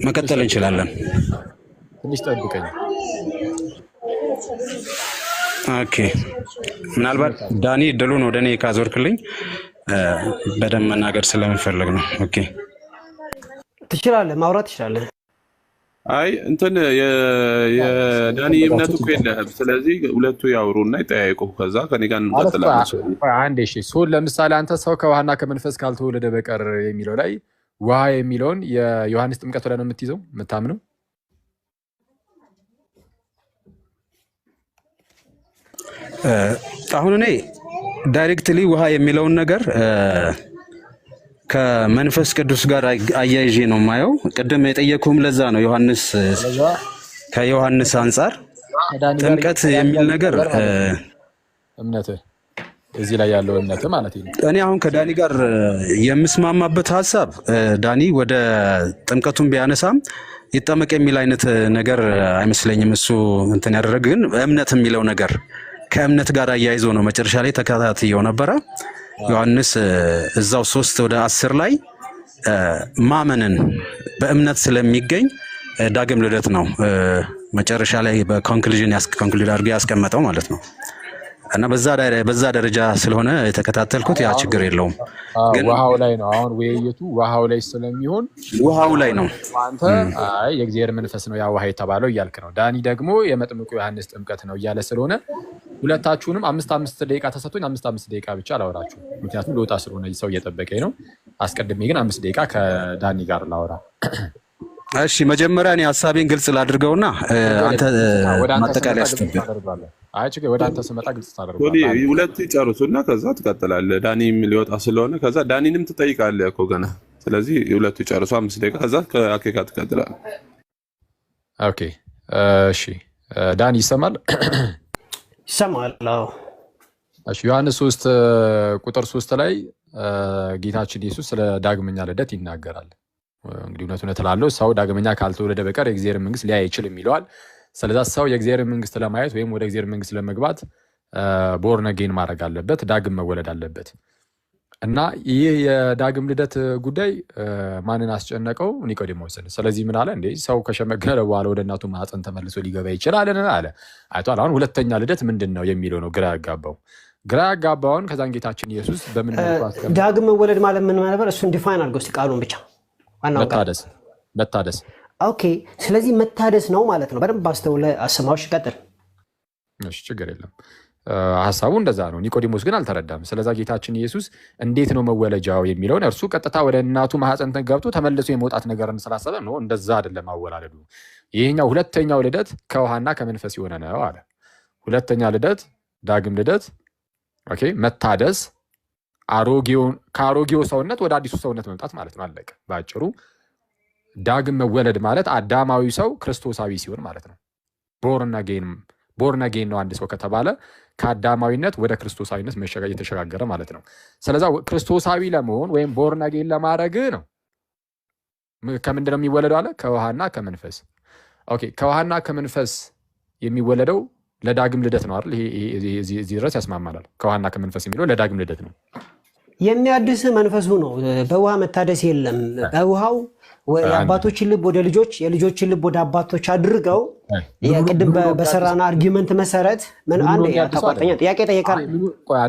መቀጠል እንችላለን። ትንሽ ጠብቀኝ። ኦኬ ምናልባት ዳኒ እድሉን ወደ እኔ ካዞርክልኝ በደንብ መናገር ስለምፈልግ ነው። ኦኬ ትችላለህ፣ ማውራት ትችላለህ። አይ እንትን የዳኒ እምነት እኮ የለህም። ስለዚህ ሁለቱ ያውሩና ይጠያይቁ፣ ከዛ ከኔ ጋር እንቀጥላለን። አንዴ እሺ ሶል ለምሳሌ አንተ ሰው ከውሃና ከመንፈስ ካልተወለደ በቀር የሚለው ላይ ውሃ የሚለውን የዮሐንስ ጥምቀት ብለህ ነው የምትይዘው የምታምነው? አሁን እኔ ዳይሬክትሊ ውሃ የሚለውን ነገር ከመንፈስ ቅዱስ ጋር አያይዤ ነው የማየው። ቅድም የጠየኩም ለዛ ነው ከዮሐንስ አንጻር ጥምቀት የሚል ነገር እምነት እዚህ ላይ ያለው እምነት ማለት ነው። እኔ አሁን ከዳኒ ጋር የምስማማበት ሀሳብ ዳኒ ወደ ጥምቀቱን ቢያነሳም ይጠመቅ የሚል አይነት ነገር አይመስለኝም። እሱ እንትን ያደረገ ግን እምነት የሚለው ነገር ከእምነት ጋር አያይዞ ነው መጨረሻ ላይ ተከታትየው ነበረ። ዮሐንስ እዛው 3:10 ላይ ማመንን በእምነት ስለሚገኝ ዳግም ልደት ነው መጨረሻ ላይ በኮንክሉዥን ኮንክሉድ አድርጎ ያስቀመጠው ማለት ነው። እና በዛ ደረጃ ስለሆነ የተከታተልኩት ያ ችግር የለውም። ግን ውሃው ላይ ነው አሁን ውይይቱ ውሃው ላይ ስለሚሆን ውሃው ላይ ነው። አንተ አይ የእግዚአብሔር መንፈስ ነው ያ ውሃ የተባለው እያልክ ነው። ዳኒ ደግሞ የመጥምቁ ዮሐንስ ጥምቀት ነው እያለ ስለሆነ ሁለታችሁንም 5 ደቂቃ ተሰጥቶኝ 5 ደቂቃ ብቻ ላወራችሁ፣ ምክንያቱም ልወጣ ስለሆነ ሰው እየጠበቀኝ ነው። አስቀድሜ ግን 5 ደቂቃ ከዳኒ ጋር ላወራ። እሺ መጀመሪያ እኔ ሀሳቤን ግልጽ ላድርገውና አንተ ማጠቃለያ አስተካክል። አይ ችግር ወደ አንተ ስመጣ ግልጽ ታደርጋለህ። ሁለት ይጨርሱና ከዛ ትቀጥላለህ። ዳኒም ሊወጣ ስለሆነ ከዛ ዳኒንም ትጠይቃለህ እኮ ገና። ስለዚህ ሁለቱ ይጨርሱ 5 ደቂቃ ከዛ ከአኬካ ትቀጥላለህ። ኦኬ እሺ ዳኒ ይሰማል? ይሰማል። እሺ ዮሐንስ 3:3 ላይ ጌታችን ኢየሱስ ስለ ዳግመኛ ልደት ይናገራል። እንግዲህ እውነት እላለሁ ሰው ዳግመኛ ካልተወለደ በቀር የእግዚአብሔር መንግስት ሊያይ አይችልም ይለዋል። ስለዚህ ሰው የእግዚአብሔር መንግስት ለማየት ወይም ወደ እግዚአብሔር መንግስት ለመግባት ቦርን አጌን ማድረግ አለበት፣ ዳግም መወለድ አለበት። እና ይህ የዳግም ልደት ጉዳይ ማንን አስጨነቀው? ኒቆዲሞስን። ስለዚህ ምን አለ? እንዴ ሰው ከሸመገለ በኋላ ወደ እናቱ ማህፀን ተመልሶ ሊገባ ይችላልን አለ። አይቷል። አሁን ሁለተኛ ልደት ምንድን ነው የሚለው ነው ግራ ያጋባውን። ከዛን ጌታችን ኢየሱስ በምን ዳግም መወለድ ማለት ምን ማለት እሱን ዲፋይን አድርገው እስቲ ቃሉን ብቻ መታደስ። ኦኬ ስለዚህ መታደስ ነው ማለት ነው። በደንብ አስተውለህ አሰማዎች። ቀጥል። እሺ ችግር የለም። ሀሳቡ እንደዛ ነው። ኒቆዲሞስ ግን አልተረዳም። ስለዛ ጌታችን ኢየሱስ እንዴት ነው መወለጃው የሚለውን እርሱ ቀጥታ ወደ እናቱ ማህፀን ገብቶ ተመልሶ የመውጣት ነገርን ስላሰበ ነው። እንደዛ አይደለም አወላለዱ። ይሄኛው ሁለተኛው ልደት ከውሃና ከመንፈስ የሆነ ነው አለ። ሁለተኛ ልደት ዳግም ልደት ኦኬ መታደስ ከአሮጌው ሰውነት ወደ አዲሱ ሰውነት መምጣት ማለት ነው። አለቀ ባጭሩ። ዳግም መወለድ ማለት አዳማዊ ሰው ክርስቶሳዊ ሲሆን ማለት ነው። ቦርን አጌን ነው አንድ ሰው ከተባለ ከአዳማዊነት ወደ ክርስቶሳዊነት እየተሸጋገረ ማለት ነው። ስለዛ ክርስቶሳዊ ለመሆን ወይም ቦርን አጌን ለማድረግ ነው። ከምንድን ነው የሚወለደው አለ? ከውሃና ከመንፈስ። ኦኬ ከውሃና ከመንፈስ የሚወለደው ለዳግም ልደት ነው አይደል? እዚህ ድረስ ያስማማናል። ከውሃና ከመንፈስ የሚለው ለዳግም ልደት ነው። የሚያድስ መንፈሱ ነው። በውሃ መታደስ የለም። በውሃው የአባቶችን ልብ ወደ ልጆች፣ የልጆችን ልብ ወደ አባቶች አድርገው የቅድም በሰራና አርጊመንት መሰረት አንድ ተቋርጠኛ ጥያቄ ጠየቃል።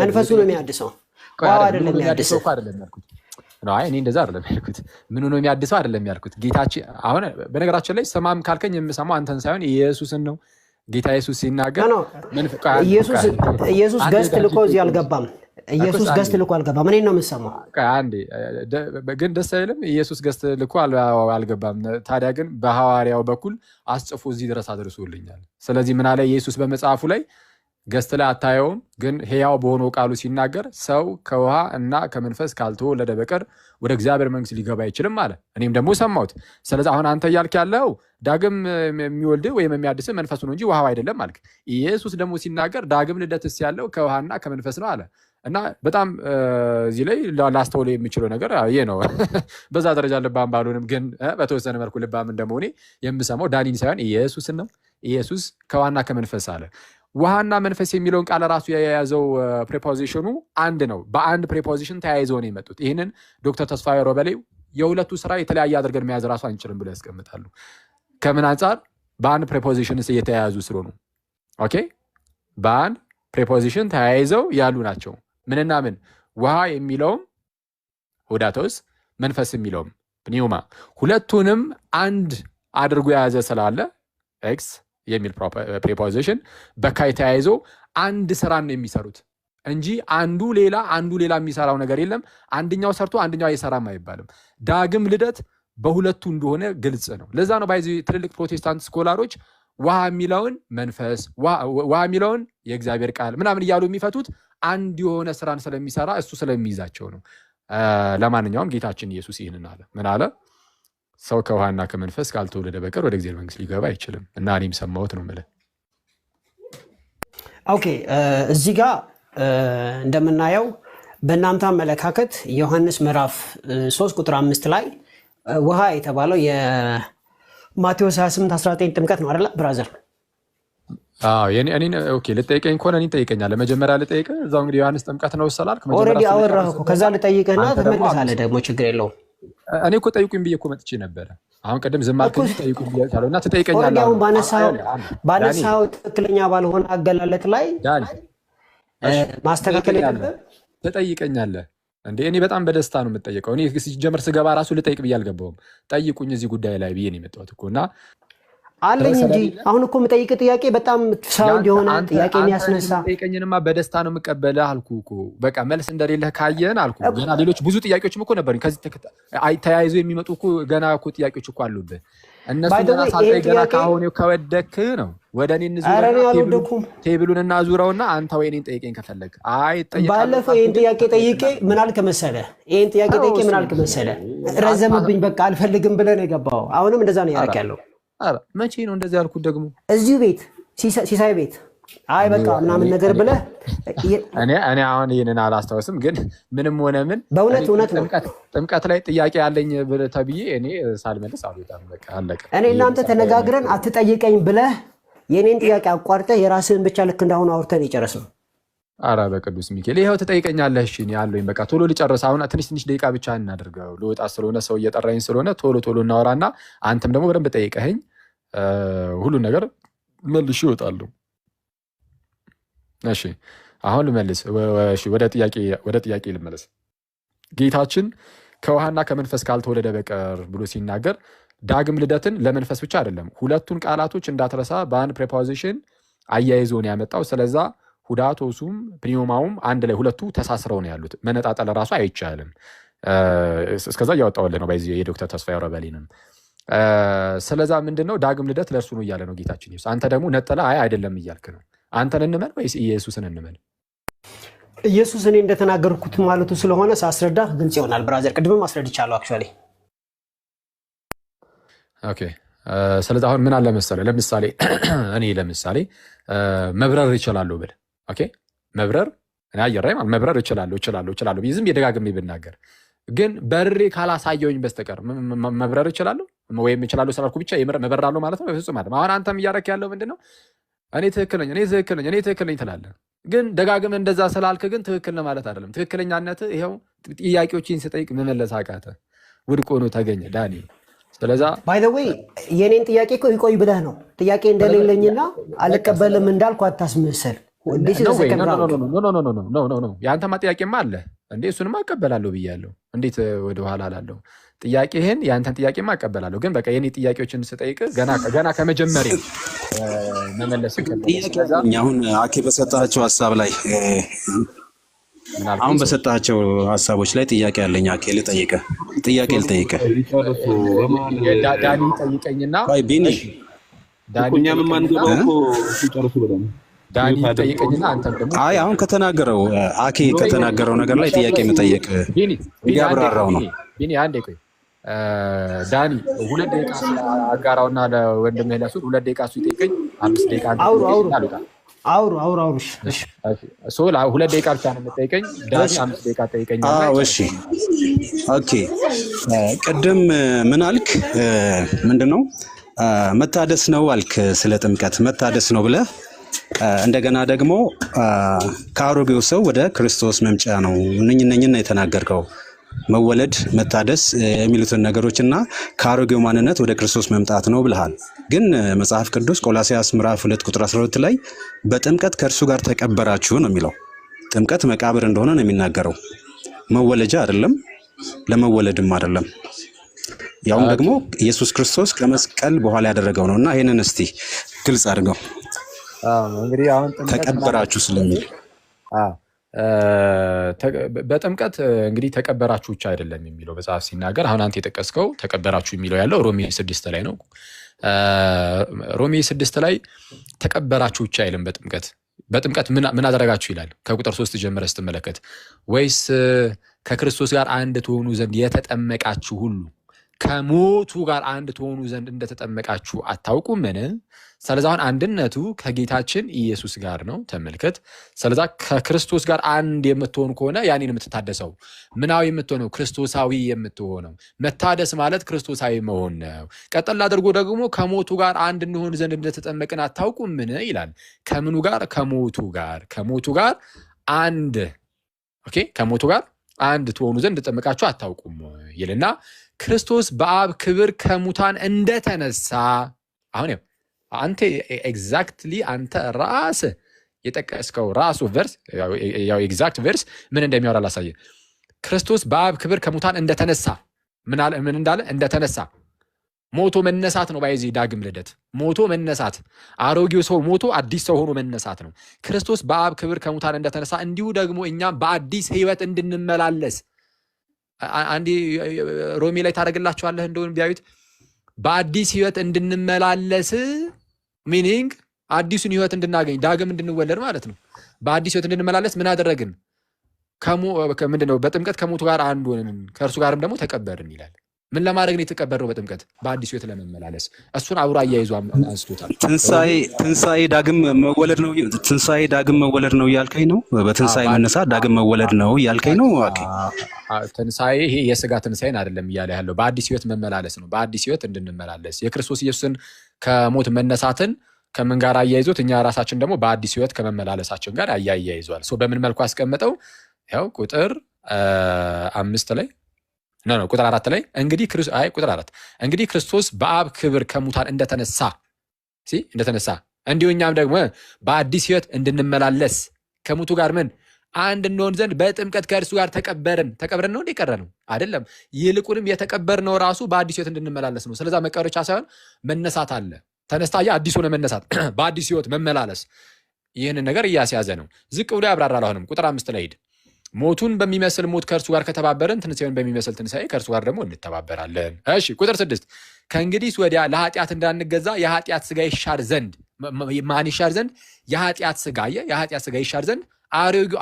መንፈሱ ነው የሚያድሰው፣ ውሃው አይደለም የሚያድሰው። እኔ እንደዛ አይደለም ያልኩት። ምኑ ነው የሚያድሰው አይደለም ያልኩት። ጌታችን አሁን በነገራችን ላይ ሰማም ካልከኝ የምሰማው አንተን ሳይሆን ኢየሱስን ነው። ጌታ ኢየሱስ ሲናገር ኢየሱስ ገስት ልኮ እዚህ አልገባም። ኢየሱስ ገስት ልኮ አልገባም። እኔ ነው የምሰማው። አንዴ ግን ደስ አይልም። ኢየሱስ ገስት ልኮ አልገባም። ታዲያ ግን በሐዋርያው በኩል አስጽፎ እዚህ ድረስ አድርሶልኛል። ስለዚህ ምን አለ ኢየሱስ በመጽሐፉ ላይ ገስት ላይ አታየውም፣ ግን ሕያው በሆነው ቃሉ ሲናገር ሰው ከውሃ እና ከመንፈስ ካልተወለደ በቀር ወደ እግዚአብሔር መንግስት ሊገባ አይችልም አለ። እኔም ደግሞ ሰማሁት። ስለዚህ አሁን አንተ እያልክ ያለው ዳግም የሚወልድ ወይም የሚያድስ መንፈሱ ነው እንጂ ውሃው አይደለም አልክ። ኢየሱስ ደግሞ ሲናገር ዳግም ልደትስ ያለው ከውሃና ከመንፈስ ነው አለ። እና በጣም እዚህ ላይ ላስተውል የሚችለው ነገር ይሄ ነው። በዛ ደረጃ ልባም ባልሆንም ግን በተወሰነ መልኩ ልባም እንደመሆኔ የምሰማው ዳኒን ሳይሆን ኢየሱስን ነው። ኢየሱስ ከውሃና ከመንፈስ አለ። ውሃና መንፈስ የሚለውን ቃል ራሱ የያዘው ፕሬፖዚሽኑ አንድ ነው። በአንድ ፕሬፖዚሽን ተያይዘው ነው የመጡት። ይህንን ዶክተር ተስፋዬ ሮበሌ የሁለቱ ስራ የተለያየ አድርገን መያዝ ራሱ አንችልም ብለው ያስቀምጣሉ። ከምን አንጻር? በአንድ ፕሬፖዚሽን እየተያያዙ ስለሆኑ። ኦኬ በአንድ ፕሬፖዚሽን ተያይዘው ያሉ ናቸው። ምንና ምን? ውሃ የሚለውም ሆዳቶስ፣ መንፈስ የሚለውም ፕኒውማ፣ ሁለቱንም አንድ አድርጎ የያዘ ስላለ ኤክስ የሚል ፕሬፖዚሽን በካይ ተያይዞ አንድ ስራን ነው የሚሰሩት እንጂ አንዱ ሌላ የሚሰራው ነገር የለም። አንደኛው ሰርቶ አንደኛው አይሰራም አይባልም። ዳግም ልደት በሁለቱ እንደሆነ ግልጽ ነው። ለዛ ነው ባይዚ ትልልቅ ፕሮቴስታንት ስኮላሮች ውሃ የሚለውን መንፈስ፣ ውሃ የሚለውን የእግዚአብሔር ቃል ምናምን እያሉ የሚፈቱት አንድ የሆነ ስራን ስለሚሰራ እሱ ስለሚይዛቸው ነው። ለማንኛውም ጌታችን ኢየሱስ ይህንን አለ። ምን አለ? ሰው ከውሃና ከመንፈስ ካልተወለደ በቀር ወደ እግዚአብሔር መንግስት ሊገባ አይችልም። እና እኔም ሰማሁት ነው የምልህ። ኦኬ እዚህ ጋር እንደምናየው በእናንተ አመለካከት ዮሐንስ ምዕራፍ 3 ቁጥር 5 ላይ ውሃ የተባለው የማቴዎስ 28:19 ጥምቀት ነው አይደል ብራዘር? ኦኬ ልጠይቀኝ ከሆነ እኔን ጠይቀኛለህ። መጀመሪያ ልጠይቅህ እዛው እንግዲህ ዮሐንስ ጥምቀት ነው ስላልክ ኦልሬዲ አወራህ እኮ ከዛ ልጠይቅህና ትመልሳለህ ደግሞ ችግር የለውም። እኔ እኮ ጠይቁኝ ብዬ እኮ መጥቼ ነበረ። አሁን ቅድም ዝም አልከኝ ጠይቁኝ ብያለሁ እና ትጠይቀኛለህ። አሁን ባነሳው ትክክለኛ ባልሆነ አገላለጥ ላይ ማስተካከል የለብህም። ትጠይቀኛለህ እንዴ? እኔ በጣም በደስታ ነው የምጠይቀው። እኔ ሲጀመር ስገባ ራሱ ልጠይቅ ብዬ አልገባሁም። ጠይቁኝ እዚህ ጉዳይ ላይ ብዬ ነው የመጣሁት እኮ እና አለኝ እንጂ አሁን እኮ የምጠይቅ ጥያቄ በጣም ሳውንድ የሆነ ጥያቄ የሚያስነሳ ጠይቀኝንማ በደስታ ነው የምቀበልህ አልኩ እኮ። በቃ መልስ እንደሌለህ ካየን አልኩ። ገና ሌሎች ብዙ ጥያቄዎችም እኮ ነበሩኝ ከዚህ ተያይዞ የሚመጡ እኮ ገና እኮ ጥያቄዎች እኮ አሉብህ። እነሱ ገና ሳታይ ገና ካሁን ከወደክ ነው ወደ እኔ እንዙረው ቴብሉን እናዙረውና አንተ ወይኔን ጠይቀኝ ከፈለግ። አይ ጠይቀኝ። ባለፈው ይሄን ጥያቄ ጠይቄ ምን አልክ መሰለህ? ይሄን ጥያቄ ጠይቄ ምን አልክ መሰለህ? ረዘምብኝ በቃ አልፈልግም ብለህ ነው የገባው። አሁንም እንደዛ ነው ያደረክ ያለው። አረ መቼ ነው እንደዚህ ያልኩት? ደግሞ እዚሁ ቤት ሲሳይ ቤት አይ በቃ ምናምን ነገር ብለህ እኔ አሁን ይሄንን አላስታውስም፣ ግን ምንም ሆነ ምን በእውነት እውነት ነው ጥምቀት ላይ ጥያቄ ያለኝ ብለህ ተብዬ እኔ ሳልመልስ አልወጣም። በቃ አለቀ። እኔ እናንተ ተነጋግረን አትጠይቀኝ ብለህ የኔን ጥያቄ አቋርጠህ የራስህን ብቻ ልክ እንዳሁን አውርተን የጨረስነው። አረ በቅዱስ ሚካኤል ይኸው ትጠይቀኛለህ። እሺ እኔ አለኝ በቃ ቶሎ ልጨርስ። አሁን ትንሽ ደቂቃ ብቻ እናድርገው። ልወጣ ስለሆነ ሰው እየጠራኝ ስለሆነ ቶሎ እናወራና አንተም ደግሞ በደንብ ጠይቀኸኝ ሁሉን ነገር መልሼ እወጣለሁ። እሺ አሁን ልመልስ። እሺ ወደ ጥያቄ ልመለስ። ጌታችን ከውሃና ከመንፈስ ካልተወለደ በቀር ብሎ ሲናገር ዳግም ልደትን ለመንፈስ ብቻ አይደለም፣ ሁለቱን ቃላቶች እንዳትረሳ በአንድ ፕሬፖዚሽን አያይዞ ነው ያመጣው። ስለዛ ሁዳቶሱም ፕኒዮማውም አንድ ላይ ሁለቱ ተሳስረው ነው ያሉት። መነጣጠል ራሱ አይቻልም። እስከዛ እያወጣሁልህ ነው በዚህ የዶክተር ተስፋዬ ረበሊንም። ስለዛ ምንድነው ዳግም ልደት ለእርሱ ነው እያለ ነው ጌታችን ኢየሱስ። አንተ ደግሞ ነጠላ አይደለም እያልክ ነው። አንተን እንመን ወይስ ኢየሱስን እንመን? ኢየሱስ እኔ እንደተናገርኩት ማለቱ ስለሆነ ሳስረዳ ግልጽ ይሆናል። ብራዘር ቅድምም አስረድቻለሁ አክቹዋሊ። ኦኬ ስለዚህ አሁን ምን አለ መሰለህ፣ ለምሳሌ እኔ መብረር ይችላለሁ ብል ኦኬ መብረር እኔ አየር ላይ መብረር እችላለሁ ብዬ ዝም የደጋግሜ ብናገር ግን በርሬ ካላሳየውኝ በስተቀር መብረር እችላለሁ ወይም እችላለሁ ስላልኩ ብቻ መበራለሁ ማለት ነው? በፍጹም አይደለም። አሁን አንተም እያደረክ ያለው ምንድነው? እኔ ትክክል ነኝ ትላለህ። ግን ደጋግመህ እንደዛ ስላልክ ግን ትክክል ነህ ማለት አይደለም። ትክክለኛነት ይኸው ጥያቄዎችን ስጠይቅ መመለስ አቃተ፣ ውድቅ ሆኖ ተገኘ ዳኒ። ስለዛ ባይ ዘ ዌይ የኔን ጥያቄ እኮ ይቆይ ብለህ ነው ጥያቄ እንደሌለኝና አልቀበልም እንዳልኩ አታስመስል። የአንተማ ጥያቄማ አለ እንዴ? እሱንማ እቀበላለሁ ብያለሁ። እንዴት ወደኋላ እላለሁ? ጥያቄህን የአንተን ጥያቄማ እቀበላለሁ። ግን በቃ የኔ ጥያቄዎችን ስጠይቅ ገና ከመጀመሪያ መመለስ አሁን አኬ በሰጣቸው ሀሳብ ላይ አሁን በሰጣቸው ሀሳቦች ላይ ጥያቄ አለኝ። አኬ ልጠይቅህ ዳኒ ጠይቀኝና ቢኒ እኛ ምን ማንገባው እኮ ሲጨርሱ ብለን ዳኒ ጠይቀኝና አንተም ደግሞ አይ አሁን ከተናገረው አኬ ከተናገረው ነገር ላይ ጥያቄ መጠየቅ እንዲያብራራው ነው። ቢኒ አንዴ ቆይ ዳኒ 2 ደቂቃ አጋራውና ለወንድምህ ለሱ 2 ደቂቃ እሱ ይጠይቀኝ፣ 5 ደቂቃ አውሩ። እሺ ሶ 2 ደቂቃ ብቻ ነው የምጠይቀኝ። ዳኒ 5 ደቂቃ ጠይቀኝ። እሺ ኦኬ። ቅድም ምን አልክ? ምንድነው መታደስ ነው አልክ። ስለ ጥምቀት መታደስ ነው ብለህ እንደገና ደግሞ ከአሮጌው ሰው ወደ ክርስቶስ መምጫ ነው እነኝና የተናገርከው መወለድ መታደስ የሚሉትን ነገሮችና ከአሮጌው ማንነት ወደ ክርስቶስ መምጣት ነው ብለሃል። ግን መጽሐፍ ቅዱስ ቆላስይስ ምዕራፍ 2 ቁጥር 12 ላይ በጥምቀት ከእርሱ ጋር ተቀበራችሁ ነው የሚለው። ጥምቀት መቃብር እንደሆነ ነው የሚናገረው። መወለጃ አይደለም፣ ለመወለድም አይደለም። ያውም ደግሞ ኢየሱስ ክርስቶስ ከመስቀል በኋላ ያደረገው ነውና ይሄንን እስቲ ግልጽ አድርገው። እንግዲህ አሁን ተቀበራችሁ ስለሚል በጥምቀት እንግዲህ ተቀበራችሁ ብቻ አይደለም የሚለው መጽሐፍ ሲናገር፣ አሁን አንተ የጠቀስከው ተቀበራችሁ የሚለው ያለው ሮሜ 6 ላይ ነው። ሮሜ 6 ላይ ተቀበራችሁ ብቻ አይልም። በጥምቀት ምን አደረጋችሁ ይላል። ከቁጥር 3 ጀምረ ስትመለከት ወይስ ከክርስቶስ ጋር አንድ ትሆኑ ዘንድ የተጠመቃችሁ ሁሉ ከሞቱ ጋር አንድ ትሆኑ ዘንድ እንደተጠመቃችሁ አታውቁምን? ስለዚ አሁን አንድነቱ ከጌታችን ኢየሱስ ጋር ነው። ተመልከት። ስለዛ ከክርስቶስ ጋር አንድ የምትሆኑ ከሆነ ያኔን የምትታደሰው ምናዊ የምትሆነው ክርስቶሳዊ የምትሆነው። መታደስ ማለት ክርስቶሳዊ መሆን ነው። ቀጠል አድርጎ ደግሞ ከሞቱ ጋር አንድ እንሆን ዘንድ እንደተጠመቅን አታውቁምን ይላል። ከምኑ ጋር? ከሞቱ ጋር አንድ ከሞቱ ጋር አንድ ትሆኑ ዘንድ እንደተጠመቃችሁ አታውቁም ይልና ክርስቶስ በአብ ክብር ከሙታን እንደተነሳ አሁን አንተ ኤግዛክትሊ አንተ ራስህ የጠቀስከው ራሱ ቨርስ ያው ኤግዛክት ቨርስ ምን እንደሚያወራ ላሳየ። ክርስቶስ በአብ ክብር ከሙታን እንደተነሳ ምን እንዳለ እንደተነሳ ሞቶ መነሳት ነው። ባይዚ ዳግም ልደት ሞቶ መነሳት፣ አሮጌው ሰው ሞቶ አዲስ ሰው ሆኖ መነሳት ነው። ክርስቶስ በአብ ክብር ከሙታን እንደተነሳ እንዲሁ ደግሞ እኛም በአዲስ ሕይወት እንድንመላለስ አንዲ ሮሜ ላይ ታደርግላችኋለህ እንደውን ቢያዩት በአዲስ ሕይወት እንድንመላለስ ሚኒንግ አዲሱን ሕይወት እንድናገኝ ዳግም እንድንወለድ ማለት ነው። በአዲስ ሕይወት እንድንመላለስ ምን አደረግን? ምንድነው? በጥምቀት ከሞቱ ጋር አንድ ሆነን ከእርሱ ጋርም ደግሞ ተቀበርን ይላል። ምን ለማድረግ ነው የተቀበረው? በጥምቀት በአዲስ ሕይወት ለመመላለስ። እሱን አብሮ አያይዞ አንስቶታል። ትንሣኤ ዳግም መወለድ ነው። ትንሣኤ ዳግም መወለድ ነው እያልከኝ ነው? በትንሣኤ መነሳት ዳግም መወለድ ነው እያልከኝ ነው? ትንሣኤ ይሄ የስጋ ትንሣኤን አይደለም እያለ ያለው በአዲስ ሕይወት መመላለስ ነው። በአዲስ ሕይወት እንድንመላለስ የክርስቶስ ኢየሱስን ከሞት መነሳትን ከምን ጋር አያይዞት እኛ ራሳችን ደግሞ በአዲስ ሕይወት ከመመላለሳችን ጋር አያይዟል። በምን መልኩ አስቀምጠው? ያው ቁጥር 5 ላይ ቁጥር 4 ላይ ቁጥር 4 እንግዲህ ክርስቶስ በአብ ክብር ከሙታን እንደተነሳ እንዲሁ እኛም ደግሞ በአዲስ ሕይወት እንድንመላለስ ከሙቱ ጋር ምን አንድ እንሆን ዘንድ በጥምቀት ከእርሱ ጋር ተቀበርን ነው እንደ ቀረ ነው አይደለም። ይልቁንም የተቀበርነው ራሱ በአዲስ ሕይወት እንድንመላለስ ነው። ስለዛ መቀበር ብቻ ሳይሆን መነሳት አለ። ተነስታ አዲስ ሆነ መነሳት፣ በአዲስ ሕይወት መመላለስ። ይህንን ነገር እያስያዘ ነው። ዝቅ ብሎ ያብራራል። አሁንም ቁጥር 5 ላይ ሄድ ሞቱን በሚመስል ሞት ከእርሱ ጋር ከተባበርን ትንሣኤውን በሚመስል ትንሣኤ ከእርሱ ጋር ደግሞ እንተባበራለን። እሺ ቁጥር 6 ከእንግዲህ ወዲያ ለኃጢአት እንዳንገዛ የኃጢአት ሥጋ ይሻር ዘንድ ማን ይሻር ዘንድ? የኃጢአት ሥጋ ይሻር ዘንድ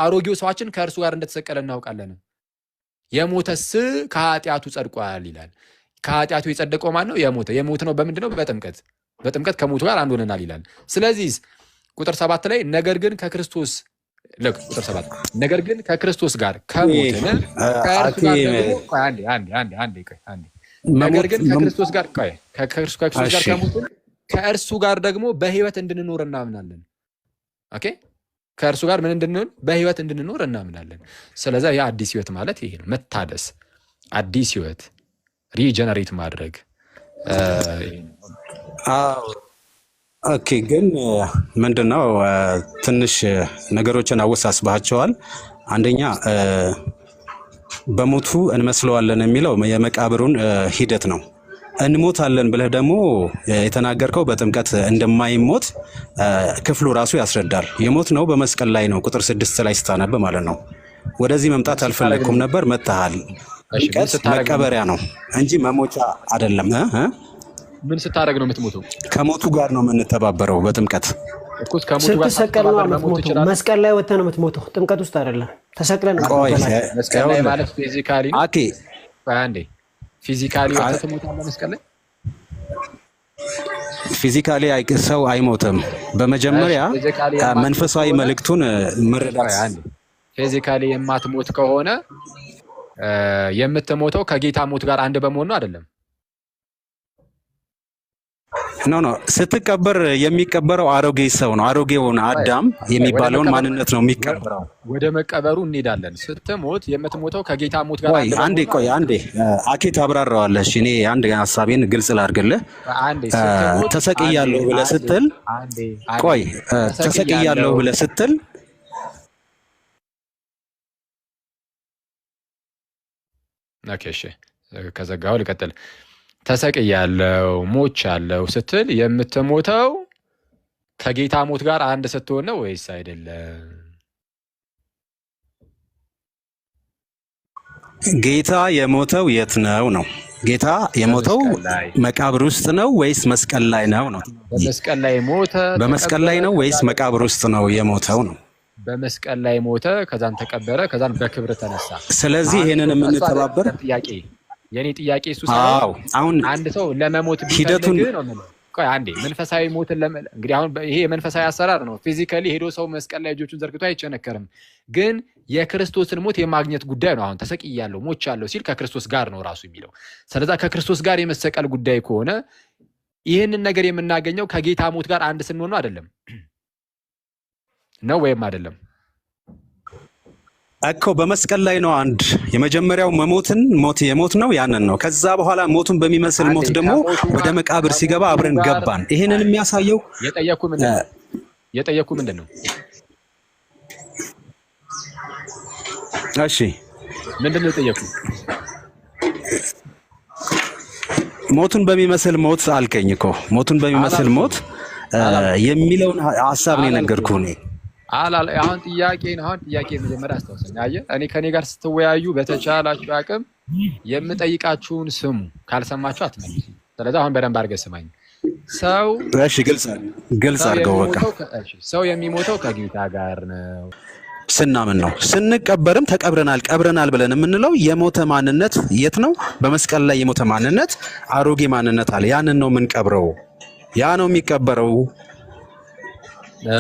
አሮጌው ሰዋችን ከእርሱ ጋር እንደተሰቀለ እናውቃለን። የሞተስ ከኃጢአቱ ጸድቋል ይላል። ከኃጢአቱ የጸደቀው ማን ነው? የሞት ነው። በምንድን ነው? በጥምቀት ከሞቱ ጋር አንድ ሆነናል ይላል። ስለዚህ ቁጥር 7 ላይ ነገር ግን ከክርስቶስ ቁጥር 7 ነገር ግን ከክርስቶስ ጋር ከሞትን ከእርሱ ጋር ነገር ግን ከክርስቶስ ጋር ከሞትን ከእርሱ ጋር ደግሞ በሕይወት እንድንኖር እናምናለን። ከእርሱ ጋር ምን እንድንሆን? በሕይወት እንድንኖር እናምናለን። ስለዚህ የአዲስ ሕይወት ማለት ይሄ ነው። መታደስ፣ አዲስ ሕይወት ሪጀነሬት ማድረግ። ግን ምንድነው ትንሽ ነገሮችን አወሳስባቸዋል። አንደኛ በሞቱ እንመስለዋለን የሚለው የመቃብሩን ሂደት ነው። እንሞታለን ብለህ ደግሞ የተናገርከው በጥምቀት እንደማይሞት ክፍሉ ራሱ ያስረዳል። የሞት ነው በመስቀል ላይ ነው። ቁጥር 6 ላይ ስታነብ ማለት ነው። ወደዚህ መምጣት አልፈለግኩም ነበር፣ መጥተሃል። መቀበሪያ ነው እንጂ መሞቻ አይደለም። ምን ስታደርግ ነው የምትሞተው? ከሞቱ ጋር ነው የምንተባበረው በጥምቀት። ስትሰቀል ነው የምትሞተው። መስቀል ላይ ወጥተህ ነው የምትሞተው፣ ጥምቀት ውስጥ አይደለም። ተሰቅለን መስቀል ላይ ማለት ፊዚካሊ ፊዚካሊ ወጥተህ ትሞታለህ። መስቀል ላይ ፊዚካሊ ሰው አይሞትም። በመጀመሪያ መንፈሳዊ መልእክቱን መረዳት። ፊዚካሊ የማትሞት ከሆነ የምትሞተው ከጌታ ሞት ጋር አንድ በመሆን ነው አይደለም። ኖ ስትቀበር የሚቀበረው አሮጌ ሰው ነው። አሮጌውን አዳም የሚባለውን ማንነት ነው የሚቀበረው። ወደ መቀበሩ እንሄዳለን። ስትሞት የምትሞተው ከጌታ ሞት ጋር አንዴ አኬት አብራራዋለሽ። እኔ አንድ ሀሳቤን ግልጽ ላድርግልህ። ተሰቅያለሁ ብለህ ስትል ተሰቅያለሁ ብለህ ስትል ከዘጋው ልቀጥል። ተሰቅያለሁ ሞቻለሁ ስትል የምትሞተው ከጌታ ሞት ጋር አንድ ስትሆን ነው ወይስ አይደለም? ጌታ የሞተው የት ነው ነው? ጌታ የሞተው መቃብር ውስጥ ነው ወይስ መስቀል ላይ ነው ነው? በመስቀል ላይ ሞተ። በመስቀል ላይ ነው ወይስ መቃብር ውስጥ ነው የሞተው ነው? በመስቀል ላይ ሞተ፣ ከዛን ተቀበረ፣ ከዛን በክብር ተነሳ። ስለዚህ ይሄንን የምንተባበር ጥያቄ የኔ ጥያቄ እሱ ሳይሆን አሁን አንድ ሰው ለመሞት ቢፈልግ ነው ማለት ቆይ አንዴ መንፈሳዊ ሞትን እንግዲህ አሁን ይሄ የመንፈሳዊ አሰራር ነው። ፊዚካሊ ሄዶ ሰው መስቀል ላይ እጆቹን ዘርግቶ አይቸነከርም። ግን የክርስቶስን ሞት የማግኘት ጉዳይ ነው። አሁን ተሰቅያለሁ ሞቻለሁ ሲል ከክርስቶስ ጋር ነው ራሱ የሚለው። ስለዚህ ከክርስቶስ ጋር የመሰቀል ጉዳይ ከሆነ ይህንን ነገር የምናገኘው ከጌታ ሞት ጋር አንድ ስንሆን ነው አይደለም? ነው ወይም አይደለም? እኮ በመስቀል ላይ ነው አንድ የመጀመሪያው ሞት የሞት ነው ያንን ነው። ከዛ በኋላ ሞቱን በሚመስል ሞት ደግሞ ወደ መቃብር ሲገባ አብረን ገባን። ይሄንን የሚያሳየው የጠየኩ ምንድነው? እሺ ምንድነው የጠየኩ? ሞቱን በሚመስል ሞት አልከኝ እኮ። ሞቱን በሚመስል ሞት የሚለውን ሐሳብ ነው የነገርኩህ እኔ። አሁን ጥያቄ መጀመሪያ አስተዋውሰኝ። አየህ እኔ ከኔ ጋር ስትወያዩ በተቻላችሁ አቅም የምጠይቃችሁን ስሙ፣ ካልሰማችሁ አትመልሱ። ስለዚህ አሁን በደንብ አድርገህ ስማኝ። ሰው እሺ፣ ግልጽ አድርገው በቃ። ሰው የሚሞተው ከጌታ ጋር ነው ስናምን ነው። ስንቀበርም ቀብረናል ብለን የምንለው የሞተ ማንነት የት ነው? በመስቀል ላይ የሞተ ማንነት አሮጌ ማንነት አለ። ያንን ነው የምንቀብረው። ያ ነው የሚቀበረው።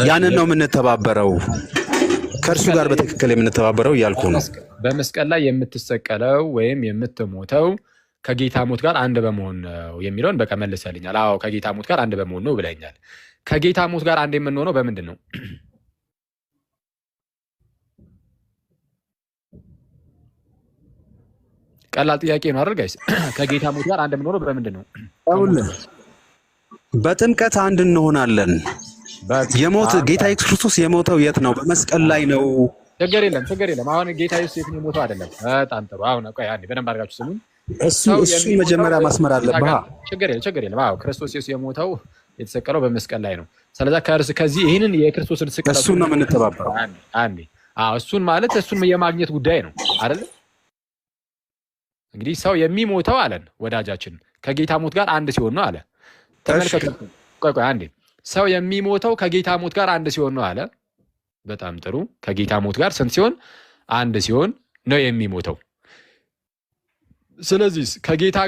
ያንን ነው የምንተባበረው። ከእርሱ ጋር በትክክል የምንተባበረው እያልኩ ነው። በመስቀል ላይ የምትሰቀለው ወይም የምትሞተው ከጌታ ሞት ጋር አንድ በመሆን ነው የሚለውን በቃ መልሰልኛል። አዎ ከጌታ ሞት ጋር አንድ በመሆን ነው ብለኛል። ከጌታ ሞት ጋር አንድ የምንሆነው በምንድን ነው? ቀላል ጥያቄ ነው አይደል ጋይስ? ከጌታ ሞት ጋር አንድ የምንሆነው በምንድን ነው? በጥምቀት አንድ እንሆናለን። የሞት ጌታ ኢየሱስ ክርስቶስ የሞተው የት ነው? በመስቀል ላይ ነው። ችግር የለም። አሁን ጌታ ኢየሱስ የት ነው የሞተው? አይደለም። በጣም ጥሩ። አሁን ቆይ አንዴ በደንብ አድርጋችሁ ስሙኝ። እሱ መጀመሪያ ማስመር አለብህ። ችግር የለም። አዎ ክርስቶስ ኢየሱስ የሞተው የተሰቀለው በመስቀል ላይ ነው። ስለዚህ ከዚህ ይህንን የክርስቶስን ስቅለት እሱን ነው የምንተባበረው። አንዴ እሱን ማለት እሱን የማግኘት ጉዳይ ነው አይደል? እንግዲህ ሰው የሚሞተው አለን ወዳጃችን ከጌታ ሞት ጋር አንድ ሲሆን ነው አለ። ተመልከቱ። ቆይ አንዴ ሰው የሚሞተው ከጌታ ሞት ጋር አንድ ሲሆን ነው አለ። በጣም ጥሩ። ከጌታ ሞት ጋር ስንት ሲሆን? አንድ ሲሆን ነው የሚሞተው። ስለዚህ ከጌታ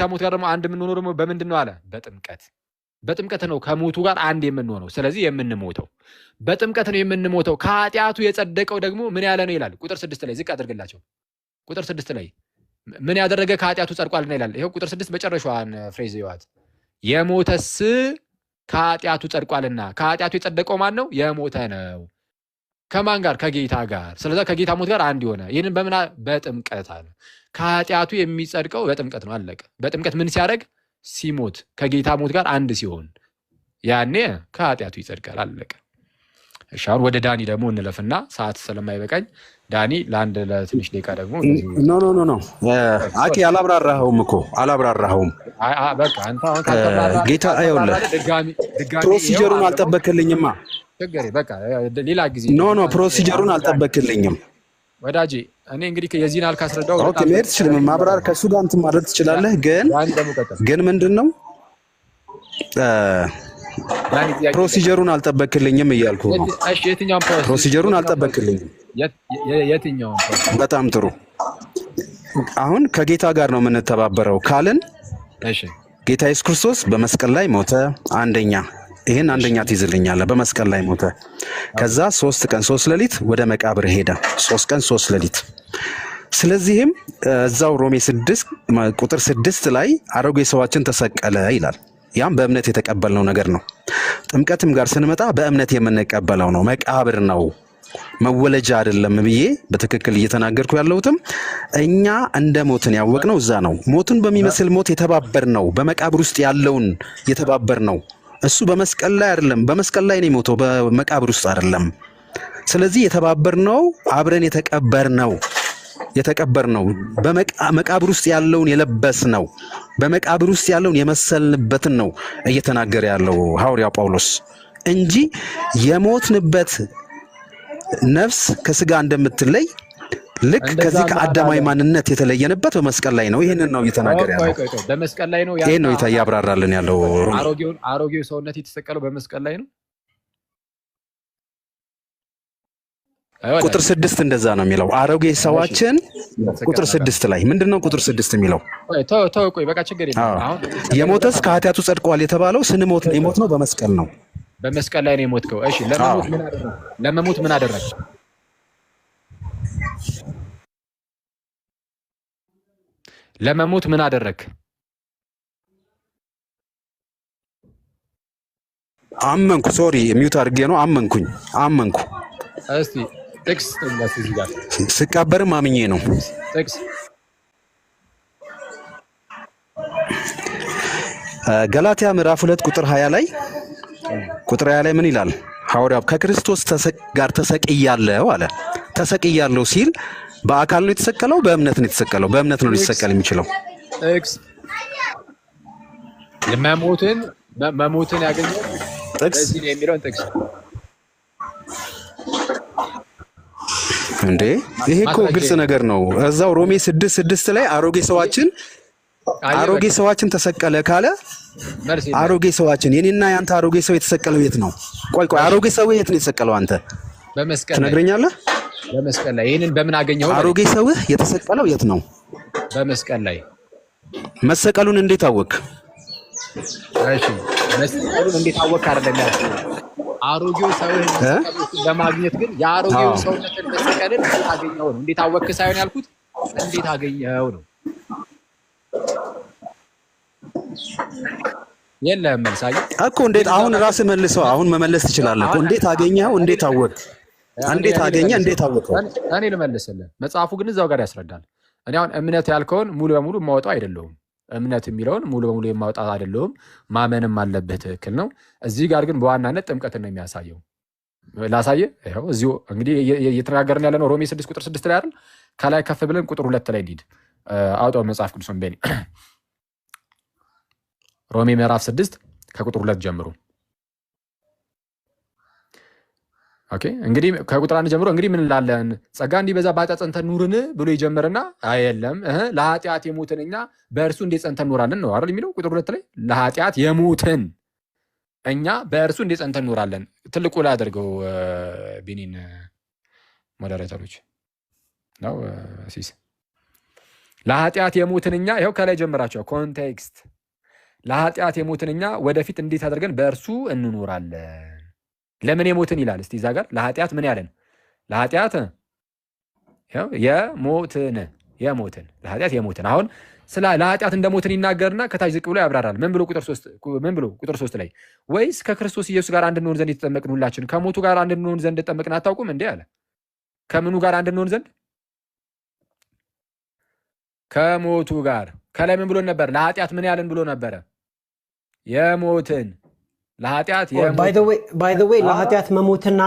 ሞት ጋር ደግሞ አንድ የምንሆነው ደግሞ በምንድን ነው አለ? በጥምቀት ነው ከሞቱ ጋር አንድ የምንሆነው። ስለዚህ የምንሞተው በጥምቀት ነው የምንሞተው። ከኃጢአቱ የጸደቀው ደግሞ ምን ያለ ነው ይላል? ቁጥር 6 ላይ ዝቅ አድርግላቸው። ቁጥር 6 ላይ ምን ያደረገ ከኃጢአቱ ጸድቋልና ይላል። ይሄው ቁጥር 6 መጨረሻዋን ፍሬዝ ይዋት። የሞተስ ከኃጢአቱ ጸድቋልና። ከኃጢአቱ የጸደቀው ማን ነው? የሞተ ነው። ከማን ጋር? ከጌታ ጋር። ስለዚህ ከጌታ ሞት ጋር አንድ ሆነ። ይህንን በምን? በጥምቀት አለ። ከኃጢአቱ የሚጸድቀው በጥምቀት ነው። አለቀ። በጥምቀት ምን ሲያደርግ? ሲሞት፣ ከጌታ ሞት ጋር አንድ ሲሆን ያኔ ከኃጢአቱ ይጸድቃል። አለቀ። እሺ አሁን ወደ ዳኒ ደግሞ እንለፍና ሰዓት ስለማይበቃኝ ዳኒ ለትንሽ ደቂቃ ደግሞ ኖ አቂ አላብራራኸውም እኮ አላብራራኸውም። በቃ አንተ አሁን ካልተብራራ ጌታ አይወለ ፕሮሲጀሩን አልጠበክልኝማ። ችግር በቃ ሌላ ጊዜ ኖ ፕሮሲጀሩን አልጠበክልኝም ወዳጄ። እኔ እንግዲህ የዚህን አልካስረዳው ኦኬ መሄድ ትችላለህ። ማብራር ከሱ ጋር እንትን ማድረግ ትችላለህ። ግን ምንድነው ፕሮሲጀሩን አልጠበክልኝም እያልኩ ነው። እሺ የትኛውን ፕሮሲጀሩን አልጠበክልኝም? የትኛውን? በጣም ጥሩ። አሁን ከጌታ ጋር ነው የምንተባበረው ካልን፣ እሺ ጌታ ኢየሱስ ክርስቶስ በመስቀል ላይ ሞተ። ይሄን አንደኛ ትይዝልኛለህ። በመስቀል ላይ ሞተ። ከዛ 3 ቀን 3 ሌሊት ወደ መቃብር ሄደ። 3 ቀን 3 ሌሊት። ስለዚህም እዛው ሮሜ 6 ቁጥር 6 ላይ አሮጌ ሰዋችን ተሰቀለ ይላል። ያም በእምነት የተቀበልነው ነገር ነው። ጥምቀትም ጋር ስንመጣ በእምነት የምንቀበለው ነው። መቃብር ነው፣ መወለጃ አይደለም ብዬ በትክክል እየተናገርኩ ያለሁትም እኛ እንደ ሞትን ያወቅነው እዛ ነው። ሞቱን በሚመስል ሞት የተባበርነው፣ በመቃብር ውስጥ ያለውን የተባበርነው እሱ በመስቀል ላይ አይደለም። በመስቀል ላይ ነው የሞተው፣ በመቃብር ውስጥ አይደለም። ስለዚህ የተባበርነው አብረን የተቀበርነው በመቃብር ውስጥ ያለውን የለበስነው፣ በመቃብር ውስጥ ያለውን የመሰልንበትን ነው እየተናገረ ያለው ሐዋርያው ጳውሎስ እንጂ የሞትንበት ነፍስ ከስጋ እንደምትለይ ልክ ከዚህ ከአዳማዊ ማንነት የተለየንበት በመስቀል ላይ ነው። ይህንን ነው እየተናገረ ያለው። በመስቀል ላይ ነው። ይህን ነው እያብራራልን ያለው። አሮጌው ሰውነት የተሰቀለው በመስቀል ላይ ነው። ቁጥር 6 እንደዛ ነው የሚለው። አሮጌ ሰዋችን ቁጥር 6 ላይ ምንድነው ቁጥር 6 የሚለው? ቆይ በቃ ችግር የለም። አሁን የሞተስ ከኃጢአቱ ጸድቋል የተባለው ስንሞት ነው። የሞት ነው በመስቀል ነው። በመስቀል ላይ ነው የሞትከው። እሺ ለመሞት ምን አደረግ? ለመሞት ምን አደረግ? አመንኩ። ሶሪ ሚውት አድርጌ ነው። አመንኩ። እስቲ ጥቅስ ጥቅስ እዚህ ጋር ስቀበርም አምኜ ነው። ጥቅስ ገላትያ ምዕራፍ 2 ቁጥር 20 ላይ ምን ይላል? ሐዋርያው ከክርስቶስ ጋር ተሰቅያለሁ አለ። ተሰቅያለሁ ሲል በአካል ነው የተሰቀለው? በእምነት ነው የተሰቀለው? በእምነት ነው ሊሰቀል የሚችለው። ጥቅስ መሞትን ያገኘው ጥቅስ እዚህ ነው የሚለውን ጥቅስ እንዴ! ይሄ እኮ ግልጽ ነገር ነው። እዛው ሮሜ 6:6 ላይ አሮጌ ሰዋችን ተሰቀለ ካለ አሮጌ ሰዋችን የኔና ያንተ አሮጌ ሰው የተሰቀለው የት ነው? ቆይ አሮጌ ሰው የት ነው የተሰቀለው? አንተ በመስቀል ትነግረኛለህ? በመስቀል ላይ ይሄንን በምን አገኘው? አሮጌ ሰው የተሰቀለው የት ነው? በመስቀል ላይ። መሰቀሉን እንዴት አወቅ? እሺ መስቀሉን እንዴት አወቅ አይደለም ያልኩት። አሮጌው ሰው ለማግኘት ግን የአሮጌው ሰውነትን መስቀልን እንዴት አገኘው ነው። እንዴት አወቅ ሳይሆን ያልኩት እንዴት አገኘው ነው። የለም መልሳዬ እኮ እንዴት አሁን ራስህ መልሰው። አሁን መመለስ ትችላለህ እኮ። እንዴት አገኘው? እንዴት አወቅ? እንዴት አገኘ? እንዴት አወቀው? እኔ ልመልስልህ። መጽሐፉ ግን እዛው ጋር ያስረዳል። እኔ አሁን እምነት ያልከውን ሙሉ በሙሉ የማወጣው አይደለሁም። እምነት የሚለውን ሙሉ በሙሉ የማወጣው አይደለሁም። ማመንም አለብህ፣ ትክክል ነው። እዚህ ጋር ግን በዋናነት ጥምቀትን ነው የሚያሳየው። ላሳየህ። ይኸው እዚሁ እንግዲህ እየተነጋገርን ያለ ነው ሮሜ 6 ቁጥር 6 ላይ አይደል? ከላይ ከፍ ብለን ቁጥር 2 ላይ እንሂድ። አውጣው መጽሐፍ ቅዱስን በኔ ሮሜ ምዕራፍ 6 ከቁጥር 2 ጀምሮ። ኦኬ እንግዲህ ከቁጥር 1 ጀምሮ እንግዲህ ምን እንላለን? ጸጋ እንዲበዛ በኃጢአት ጸንተን ኑርን ብሎ ይጀምርና አይደለም ለኃጢአት የሞትን እኛ በእርሱ እንዴት ጸንተን ኑራለን ነው አይደል የሚለው ቁጥር 2 ላይ። ለኃጢአት የሞትን እኛ በእርሱ እንዴት ጸንተን ኑራለን። ትልቁ ላይ አድርገው ቢኒን ሞዴሬተሮች ነው ሲስ ለኃጢአት የሞትን እኛ ይኸው ከላይ ጀምራቸው ኮንቴክስት ለኃጢአት የሞትን እኛ ወደፊት እንዴት አድርገን በእርሱ እንኖራለን። ለምን የሞትን ይላል? እስቲ እዛ ጋር ለኃጢአት ምን ያለን? ለኃጢአት የሞትን ለኃጢአት የሞትን አሁን ስለ ለኃጢአት እንደሞትን ይናገርና ከታች ዝቅ ብሎ ያብራራል። ምን ብሎ ቁጥር 3 ላይ ወይስ ከክርስቶስ ኢየሱስ ጋር አንድ እንሆን ዘንድ የተጠመቅን ሁላችን ከሞቱ ጋር አንድ እንሆን ዘንድ ተጠመቅን አታውቁም እንዴ አለ። ከምኑ ጋር አንድ እንሆን ዘንድ? ከሞቱ ጋር። ከላይ ምን ብሎ ነበር? ለኃጢአት ምን ያለን ብሎ ነበረ? የሞትን ለኃጢአት ባይ ዘ ዌይ ለኃጢአት መሞትና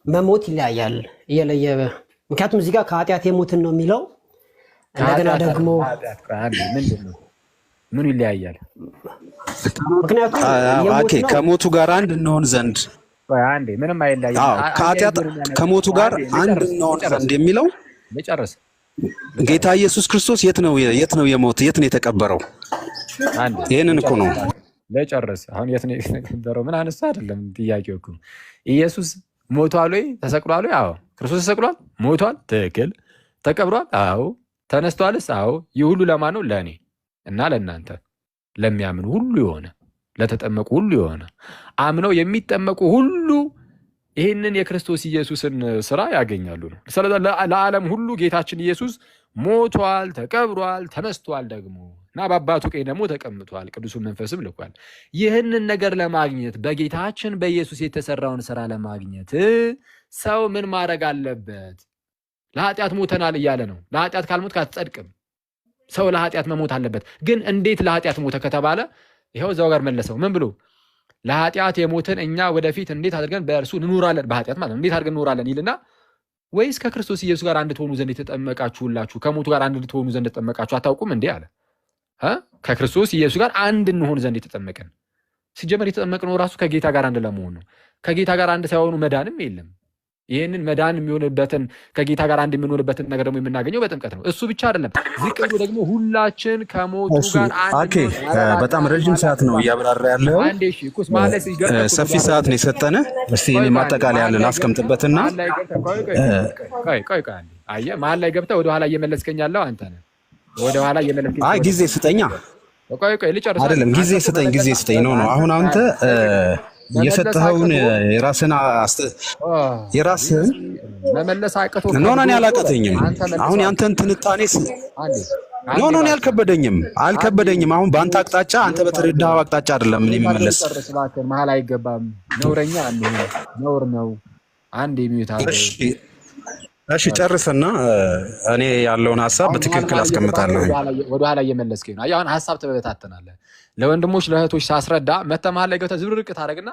መሞት ይለያያል እየለየ። ምክንያቱም እዚህ ጋር ከኃጢአት የሞትን ነው የሚለው። እንደገና ደግሞ ምኑ ይለያያል? ምክንያቱም ከሞቱ ጋር አንድ እንሆን ዘንድ አንዴ ምንም አይለያይም። ከኃጢአት ከሞቱ ጋር አንድ እንሆን ዘንድ የሚለው ልጨርስ። ጌታ ኢየሱስ ክርስቶስ የት ነው የሞት? የት ነው የተቀበረው? ይሄንን እኮ ነው ለጨርስ። አሁን የት ነው የተቀበረው? ምን አነሳ አይደለም ጥያቄው እኮ። ኢየሱስ ሞቷል ወይ ተሰቅሏል ወይ? አዎ። ክርስቶስ ተሰቅሏል፣ ሞቷል፣ ትክክል። ተቀብሯል፣ አዎ። ተነስቷልስ? አዎ። ይህ ሁሉ ለማን ነው? ለእኔ እና ለእናንተ ለሚያምኑ ሁሉ የሆነ ለተጠመቁ ሁሉ የሆነ አምነው የሚጠመቁ ሁሉ ይህንን የክርስቶስ ኢየሱስን ስራ ያገኛሉ ነው። ስለዚህ ለዓለም ሁሉ ጌታችን ኢየሱስ ሞቷል፣ ተቀብሯል፣ ተነስቷል ደግሞ እና በአባቱ ቀኝ ደግሞ ተቀምጧል፣ ቅዱሱ መንፈስም ልኳል። ይህንን ነገር ለማግኘት በጌታችን በኢየሱስ የተሰራውን ስራ ለማግኘት ሰው ምን ማድረግ አለበት? ለኃጢአት ሞተናል እያለ ነው። ለኃጢአት ካልሞት አትጸድቅም። ሰው ለኃጢአት መሞት አለበት። ግን እንዴት ለኃጢአት ሞተ ከተባለ ይኸው እዛው ጋር መለሰው። ምን ብሎ ለኃጢአት የሞትን እኛ ወደፊት እንዴት አድርገን በእርሱ እንኖራለን፣ በኃጢአት ማለት ነው። እንዴት አድርገን እንኖራለን ይልና ወይስ ከክርስቶስ ኢየሱስ ጋር አንድ ትሆኑ ዘንድ የተጠመቃችሁላችሁ ከሞቱ ጋር አንድ ትሆኑ ዘንድ የተጠመቃችሁ አታውቁም እንዴ አለ። ከክርስቶስ ኢየሱስ ጋር አንድ እንሆን ዘንድ የተጠመቀን። ሲጀመር የተጠመቅነው ራሱ ከጌታ ጋር አንድ ለመሆን ነው። ከጌታ ጋር አንድ ሳይሆኑ መዳንም የለም። ይህንን መዳን የሚሆንበትን ከጌታ ጋር አንድ የምንሆንበትን ነገር ደግሞ የምናገኘው በጥምቀት ነው። እሱ ብቻ አይደለም፣ ዝቅ ብሎ ደግሞ ሁላችን ከሞቱ ጋር አንድ በጣም ረጅም ሰዓት ነው እያብራራ ያለው። ሰፊ ሰዓት ነው የሰጠነ። እስቲ እኔ ማጠቃለያ ያለ ላስቀምጥበትና አየህ፣ መሀል ላይ ገብተህ ወደኋላ እየመለስከኝ ያለው አንተ ነህ። ወደኋላ እየመለስከኝ አይ ጊዜ ስጠኛ ልጨርስ አይደለም፣ ጊዜ ስጠኝ ነው። አሁን አንተ የሰጠኸውን የራስህን መመለስ አቅቶ ኖ እኔ አላቃተኝም። አሁን ያንተን ትንታኔ ኖ አልከበደኝም። አሁን በአንተ አቅጣጫ አንተ በተረዳኸው አቅጣጫ አይደለም እኔ የምመለስ። መሀል አይገባም። ነውረኛ ነውር ነው። አንድ የሚዩት እሺ ጨርስና እኔ ያለውን ሀሳብ በትክክል አስቀምጣለሁ። ወደኋላ እየመለስከኝ ነው። አሁን ሀሳብ ትበታተናለህ። ለወንድሞች ለእህቶች ሳስረዳ መተህ መሀል ላይ ገብተህ ዝብርቅ ታደርግና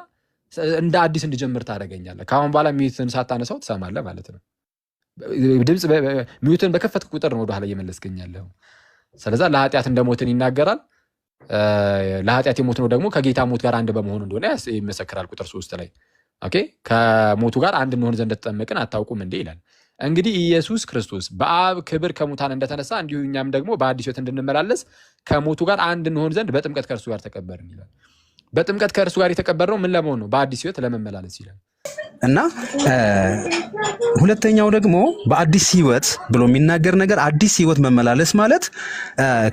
እንደ አዲስ እንድጀምር ታደርገኛለህ። ከአሁን በኋላ ሚዩትን ሳታነሳው ትሰማለህ ማለት ነው። ድምፅ ሚዩትን በከፈትክ ቁጥር ነው ወደኋላ እየመለስከኝ ያለው። ስለዛ ለኃጢአት እንደሞትን ይናገራል። ለኃጢአት የሞት ነው ደግሞ ከጌታ ሞት ጋር አንድ በመሆኑ እንደሆነ ይመሰክራል። ቁጥር 3 ላይ ኦኬ፣ ከሞቱ ጋር አንድ እንሆን ዘንድ እንደተጠመቅን አታውቁም እንዴ ይላል። እንግዲህ ኢየሱስ ክርስቶስ በአብ ክብር ከሙታን እንደተነሳ እንዲሁ እኛም ደግሞ በአዲስ ሕይወት እንድንመላለስ ከሞቱ ጋር አንድ እንሆን ዘንድ በጥምቀት ከእርሱ ጋር ተቀበርን ይላል። በጥምቀት ከእርሱ ጋር የተቀበርነው ምን ለመሆን ነው? በአዲስ ሕይወት ለመመላለስ ይላል። እና ሁለተኛው ደግሞ በአዲስ ሕይወት ብሎ የሚናገር ነገር አዲስ ሕይወት መመላለስ ማለት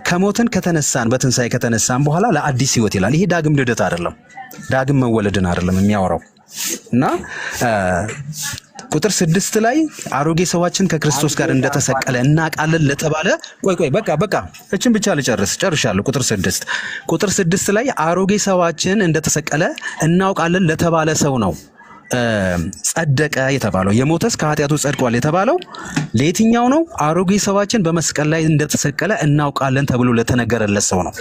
ከሞትን ከተነሳን በትንሣኤ ከተነሳን በኋላ ለአዲስ ሕይወት ይላል። ይሄ ዳግም ልደት አይደለም፣ ዳግም መወለድን አይደለም የሚያወራው። እና ቁጥር 6 ላይ አሮጌ ሰዋችን ከክርስቶስ ጋር እንደተሰቀለ እናውቃለን ለተባለ ቆይ በቃ እችን ብቻ ጨርሻለሁ። ቁጥር 6 ላይ አሮጌ ሰዋችን እንደተሰቀለ እናውቃለን ለተባለ ሰው ነው ጸደቀ የተባለው። የሞተስ ከኃጢአቱ ጸድቋል የተባለው ለየትኛው ነው? አሮጌ ሰዋችን በመስቀል ላይ እንደተሰቀለ እናውቃለን ተብሎ ለተነገረለት ሰው ነው።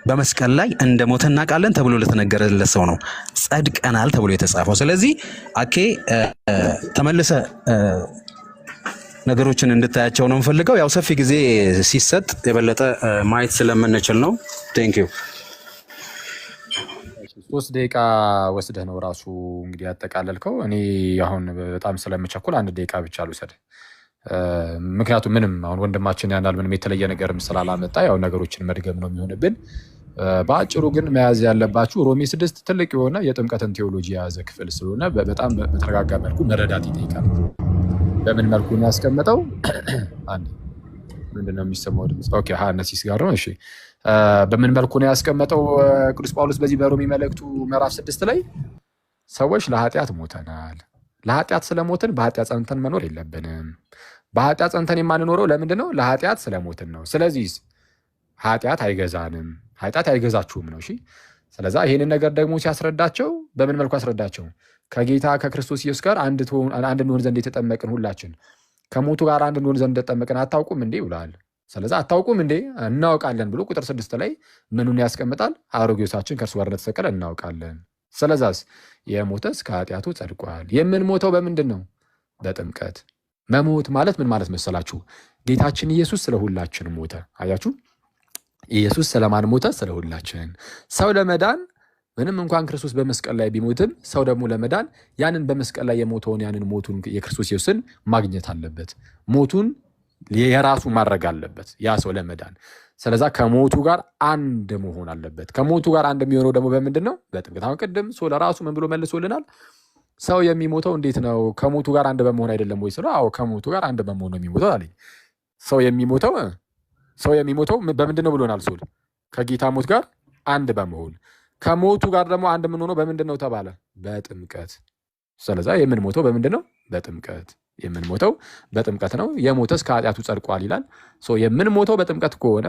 በመስቀል ላይ እንደሞተ እናውቃለን ተብሎ ለተነገረለት ሰው ነው ጸድቀናል ተብሎ የተጻፈው። ስለዚህ ተመልሰ ነገሮችን እንድታያቸው ነው የምፈልገው። ያው ሰፊ ጊዜ ሲሰጥ የበለጠ ማየት ስለምንችል ነው። ቴንክ ዩ። 3 ደቂቃ ወስደህ ነው ራሱ እንግዲህ ያጠቃለልከው። እኔ አሁን በጣም ስለምቸኩል 1 ደቂቃ ብቻ ልውሰድ። ምክንያቱም ምንም አሁን ወንድማችን ያናል ምንም የተለየ ነገርም ስላላመጣ ያው ነገሮችን መድገም ነው የሚሆንብን። በአጭሩ ግን መያዝ ያለባችሁ ሮሜ 6 ትልቅ የሆነ የጥምቀትን ቴዎሎጂ የያዘ ክፍል ስለሆነ በጣም በተረጋጋ መልኩ መረዳት ይጠይቃል። በምን መልኩ ነው ያስቀመጠው? አንድ ምንድነው የሚሰማው ድምጽ? ኦኬ ነሲስ ጋር ነው። እሺ በምን መልኩ ነው ያስቀመጠው ቅዱስ ጳውሎስ በዚህ በሮሜ መልእክቱ ምዕራፍ 6 ላይ ሰዎች ለኃጢአት ሞተናል። ለኃጢአት ስለሞትን በኃጢአት ጸንተን መኖር የለብንም። በኃጢአት ጸንተን የማንኖረው ለምንድን ነው? ለኃጢአት ስለሞትን ነው። ስለዚህ ኃጢአት አይገዛንም፣ ኃጢአት አይገዛችሁም ነው። እሺ ስለዛ ይሄንን ነገር ደግሞ ሲያስረዳቸው በምን መልኩ አስረዳቸው? ከጌታ ከክርስቶስ ኢየሱስ ጋር አንድ እንሆን ዘንድ የተጠመቅን ሁላችን ከሞቱ ጋር አንድ እንሆን ዘንድ እንደተጠመቅን አታውቁም እንዴ ይላል። ስለዛ አታውቁም እንዴ እናውቃለን ብሎ ቁጥር 6 ላይ ምኑን ያስቀምጣል? አሮጌዎሳችን ከእርሱ ጋር እንደተሰቀለ እናውቃለን። ስለዛስ የሞተስ ከኃጢአቱ ጸድቋል። የምንሞተው በምንድን ነው? በጥምቀት። መሞት ማለት ምን ማለት መሰላችሁ? ጌታችን ኢየሱስ ስለሁላችን ሞተ። አያችሁ፣ ኢየሱስ ስለማን ሞተ? ስለሁላችን። ሰው ለመዳን ምንም እንኳን ክርስቶስ በመስቀል ላይ ቢሞትም ሰው ደግሞ ለመዳን ያንን በመስቀል ላይ የሞተውን ያንን ሞቱን የክርስቶስ ኢየሱስን ማግኘት አለበት። ሞቱን የራሱ ማድረግ አለበት ያ ሰው ለመዳን። ስለዛ ከሞቱ ጋር አንድ መሆን አለበት። ከሞቱ ጋር አንድ የሚሆነው ደግሞ በምንድን ነው? በጥምቀት። አሁን ቅድም ሰው ለራሱ ምን ብሎ መልሶልናል? ሰው የሚሞተው እንዴት ነው? ከሞቱ ጋር አንድ በመሆን አይደለም ወይ ስለው፣ አዎ ከሞቱ ጋር አንድ በመሆን ነው የሚሞተው አለኝ። ሰው የሚሞተው በምንድን ነው ብሎናል? ሶል ከጌታ ሞት ጋር አንድ በመሆን። ከሞቱ ጋር ደግሞ አንድ የምንሆነው በምንድን ነው ተባለ? በጥምቀት። ስለዛ የምንሞተው በምንድን ነው? በጥምቀት። የምንሞተው በጥምቀት ነው። የሞተስ ከኃጢአቱ ጸድቋል ይላል። የምንሞተው በጥምቀት ከሆነ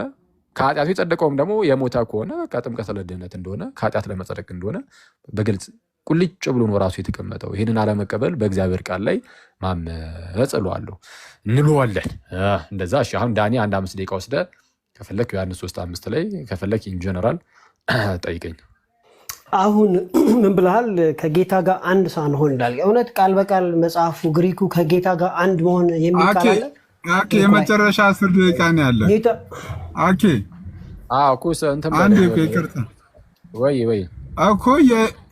ከኃጢአቱ የጸደቀውም ደግሞ የሞተ ከሆነ ከጥምቀት ለድህነት እንደሆነ ከኃጢአት ለመጸደቅ እንደሆነ በግልጽ ቁልጭ ብሎ ነው ራሱ የተቀመጠው። ይህንን አለመቀበል በእግዚአብሔር ቃል ላይ ማመፅ እንለዋለን። እንደዛ። እሺ አሁን ዳኒ 1-5 ደቂቃ ወስደ ከፈለክ ዮሐንስ 3:5 ላይ ከፈለክ ኢንጀነራል ጠይቀኝ። አሁን ምን ብለሃል? ከጌታ ጋር አንድ ሳንሆን እንዳል እውነት ቃል በቃል መጽሐፉ ግሪኩ ከጌታ ጋር አንድ መሆን የሚል ቃል አለ? የመጨረሻ 10 ደቂቃ ነው ያለ። እኮ እንትን አንዴ ይቅርታ ወይ እኮ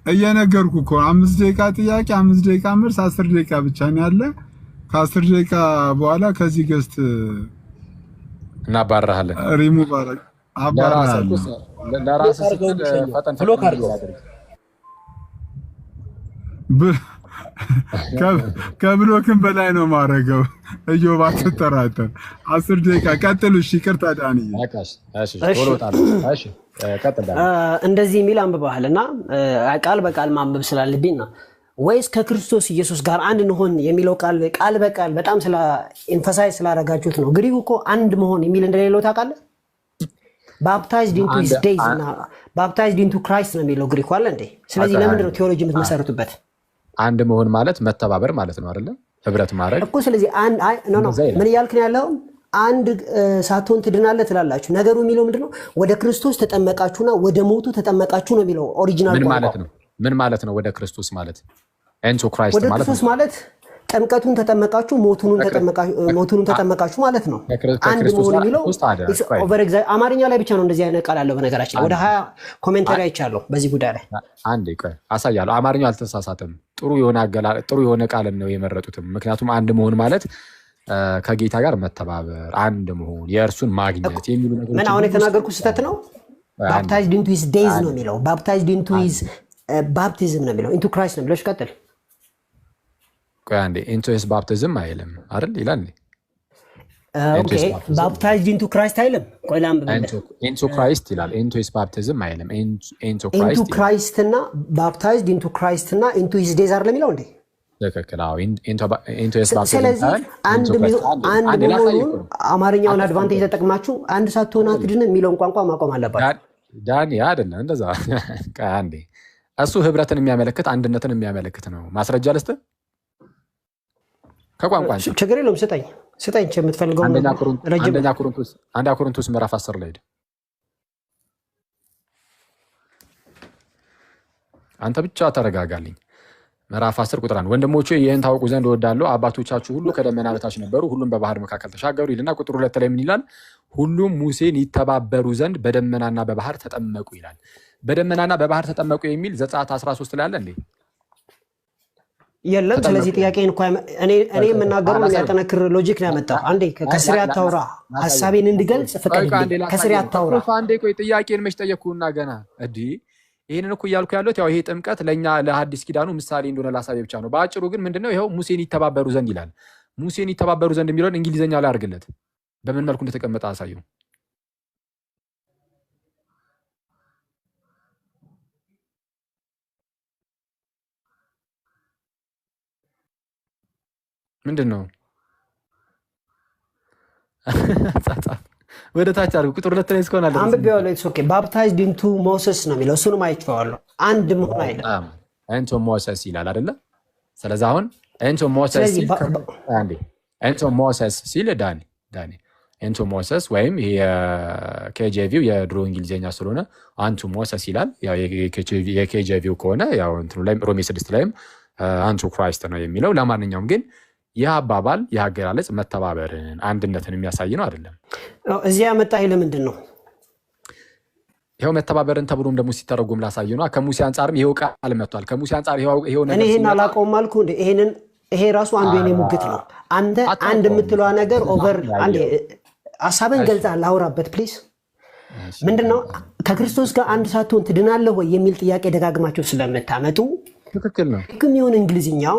እየነገርኩ እኮ 5 ደቂቃ ጥያቄ 5 ደቂቃ መልስ 10 ደቂቃ ብቻ ነው ያለ። ከ10 ደቂቃ በኋላ ከዚህ ገስት እናባረሃለን። ሪሙቭ አባራለሁ። ለራስህ ስትል ፈጠን ብሎክ አድርገው። ከብሎክም በላይ ነው ማረገው። እዮባ ትጠራጠር። 10 ደቂቃ ቀጥሉ። እሺ ይቅርታ ዳንዬ። እንደዚህ የሚል አንብበሃልና ቃል በቃል ማንበብ ስላለብኝ ነው። ወይስ ከክርስቶስ ኢየሱስ ጋር አንድ እንሆን የሚለው ቃል በቃል በጣም ስለ ኤምፋሳይዝ ስላደረጋችሁት ነው። ግሪኩ እኮ አንድ መሆን የሚል እንደሌለው ታውቃለህ። ባፕታይዝድ ኢንቱ ሂዝ ዴይዝ እና ባፕታይዝድ ኢንቱ ክራይስት ነው የሚለው ግሪኩ አለ እንዴ። ስለዚህ ለምንድን ነው ቴዎሎጂ የምትመሰርቱበት? አንድ መሆን ማለት መተባበር ማለት ነው አይደለ? ህብረት ማድረግ እኮ። ስለዚህ ምን እያልክ ነው ያለው? አንድ ሳትሆን ትድናለህ ትላላችሁ። ነገሩ የሚለው ምንድነው? ወደ ክርስቶስ ተጠመቃችሁና ወደ ሞቱ ተጠመቃችሁ ነው የሚለው ኦሪጂናል ምን ማለት ነው? ምን ማለት ነው? ወደ ክርስቶስ ማለት ኤንቶ ክራይስት ወደ ክርስቶስ ማለት ጥምቀቱን ተጠመቃችሁ ሞቱን ተጠመቃችሁ ማለት ነው። አንድ መሆን የሚለው አማርኛ ላይ ብቻ ነው እንደዚህ አይነት ቃል አለው። በነገራችን ወደ 20 ኮሜንታሪ አይቻለሁ በዚህ ጉዳይ ላይ። አንዴ ቆይ አሳያለሁ። አማርኛው አልተሳሳተም። ጥሩ የሆነ ቃል ነው የመረጡትም። ምክንያቱም አንድ መሆን ማለት ከጌታ ጋር መተባበር፣ አንድ መሆን፣ የእርሱን ማግኘት የሚሉ ነገሮች። ምን አሁን የተናገርኩት ስህተት ነው? ባፕታይዝድ ኢንቱ ሂዝ ዴይዝ ነው የሚለው። ባፕታይዝድ ኢንቱ ሂዝ ባፕቲዝም ነው የሚለው። ኢንቱ ክራይስት ነው የሚለው። ቀጥል። ቆይ አንዴ ኢንቱ ሂዝ ባፕቲዝም አይልም አይደል? ይላል። ኦኬ ባፕታይዝድ ኢንቱ ክራይስት አይልም። ቆይ ላምብልህ። ኢንቱ ክራይስት ይላል። ኢንቱ ሂዝ ባፕቲዝም አይልም። ኢንቱ ክራይስት እና ባፕታይዝድ ኢንቱ ክራይስት እና ኢንቱ ሂዝ ዴይዝ አይደል የሚለው እንዴ? ትክክል። አዎ ኢንቱ ሂዝ ባፕቲዝም። ስለዚህ አንድ መሆኑን አማርኛውን አድቫንቴጅ ተጠቅማችሁ አንድ ሳትሆን አትድንም የሚለውን ቋንቋ ማቆም አለባችሁ። ዳኒ አይደለም እንደዛ። አንዴ እሱ ህብረትን የሚያመለክት አንድነትን የሚያመለክት ነው። ማስረጃ ልስጥህ ከቋንቋ ችግር የለውም። ስጠኝ የምትፈልገው። አንደኛ ቆሮንቶስ ምዕራፍ 10 ላይ ሄድ። አንተ ብቻ ተረጋጋልኝ። ምዕራፍ 10 ቁጥር 1 ወንድሞቼ ይህን ታውቁ ዘንድ እወዳለሁ፣ አባቶቻችሁ ሁሉ ከደመና በታች ነበሩ፣ ሁሉም በባህር መካከል ተሻገሩ ይልና ቁጥር 2 ላይ ምን ይላል? ሁሉም ሙሴን ይተባበሩ ዘንድ በደመናና በባህር ተጠመቁ ይላል። በደመናና በባህር ተጠመቁ የሚል ዘጸአት 13 ላይ አለ እንዴ? የለም። ስለዚህ ጥያቄን እኮ እኔ የምናገረው የሚያጠነክር ሎጂክ ነው ያመጣው። አንዴ ከስሬ አታውራ፣ ሐሳቤን እንድገልጽ ፍቀድልኝ። ከስሬ አታውራ። አንዴ ቆይ ጥያቄን መች ጠየቅኩና ገና እዲ ይሄንን እኮ እያልኩ ያለሁት ያው ይሄ ጥምቀት ለኛ ለሐዲስ ኪዳኑ ምሳሌ እንደሆነ ላሳቤ ብቻ ነው። በአጭሩ ግን ምንድነው ይሄው ሙሴን ይተባበሩ ዘንድ ይላል። ሙሴን ይተባበሩ ዘንድ የሚለውን እንግሊዘኛ ላይ አድርግለት። በምን መልኩ እንደተቀመጠ አሳየው። ምንድነው? ወደ ታች አድርጉ። ቁጥር 2 ላይ እስከሆነ አለ አንብቤዋለሁ። ኢትስ ኦኬ። ባፕታይዝድ ኢንቱ ሞሰስ ነው የሚለው። እሱንም አይቼዋለሁ። አንድ መሆን አይደለም። ኢንቱ ሞሰስ ይላል አይደለ? ስለዚህ አሁን ኢንቱ ሞሰስ ሲል ዳኒ ኢንቱ ሞሰስ ወይም የኬጄቪው የድሮ እንግሊዝኛ ስለሆነ አንቱ ሞሰስ ይላል። ያው የኬጄቪው ከሆነ ያው እንትኑ ላይ ሮሜ 6 ላይም አንቱ ክራይስት ነው የሚለው። ለማንኛውም ግን ይህ አባባል ይህ አገላለጽ መተባበርን አንድነትን የሚያሳይ ነው አይደለም። እዚያ መጣ ይሄ ለምንድን ነው? ይሄው መተባበርን ተብሎም ደግሞ ሲተረጎም ላሳይ ነው። ከሙሴ አንጻርም ይሄው ቃል መጥቷል። ከሙሴ አንጻር ይሄው ነገር እኔ ይሄን አላውቀውም አልኩ እንዴ? ይሄ ራሱ አንዱ የኔ ሙግት ነው። አንተ አንድ የምትለዋ ነገር ኦቨር አንዴ ሐሳብን ገልጻ ላውራበት ፕሊዝ። ምንድነው ከክርስቶስ ጋር አንድ ሳትሆን ትድናለህ ወይ የሚል ጥያቄ ደጋግማችሁ ስለምታመጡ ትክክል ነው። ግን ይሁን እንግሊዝኛው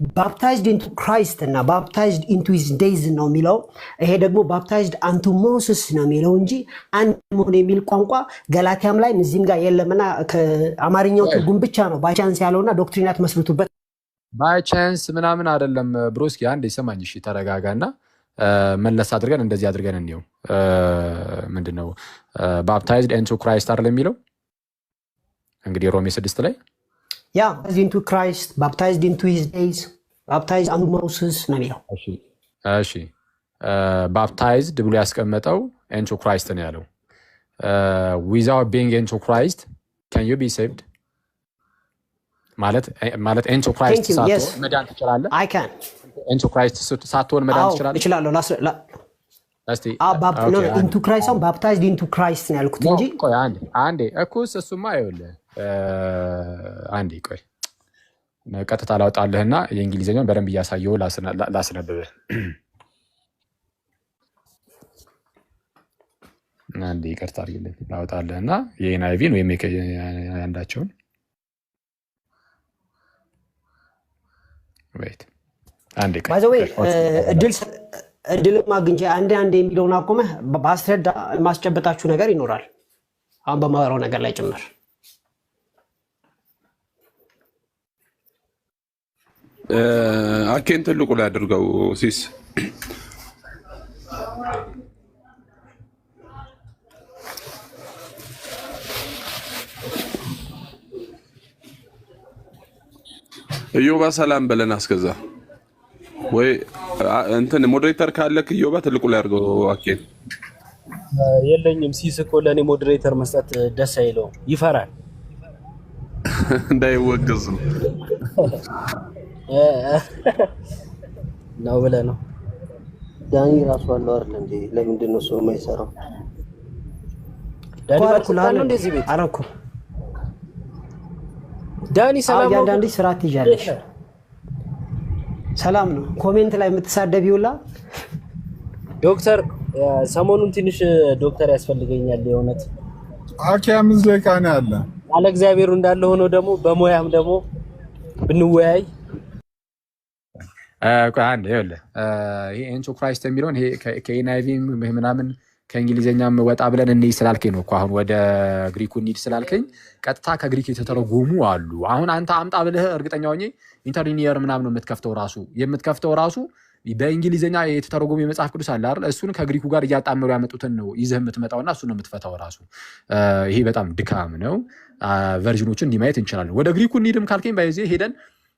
ባፕታይዝድ ኢንቱ ክራይስት እና ባፕታይዝድ ኢንቱ ሂዝ ዴይዝ ነው የሚለው። ይሄ ደግሞ ባፕታይዝድ አንቱ ሞሰስ ነው የሚለው እንጂ አንድ መሆን የሚል ቋንቋ ገላትያም ላይ እዚህም ጋር የለምና ከአማርኛው ትርጉም ብቻ ነው ባይቻንስ ያለውና ዶክትሪናት መስርቱበት። ባይቻንስ ምናምን አይደለም ብሮስኪ። አንዴ ሰማኝ። እሺ ተረጋጋና መለስ አድርገን እንደዚህ አድርገን እንየው። ምንድነው ባፕታይዝድ ኢንቱ ክራይስት አይደለም የሚለው እንግዲህ ሮሜ 6 ላይ ያ ኢንቱ ክራይስት ባፕታይዝድ ኢንቱ ሂዝ ዴይዝ ባፕታይዝድ አንቱ ሞሰስ ነው የሚለው። እሺ ባፕታይዝድ ብሎ ያስቀመጠው ኢንቱ ክራይስት ነው ያለው። ዊዛውት ቢንግ ኢንቱ ክራይስት ካን ዩ ቢ ሴቭድ ማለት ኢንቱ ክራይስት ሳትሆን መዳን ትችላለህ? አይ ካን ኢንቱ ክራይስት ሳትሆን መዳን ትችላለህ? እችላለሁ። ኢንቱ ክራይስት ባፕታይዝድ ኢንቱ ክራይስት ነው ያልኩት እንጂ ቆይ አንዴ እኮ እሱማ ይኸውልህ አንዴ ቆይ ቀጥታ ላውጣልህና የእንግሊዝኛውን በደንብ እያሳየው ላስነብብህ። አንዴ ይቅርታ አድርግልኝ ላውጣልህና የኤንአይቪን ወይም አንዳቸውን ወይት አንዴ ቆይ ባይዘዌ እድልም አግኝቼ አንዴ የሚለውን አቆመህ በአስረዳ ማስጨበጣችሁ ነገር ይኖራል። አሁን በማወራው ነገር ላይ ጭምር አኬን ትልቁ ላይ አድርገው ሲስ እዮባ ሰላም በለን አስከዛ ወይ እንትን ሞዴሬተር ካለክ እዮባ ትልቁ ላይ አድርገው አኬን። የለኝም ሲስ እኮ ለኔ ሞዴሬተር መስጠት ደስ አይለውም፣ ይፈራል እንዳይወገዝ ነው ብለህ ነው። ዳኒ ራሱ አለው አይደል እንዴ? ለምንድን ነው ሰው የማይሰራው? ዳኒ ባልኩላል ነው እንደዚህ ቤት አረኩ። ዳኒ ሰላም ነው። ያንዳንዴ ስራ ትይዣለሽ። ሰላም ነው። ኮሜንት ላይ የምትሳደቢውላ ዶክተር ሰሞኑን ትንሽ ዶክተር ያስፈልገኛል የእውነት። አኬ 5 ደቂቃ ነው ያለ አለ እግዚአብሔሩ እንዳለ ሆኖ ደግሞ በሞያም ደግሞ ብንወያይ አንድ ይኸውልህ ይሄ ኢንቱ ክራይስት የሚለውን ይሄ ከኤንአይቪም ምናምን ከእንግሊዝኛም ወጣ ብለን እንይ ስላልከኝ ነው እኮ አሁን ወደ ግሪኩ እንሂድ ስላልከኝ ቀጥታ ከግሪክ የተተረጎሙ አሉ። አሁን አንተ አምጣ ብለህ እርግጠኛ ሆኜ ኢንተርሊኒየር ምናምን ነው የምትከፍተው ራሱ በእንግሊዝኛ የተተረጎሙ የመጽሐፍ ቅዱስ አለ አይደል? እሱን ከግሪኩ ጋር እያጣመሩ ያመጡትን ነው ይዘህ የምትመጣውና እሱን ነው የምትፈታው ራሱ። ይሄ በጣም ድካም ነው። ቨርዥኖችን እንዲማየት እንችላለን። ወደ ግሪኩ እንሂድም ካልከኝ በዚህ ሄደን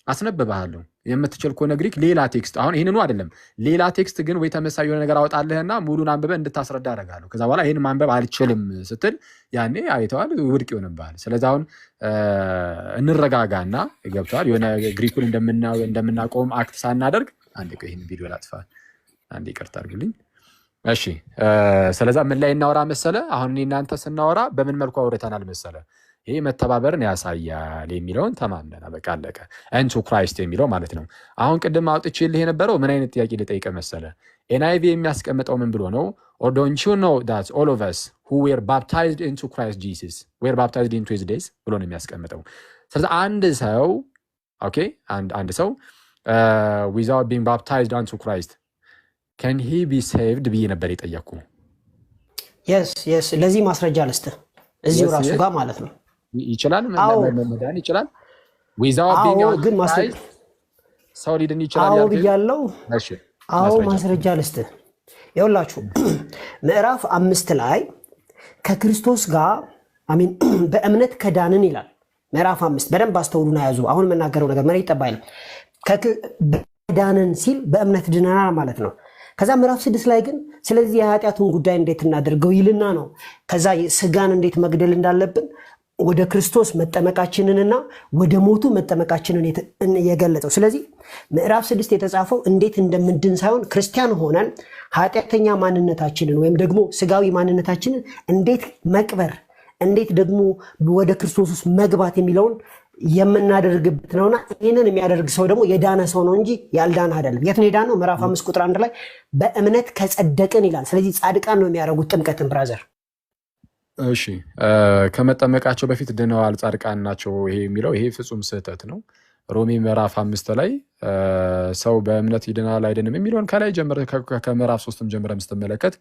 አስነብብሃለሁ የምትችል ከሆነ ግሪክ ሌላ ቴክስት አሁን ይሄንኑ አይደለም ሌላ ቴክስት ግን ወይ ተመሳሳይ የሆነ ነገር አወጣልህና ሙሉን አንብበህ እንድታስረዳ አደርጋለሁ። ከዛ በኋላ ይሄን ማንበብ አልችልም ስትል ያኔ አይተዋል ውድቅ ይሆንብሃል። ስለዚህ አሁን እንረጋጋና ገብቷል የሆነ ግሪኩን እንደምናቆም አክት ሳናደርግ አንዴ ቆይ ይሄን ቪዲዮ ላጥፋ። አንዴ ይቅርታ አድርግልኝ። እሺ ስለዛ ምን ላይ እናወራ መሰለ? አሁን እኔ እናንተ ስናወራ በምን መልኩ አውርተናል መሰለ? ይሄ መተባበርን ያሳያል የሚለውን ተማምነና በቃ አለቀ። ኢንቱ ክራይስት የሚለው ማለት ነው። አሁን ቅድም አውጥቼልህ የነበረው ምን አይነት ጥያቄ ልጠይቅ መሰለ? ኤንአይቪ የሚያስቀምጠው ምን ብሎ ነው? or don't you know that all of us who were baptized into Christ Jesus were baptized into his death ብሎ ነው የሚያስቀምጠው። ስለዚህ አንድ ሰው ኦኬ አንድ ሰው without being baptized into Christ can he be saved ብዬ ነበር የጠየቅኩ። yes ለዚህ ማስረጃ ልስጥህ እዚሁ ራሱ ጋር ማለት ነው። ይችላል መዳን ይችላል without being baptized ሰው ሊድን ይችላል ያለው እሺ ማስረጃ ልስጥህ። ይኸውላችሁ ምዕራፍ 5 ላይ ከክርስቶስ ጋር አሜን በእምነት ከዳንን ይላል። ምዕራፍ 5 በደንብ አስተውሉና ያዙ። አሁን የምናገረው ነገር መሬት ጠብ አይልም። ከዳንን ሲል በእምነት ድነናል ማለት ነው። ከዛ ምዕራፍ 6 ላይ ግን ስለዚህ የኃጢአቱን ጉዳይ እንዴት እናደርገው ይልና ነው። ከዛ ስጋን እንዴት መግደል እንዳለብን ወደ ክርስቶስ መጠመቃችንንና ወደ ሞቱ መጠመቃችንን የገለጸው። ስለዚህ ምዕራፍ 6 የተጻፈው እንዴት እንደምንድን ሳይሆን ክርስቲያን ሆነን ኃጢአተኛ ማንነታችንን ወይም ደግሞ ስጋዊ ማንነታችንን እንዴት መቅበር እንዴት ደግሞ ወደ ክርስቶስ ውስጥ መግባት የሚለውን የምናደርግበት ነውና ይህንን የሚያደርግ ሰው ደግሞ የዳነ ሰው ነው እንጂ ያልዳነ አይደለም። የት ነው የዳነው? ምዕራፍ 5 ቁጥር 1 ላይ በእምነት ከጸደቅን ይላል። ስለዚህ ጻድቃን ነው የሚያደርጉት ጥምቀትን ብራዘር። እሺ ከመጠመቃቸው በፊት ድነዋል ጻድቃን ናቸው ይሄ የሚለው ይሄ ፍጹም ስህተት ነው። ሮሜ ምዕራፍ 5 ላይ ሰው በእምነት ይድናል አይድንም የሚለውን ከላይ ጀምረ ከምዕራፍ 3ም ጀምረም ስትመለከት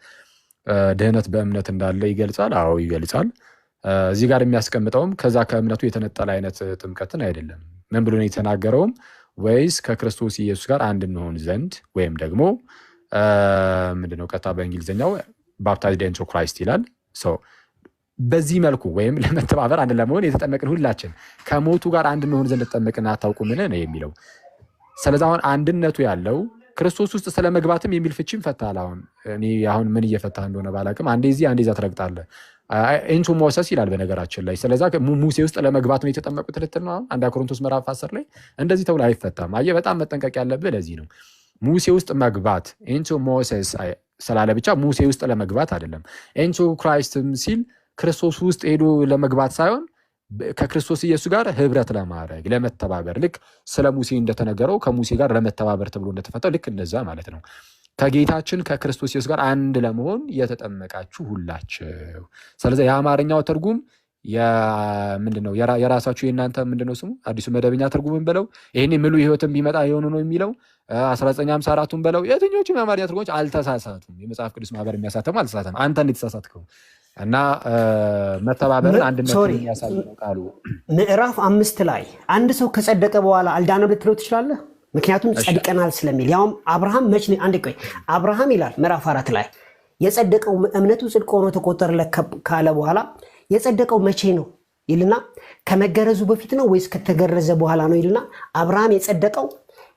ድህነት በእምነት እንዳለ ይገልጻል። አዎ ይገልጻል። እዚህ ጋር የሚያስቀምጠውም ከዛ ከእምነቱ የተነጠለ አይነት ጥምቀትን አይደለም። ምን ብሎ ነው የተናገረውም? ወይስ ከክርስቶስ ኢየሱስ ጋር አንድ እንሆን ዘንድ ወይም ደግሞ ምንድነው ቀጣ በእንግሊዝኛው ባፕታይዝድ ኢንቱ ክራይስት ይላል። በዚህ መልኩ ወይም ለመተባበር አንድ ለመሆን የተጠመቅን ሁላችን ከሞቱ ጋር አንድ እንሆን ዘንድ ተጠመቅን አታውቁምን ነው የሚለው። ስለዚህ አሁን አንድነቱ ያለው ክርስቶስ ውስጥ ስለመግባትም የሚል ፍቺም ፈታል። አሁን ምን እየፈታህ እንደሆነ ባላቅም አንዴ እዚህ አንዴ እዛ ትረግጣለህ። ኢንቱ ሞሰስ ይላል በነገራችን ላይ። ስለዛ ሙሴ ውስጥ ለመግባት ነው የተጠመቁት ልትል ነው። አንድ ቆሮንቶስ ምዕራፍ 10 ላይ እንደዚህ ተብሎ አይፈታም። አየህ በጣም መጠንቀቅ ያለብህ ለዚህ ነው። ሙሴ ውስጥ መግባት ኢንቱ ሞሰስ ስላለ ብቻ ሙሴ ውስጥ ለመግባት አይደለም። ኢንቱ ክራይስትም ሲል ክርስቶስ ውስጥ ሄዶ ለመግባት ሳይሆን ከክርስቶስ ኢየሱስ ጋር ህብረት ለማድረግ ለመተባበር፣ ልክ ስለ ሙሴ እንደተነገረው ከሙሴ ጋር ለመተባበር ተብሎ እንደተፈጠው ልክ እንደዛ ማለት ነው። ከጌታችን ከክርስቶስ ኢየሱስ ጋር አንድ ለመሆን የተጠመቃችሁ ሁላችሁ። ስለዚህ የአማርኛው ትርጉም ምንድነው? የራሳችሁ የእናንተ ምንድነው ስሙ? አዲሱ መደበኛ ትርጉምን በለው ይሄኔ ምሉ ህይወትን ቢመጣ የሆኑ ነው የሚለው 1954ቱን በለው የትኞቹም የአማርኛ ትርጉሞች አልተሳሳቱም። የመጽሐፍ ቅዱስ ማህበር የሚያሳተሙ አልተሳሳተም። አንተ እንዴት ተሳሳትከው? እና መተባበርን አንድነትን የሚያሳይ ነው ቃሉ። ምዕራፍ 5 ላይ አንድ ሰው ከጸደቀ በኋላ አልዳነም ልትለው ትችላለህ? ምክንያቱም ጸድቀናል ስለሚል ያውም አብርሃም መች አንድ ቆይ አብርሃም ይላል ምዕራፍ 4 ላይ የጸደቀው እምነቱ ጽድቅ ሆኖ ተቆጠረለት ካለ በኋላ የጸደቀው መቼ ነው ይልና ከመገረዙ በፊት ነው ወይስ ከተገረዘ በኋላ ነው ይልና አብርሃም የጸደቀው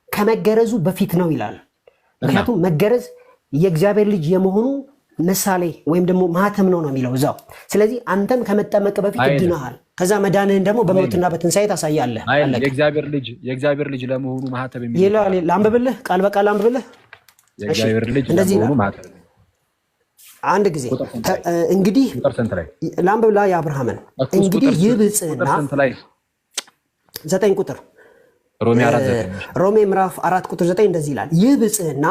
ከመገረዙ በፊት ነው ይላል። ምክንያቱም መገረዝ የእግዚአብሔር ልጅ የመሆኑ ምሳሌ ወይም ደግሞ ማህተም ነው የሚለው እዛው። ስለዚህ አንተም ከመጠመቅ በፊት ድነሃል፣ ከዛ መዳንህን ደግሞ በሞትና በትንሳኤ ታሳያለህ። የእግዚአብሔር ልጅ ለመሆኑ ማህተም ይላል። ላንብብልህ፣ ቃል በቃል ላንብብልህ። የእግዚአብሔር ልጅ ለመሆኑ ማህተም አንድ ጊዜ እንግዲህ ላንብብላ የአብርሃምን እንግዲህ ይህ ብፅዕና 9 ቁጥር ሮሜ ምዕራፍ 4 ቁጥር 9 እንደዚህ ይላል። ይህ ብፅዕና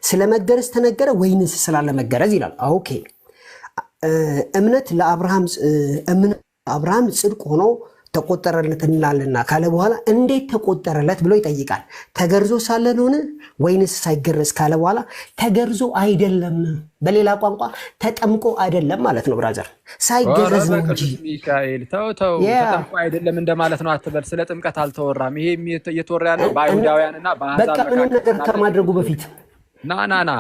ስለመገረዝ ተነገረ ወይንስ ስላለመገረዝ ይላል። ኦኬ እምነት ለአብርሃም ጽድቅ ሆኖ ተቆጠረለት እንላልና ካለ በኋላ እንዴት ተቆጠረለት ብሎ ይጠይቃል። ተገርዞ ሳለ ነውን ወይንስ ሳይገረዝ ካለ በኋላ ተገርዞ አይደለም፣ በሌላ ቋንቋ ተጠምቆ አይደለም ማለት ነው። ብራዘር ሳይገረዝ ነው እንጂ ሚካኤል ተው ተጠምቆ አይደለም እንደማለት ነው አትበል። ስለ ጥምቀት አልተወራም። ይሄ እየተወራ ያለው በአይሁዳውያንና በአሕዛብ በቃ ምንም ነገር ከማድረጉ በፊት ናናና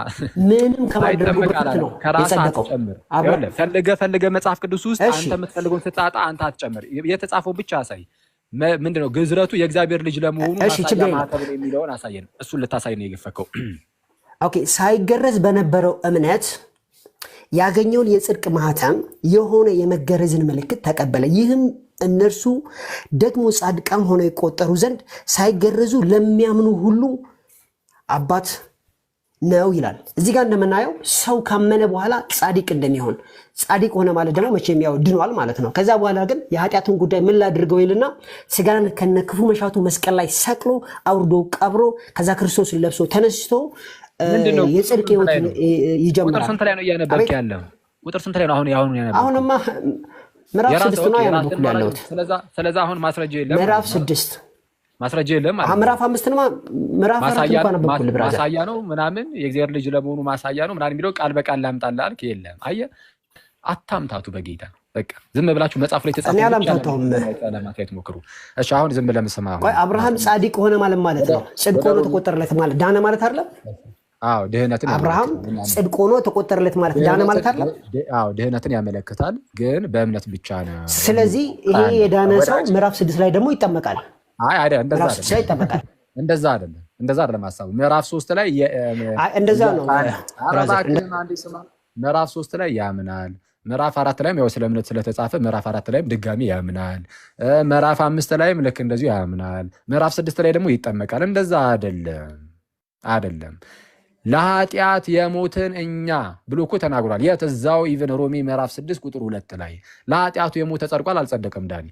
ምንም ከማድረጉ በፊት ነው የጸደቀው። ፈልገ መጽሐፍ ቅዱስ ውስጥ አንተ የምትፈልገውን ስጣጣ አንተ አትጨምር። የተጻፈው ብቻ አሳይ። ምንድነው ግዝረቱ? የእግዚአብሔር ልጅ ለመሆኑ ማሳያ የሚለውን አሳየን። እሱን ልታሳይ ነው የገፈከው። ኦኬ ሳይገረዝ በነበረው እምነት ያገኘውን የጽድቅ ማህተም የሆነ የመገረዝን ምልክት ተቀበለ። ይህም እነርሱ ደግሞ ጻድቃን ሆነው ይቆጠሩ ዘንድ ሳይገረዙ ለሚያምኑ ሁሉ አባት ነው ይላል። እዚህ ጋር እንደምናየው ሰው ካመነ በኋላ ጻድቅ እንደሚሆን፣ ጻድቅ ሆነ ማለት ደግሞ መቼም ያው ድኗል ማለት ነው። ከዛ በኋላ ግን የኃጢአቱን ጉዳይ ምን ላድርገው ይልና ስጋን ከነክፉ መሻቱ መስቀል ላይ ሰቅሎ አውርዶ ቀብሮ ከዛ ክርስቶስን ለብሶ ተነስቶ የጽድቅ ህይወት ይጀምራል። ቁጥር ስንት ላይ ነው እያነበብክ ያለው? ቁጥር ስንት ላይ ነው አሁን ያነበብክ? አሁንማ ምዕራፍ 6 ነው ያነበብኩ ያለሁት። ስለዛ አሁን ማስረጃ የለም። ምዕራፍ 6 ማስረጃ የለም ማለት ነው። ምዕራፍ 5 ነው ምዕራፍ 4 እንኳን አነበብኩልህ ብራዘር። ማሳያ ነው ምናምን የእግዚአብሔር ልጅ ለመሆኑ ማሳያ ነው ምናምን የሚለው ቃል በቃል ላምጣልህ አልክ። የለም አየህ፣ አታምታቱ በጌታ በቃ ዝም ብላችሁ መጽሐፍ ላይ ተጻፈ እኔ አላምታታውም። ለማለት ሞክሩ። እሺ አሁን ዝም ብለህ መስማ። ቆይ አብርሃም ጻድቅ ሆነ ማለት ነው ጽድቅ ሆኖ ተቆጠረለት ማለት ዳነ ማለት አይደለም? አዎ ድህነትን አብርሃም ጽድቅ ሆኖ ተቆጠረለት ማለት ዳነ ማለት አይደለም? አዎ ድህነትን ያመለክታል፣ ግን በእምነት ብቻ ነው። ስለዚህ ይሄ የዳነ ሰው ምዕራፍ 6 ላይ ደግሞ ይጠመቃል። አይደለም እንደዛ አይደለም ሐሳቡ። ምዕራፍ 3 ላይ እንደዛ ነው። ምዕራፍ 3 ላይ ያምናል። ምዕራፍ 4 ላይም ያው ስለ እምነት ስለተጻፈ ምዕራፍ 4 ላይም ድጋሚ ያምናል። ምዕራፍ 5 ላይም ልክ እንደዚሁ ያምናል። ምዕራፍ 6 ላይ ደግሞ ይጠመቃል። እንደዛ አይደለም። ለኃጢአት የሞትን እኛ ብሎ እኮ ተናግሯል። የት? እዛው ኢቨን ሮሜ ምዕራፍ 6 ቁጥር 2 ላይ ለኃጢአቱ የሞተ ጸድቋል አልጸደቀም? ዳኒ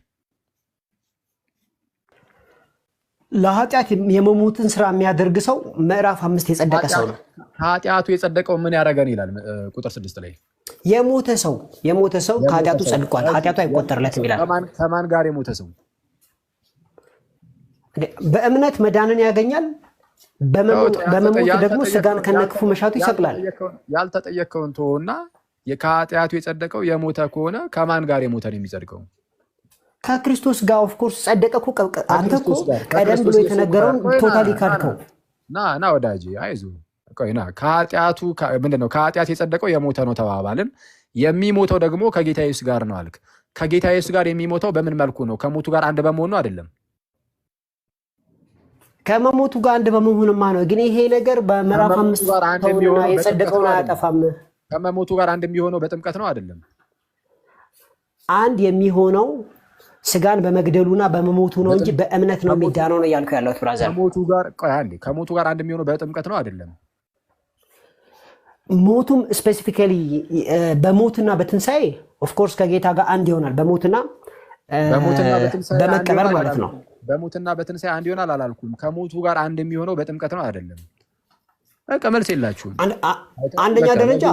ለኃጢአት የመሞትን ስራ የሚያደርግ ሰው ምዕራፍ 5 የጸደቀ ሰው ነው። ኃጢአቱ የጸደቀው ምን ያደረገን ይላል ቁጥር 6 ላይ የሞተ ሰው ከኃጢአቱ ጸድቋል፣ ኃጢአቱ አይቆጠርለትም ይላል። ከማን ጋር የሞተ ሰው? በእምነት መዳንን ያገኛል። በመሞት ደግሞ ስጋን ከነክፉ መሻቱ ይሰቅላል። ያልተጠየቀውን ተወውና ከኃጢአቱ የጸደቀው የሞተ ከሆነ ከማን ጋር የሞተ ነው የሚጸድቀው? ከክርስቶስ ጋር ኦፍ ኮርስ ጸደቀ እኮ። አንተ እኮ ቀደም ብሎ የተነገረውን ቶታሊ ካድከው። ና ወዳጄ አይዞህ ቆይና ከኃጢአቱ ምንድነው? ከኃጢአት የጸደቀው የሞተ ነው ተባባልን። የሚሞተው ደግሞ ከጌታ ኢየሱስ ጋር ነው አልክ። ከጌታ ኢየሱስ ጋር የሚሞተው በምን መልኩ ነው? ከሞቱ ጋር አንድ በመሆኑ አይደለም? ከመሞቱ ጋር አንድ በመሆንማ ነው። ግን ይሄ ነገር በምዕራፍ 5 ተውና የጸደቀውን አያጠፋም። ከመሞቱ ጋር አንድ የሚሆነው በጥምቀት ነው አይደለም? አንድ የሚሆነው ስጋን በመግደሉና በመሞቱ ነው እንጂ በእምነት ነው የሚዳነው ነው ያልኩ ያለሁት ብራዘር። ከሞቱ ጋር አንድ የሚሆነው በጥምቀት ነው አይደለም? ሞቱም ስፔሲፊካሊ በሞትና በትንሳኤ ኦፍ ኮርስ ከጌታ ጋር አንድ ይሆናል። በሞትና በመቀበር ማለት ነው። በሞትና በትንሣኤ አንድ ይሆናል አላልኩም። ከሞቱ ጋር አንድ የሚሆነው በጥምቀት ነው አይደለም? በቃ መልስ የላችሁም። አንደኛ ደረጃ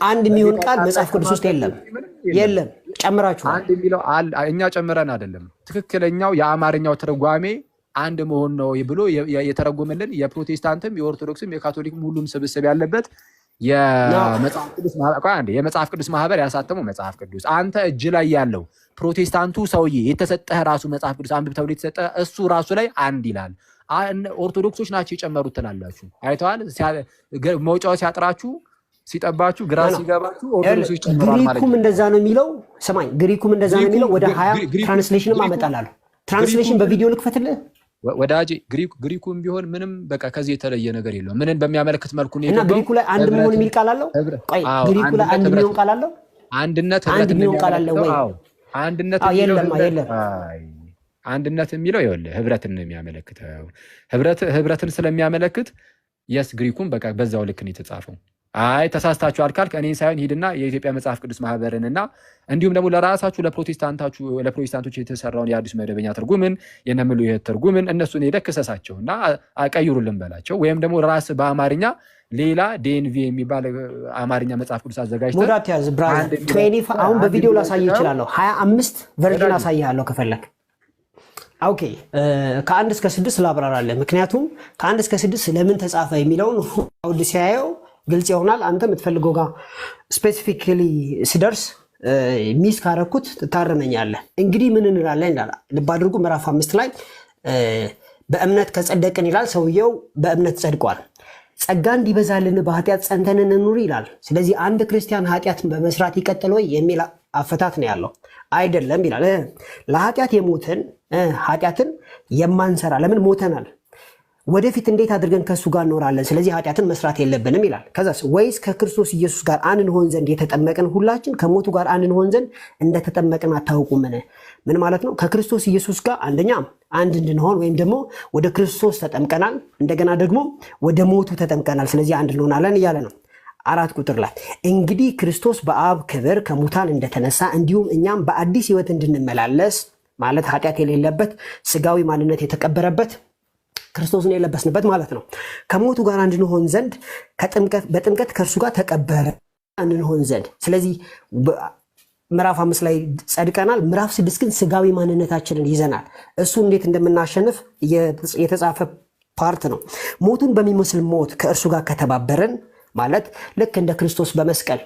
አንድ የሚሆን ቃል መጽሐፍ ቅዱስ ውስጥ የለም። ጨምራችሁ አንድ የሚለው እኛ ጨምረን አይደለም። ትክክለኛው የአማርኛው ትርጓሜ አንድ መሆን ነው ብሎ የተረጎመልን የፕሮቴስታንትም የኦርቶዶክስም የካቶሊክም ሁሉም ስብስብ ያለበት የመጽሐፍ ቅዱስ ማህበር ያሳተመው መጽሐፍ ቅዱስ አንተ እጅ ላይ ያለው ፕሮቴስታንቱ ሰውዬ የተሰጠህ ራሱ መጽሐፍ ቅዱስ አንብብ ተብሎ የተሰጠ እሱ ራሱ ላይ አንድ ይላል። ኦርቶዶክሶች ናቸው የጨመሩት ትላላችሁ። አይተዋል። መውጫው ሲያጥራችሁ ሲጠባችሁ ግራ ሲገባችሁ ኦርቶዶክሶች ጨምረዋል ማለት ነው። ግሪኩም እንደዛ ነው የሚለው። ሰማኝ፣ ግሪኩም እንደዛ ነው የሚለው። ወደ 20 ትራንስሌሽንም አመጣላለሁ። ትራንስሌሽን በቪዲዮ ልክፈትልህ ወዳጄ። ግሪኩም ቢሆን ምንም በቃ ከዚህ የተለየ ነገር የለውም። ምንን በሚያመለክት መልኩ ነው እና ግሪኩ ላይ አንድ መሆን የሚል ቃል አለው። ቆይ ግሪኩ ላይ አንድ የሚሆን ቃል አለው። አንድነት የሚሆን ቃል አለው ወይ? አንድነት የሚለው ይኸውልህ ህብረትን ነው የሚያመለክተው። ህብረትን ስለሚያመለክት የስ ግሪኩም በቃ በዛው ልክ ነው የተጻፈው። አይ ተሳስታችኋል ካልክ እኔን ሳይሆን ሂድና የኢትዮጵያ መጽሐፍ ቅዱስ ማህበርንና እንዲሁም ደግሞ ለራሳችሁ ለፕሮቴስታንቶች የተሰራውን የአዲስ መደበኛ ትርጉምን የነምሉ ትርጉምን እነሱን ሄደህ ክሰሳቸው እና ቀይሩልን በላቸው። ወይም ደግሞ ራስ በአማርኛ ሌላ ዴንቪ የሚባል አማርኛ መጽሐፍ ቅዱስ አዘጋጅተህ ሙዳት ያዝ ብራዘር። አሁን በቪዲዮ ላሳይ ይችላለሁ። 25 ቨርዥን አሳይሃለሁ ከፈለክ። ኦኬ ከ1 እስከ 6 ላብራራለህ። ምክንያቱም ከ1 እስከ 6 ለምን ተጻፈ የሚለውን አውድ ሲያየው ግልጽ ይሆናል። አንተ የምትፈልገው ጋር ስፔሲፊካሊ ሲደርስ ሚስ ካረኩት ትታረመኛለህ። እንግዲህ ምን እንላለን እንዳላ ልብ አድርጉ። ምዕራፍ 5 ላይ በእምነት ከጸደቅን ይላል። ሰውየው በእምነት ጸድቋል። ጸጋ እንዲበዛልን በኃጢአት ጸንተን እንኑር ይላል። ስለዚህ አንድ ክርስቲያን ኃጢአትን በመስራት ይቀጥል ወይ የሚል አፈታት ነው ያለው። አይደለም ይላል። ለኃጢአት የሞትን ኃጢአትን የማንሰራ ለምን ሞተናል? ወደፊት እንዴት አድርገን ከእሱ ጋር እንኖራለን? ስለዚህ ኃጢአትን መስራት የለብንም ይላል። ከዛስ ወይስ ከክርስቶስ ኢየሱስ ጋር አንድ እንሆን ዘንድ የተጠመቅን ሁላችን ከሞቱ ጋር አንድ እንሆን ዘንድ እንደተጠመቅን አታውቁምን? ምን ማለት ነው? ከክርስቶስ ኢየሱስ ጋር አንደኛ አንድ እንድንሆን ወይም ደግሞ ወደ ክርስቶስ ተጠምቀናል፣ እንደገና ደግሞ ወደ ሞቱ ተጠምቀናል። ስለዚህ አንድ እንሆናለን እያለ ነው። 4 ቁጥር ላይ እንግዲህ ክርስቶስ በአብ ክብር ከሙታን እንደተነሳ እንዲሁም እኛም በአዲስ ሕይወት እንድንመላለስ ማለት ኃጢአት የሌለበት ስጋዊ ማንነት የተቀበረበት ክርስቶስን የለበስንበት ማለት ነው። ከሞቱ ጋር እንድንሆን ዘንድ በጥምቀት ከእርሱ ጋር ተቀበረ እንድንሆን ዘንድ። ስለዚህ ምዕራፍ 5 ላይ ጸድቀናል። ምዕራፍ 6 ግን ስጋዊ ማንነታችንን ይዘናል። እሱ እንዴት እንደምናሸንፍ የተጻፈ ፓርት ነው። ሞቱን በሚመስል ሞት ከእርሱ ጋር ከተባበረን ማለት ልክ እንደ ክርስቶስ በመስቀል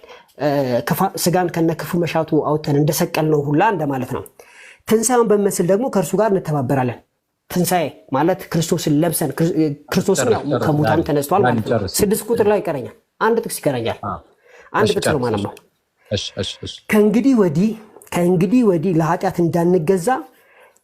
ስጋን ከነክፉ መሻቱ አውጥተን እንደሰቀል ነው ሁላ እንደማለት ነው። ትንሣኤውን በሚመስል ደግሞ ከእርሱ ጋር እንተባበራለን። ትንሣኤ ማለት ክርስቶስን ለብሰን ክርስቶስን ከሙታን ተነስቷል ማለት ነው። 6 ቁጥር ላይ ይቀረኛል። አንድ ጥቅስ ይቀረኛል። አንድ ጥቅስ ነው ማለት ነው። ከእንግዲህ ወዲህ ለኃጢአት እንዳንገዛ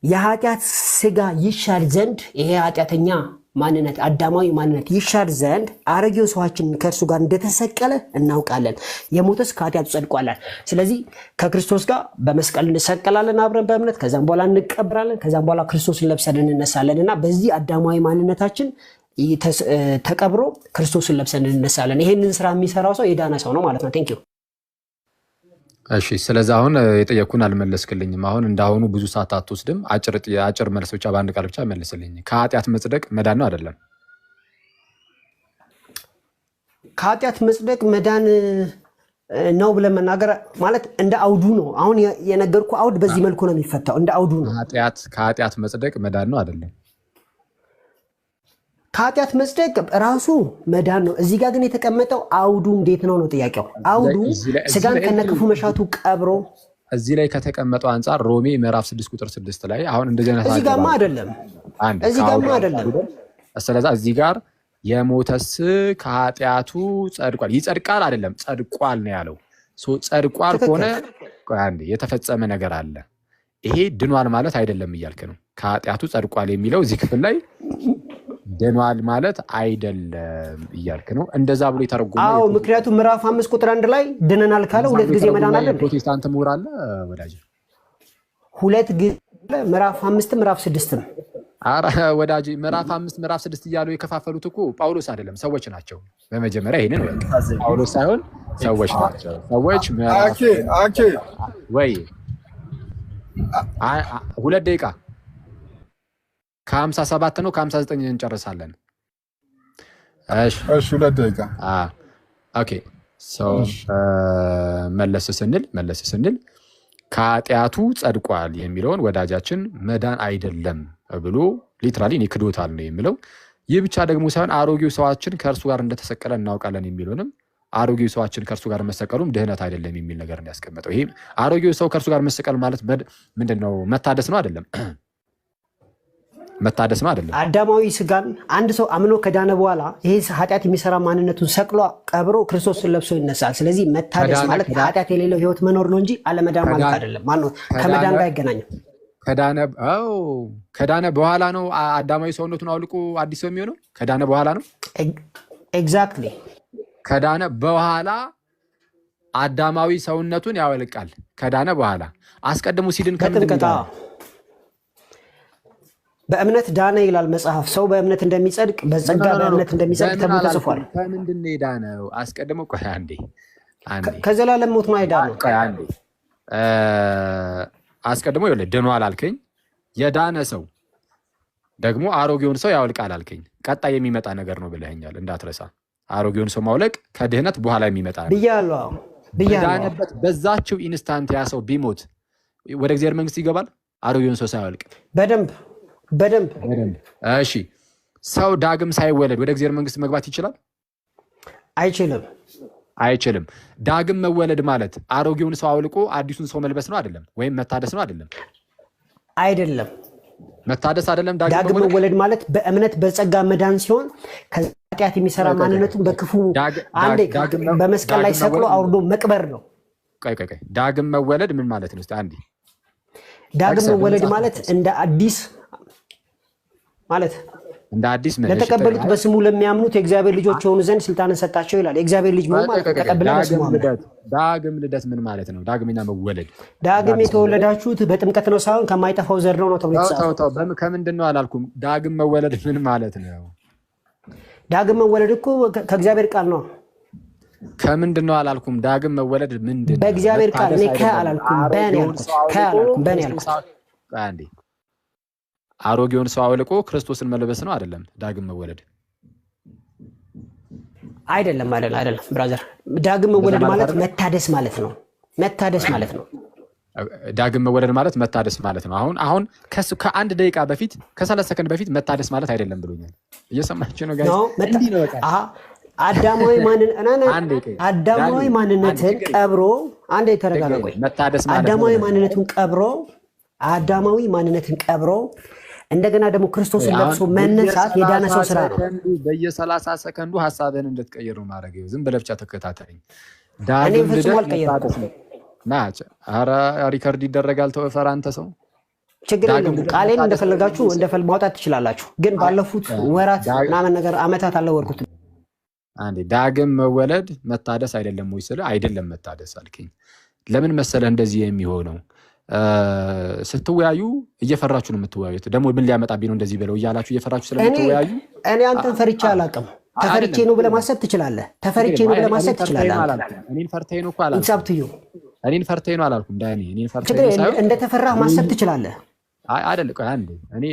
የኃጢአት ስጋ ይሻር ዘንድ ይሄ ኃጢአተኛ ማንነት አዳማዊ ማንነት ይሻር ዘንድ አሮጌው ሰዋችን ከእርሱ ጋር እንደተሰቀለ እናውቃለን። የሞተስ ከኃጢአቱ ጸድቋላል። ስለዚህ ከክርስቶስ ጋር በመስቀል እንሰቀላለን አብረን በእምነት፣ ከዛም በኋላ እንቀብራለን፣ ከዛም በኋላ ክርስቶስን ለብሰን እንነሳለን እና በዚህ አዳማዊ ማንነታችን ተቀብሮ ክርስቶስን ለብሰን እንነሳለን። ይሄንን ስራ የሚሰራው ሰው የዳነ ሰው ነው ማለት ነው። ቴንክ ዩ። እሺ፣ ስለዚህ አሁን የጠየኩን አልመለስክልኝም። አሁን እንዳሁኑ ብዙ ሰዓት አትወስድም። አጭር መልስ ብቻ በአንድ ቃል ብቻ መልስልኝ። ከኃጢአት መጽደቅ መዳን ነው አይደለም? ከኃጢአት መጽደቅ መዳን ነው ብለን መናገር ማለት እንደ አውዱ ነው። አሁን የነገርኩህ አውድ በዚህ መልኩ ነው የሚፈታው፣ እንደ አውዱ ነው። ከኃጢአት መጽደቅ መዳን ነው አይደለም? ከኃጢአት መጽደቅ ራሱ መዳን ነው። እዚህ ጋር ግን የተቀመጠው አውዱ እንዴት ነው ጥያቄው። አውዱ ስጋን ከነክፉ መሻቱ ቀብሮ እዚህ ላይ ከተቀመጠው አንጻር ሮሜ ምዕራፍ 6 ቁጥር 6 ላይ አሁን እንደዚህ አይነት እዚህ ጋርማ አይደለም። ስለዚህ እዚህ ጋር የሞተስ ከኃጢአቱ ጸድቋል፣ ይጸድቃል አይደለም ጸድቋል ነው ያለው። ጸድቋል ከሆነ የተፈጸመ ነገር አለ። ይሄ ድኗል ማለት አይደለም እያልክ ነው። ከኃጢአቱ ጸድቋል የሚለው እዚህ ክፍል ላይ ድኗል ማለት አይደለም እያልክ ነው። እንደዛ ብሎ የተረጎመው አዎ፣ ምክንያቱም ምዕራፍ 5 ቁጥር 1 ላይ ድነናል ካለ ሁለት ጊዜ መዳን አለ። ፕሮቴስታንት ምሁር አለ ወዳጅ፣ ሁለት ጊዜ ምዕራፍ 5 ምዕራፍ 6 አረ ወዳጅ፣ ምዕራፍ 5 ምዕራፍ 6 እያሉ የከፋፈሉት እኮ ጳውሎስ አይደለም ሰዎች ናቸው። በመጀመሪያ ይሄንን ጳውሎስ ሳይሆን ሰዎች ናቸው። ሰዎች አኬ ወይ 2 ደቂቃ ከ57 ነው ከ59 እንጨርሳለን። እሺ 2 ደቂቃ ኦኬ። መለስ ስንል ከኃጢአቱ ጸድቋል የሚለውን ወዳጃችን መዳን አይደለም ብሎ ሊትራሊ እኔ ክዶታል ነው የሚለው። ይህ ብቻ ደግሞ ሳይሆን አሮጌው ሰዋችን ከእርሱ ጋር እንደተሰቀለ እናውቃለን የሚለውንም አሮጌው ሰዋችን ከእርሱ ጋር መሰቀሉም ድህነት አይደለም የሚል ነገር ነው ያስቀመጠው። ይሄ አሮጌው ሰው ከእርሱ ጋር መሰቀል ማለት ምንድነው? መታደስ ነው አይደለም? መታደስ ነው አይደለም? አዳማዊ ስጋን አንድ ሰው አምኖ ከዳነ በኋላ ይሄ ኃጢአት የሚሰራ ማንነቱን ሰቅሎ ቀብሮ ክርስቶስን ለብሶ ይነሳል። ስለዚህ መታደስ ማለት ኃጢአት የሌለው ህይወት መኖር ነው እንጂ አለመዳን ማለት አይደለም። ማነው ከመዳን ጋር አይገናኝም። ከዳነ በኋላ ነው አዳማዊ ሰውነቱን አውልቆ አዲስ ሰው የሚሆነው። ከዳነ በኋላ ነው። ኤግዛክትሊ። ከዳነ በኋላ አዳማዊ ሰውነቱን ያወልቃል። ከዳነ በኋላ አስቀድሞ ሲድን ከጥምቀት በእምነት ዳነ ይላል መጽሐፍ። ሰው በእምነት እንደሚጸድቅ በጸጋ በእምነት እንደሚጸድቅ ተብሎ ተጽፏል። ከምንድን ነው የዳነው? አስቀድሞ ቆይ አንዴ ከዘላለም ሞት ነው የዳነው። ቆይ አንዴ አስቀድሞ ይኸውልህ ድኗል አልከኝ። የዳነ ሰው ደግሞ አሮጌውን ሰው ያወልቃል አልከኝ። ቀጣይ የሚመጣ ነገር ነው ብለኸኛል፣ እንዳትረሳ። አሮጌውን ሰው ማውለቅ ከድህነት በኋላ የሚመጣ ነው ብያለሁ። ዳነበት በዛችው ኢንስታንት ያ ሰው ቢሞት ወደ እግዚአብሔር መንግስት ይገባል። አሮጌውን ሰው ሳያወልቅ በደንብ። እሺ ሰው ዳግም ሳይወለድ ወደ እግዚአብሔር መንግስት መግባት ይችላል? አይችልም። ዳግም መወለድ ማለት አሮጌውን ሰው አውልቆ አዲሱን ሰው መልበስ ነው አይደለም? ወይም መታደስ ነው አይደለም? አይደለም። መታደስ አይደለም። ዳግም መወለድ ማለት በእምነት በጸጋ መዳን ሲሆን ከኃጢአት የሚሰራ ማንነቱን በክፉ አንዴ በመስቀል ላይ ሰቅሎ አውርዶ መቅበር ነው። ቆይ ዳግም መወለድ ምን ማለት ነው? አንዴ ዳግም መወለድ ማለት እንደ አዲስ ማለት ለተቀበሉት በስሙ ለሚያምኑት የእግዚአብሔር ልጆች የሆኑ ዘንድ ስልጣንን ሰጣቸው ይላል። የእግዚአብሔር ልጅ መሆን ማለት ተቀበለ በስሙ። ዳግም ልደት ምን ማለት ነው? ዳግምኛ መወለድ ዳግም የተወለዳችሁት በጥምቀት ነው ሳይሆን ከማይጠፋው ዘር ነው ተብሎ የተጻፈው። ከምንድን ነው አላልኩም? ዳግም መወለድ ምን ማለት ነው? ዳግም መወለድ እኮ ከእግዚአብሔር ቃል ነው። ከምንድን ነው አላልኩም? ዳግም መወለድ ምንድን ነው? በእግዚአብሔር ቃል። እኔ ከአላልኩም በእኔ ያልኩት። አንዴ አሮጌውን ሰው አውልቆ ክርስቶስን መልበስ ነው አይደለም? ዳግም መወለድ አይደለም ብራዘር። ዳግም መወለድ ማለት መታደስ ማለት ነው። ዳግም መወለድ ማለት መታደስ ማለት ነው። አሁን ከ1 ደቂቃ በፊት ከ30 ሰከንድ በፊት መታደስ ማለት አይደለም ብሎኛል። እየሰማችሁ ነው ጋይስ? እንዲህ ነው በቃ አዳማዊ ማንነትን ቀብሮ አንዴ ተረጋጋ። መታደስ ማለት አዳማዊ ማንነትን ቀብሮ እንደገና ደግሞ ክርስቶስን ለብሶ መነሳት የዳነ ሰው ስራ ነው። በየ30 ሰከንዱ ሐሳብህን እንድትቀይር ነው ማድረግ። ዝም ብለህ ብቻ ተከታተለኝ። እኔ ፍጹም አልቀየርኩም። ኧረ ሪከርድ ይደረጋል። ተወፈር አንተ ሰው ችግር የለም። ቃሌን እንደፈለጋችሁ ማውጣት ትችላላችሁ። ግን ባለፉት ወራት ምናምን ነገር አመታት አልወርኩትም። አንዴ ዳግም መወለድ መታደስ አይደለም ወይ ስለ አይደለም መታደስ አልከኝ። ለምን መሰለህ እንደዚህ የሚሆነው? ስትወያዩ እየፈራችሁ ነው የምትወያዩት። ደግሞ ምን ሊያመጣብኝ ነው እንደዚህ ብለው እያላችሁ እየፈራችሁ ስለምትወያዩ እኔ አንተን ፈርቼ አላውቅም። ተፈርቼ ነው ብለህ ማሰብ ትችላለህ። እኔን ፈርተኸኝ ነው እኮ አላልኩም። እኔን ፈርተኸኝ ነው አላልኩም። እኔን ፈርተኸኝ ነው ሳይሆን እንደተፈራህ ማሰብ ትችላለህ። አይደል? ቆይ አንዴ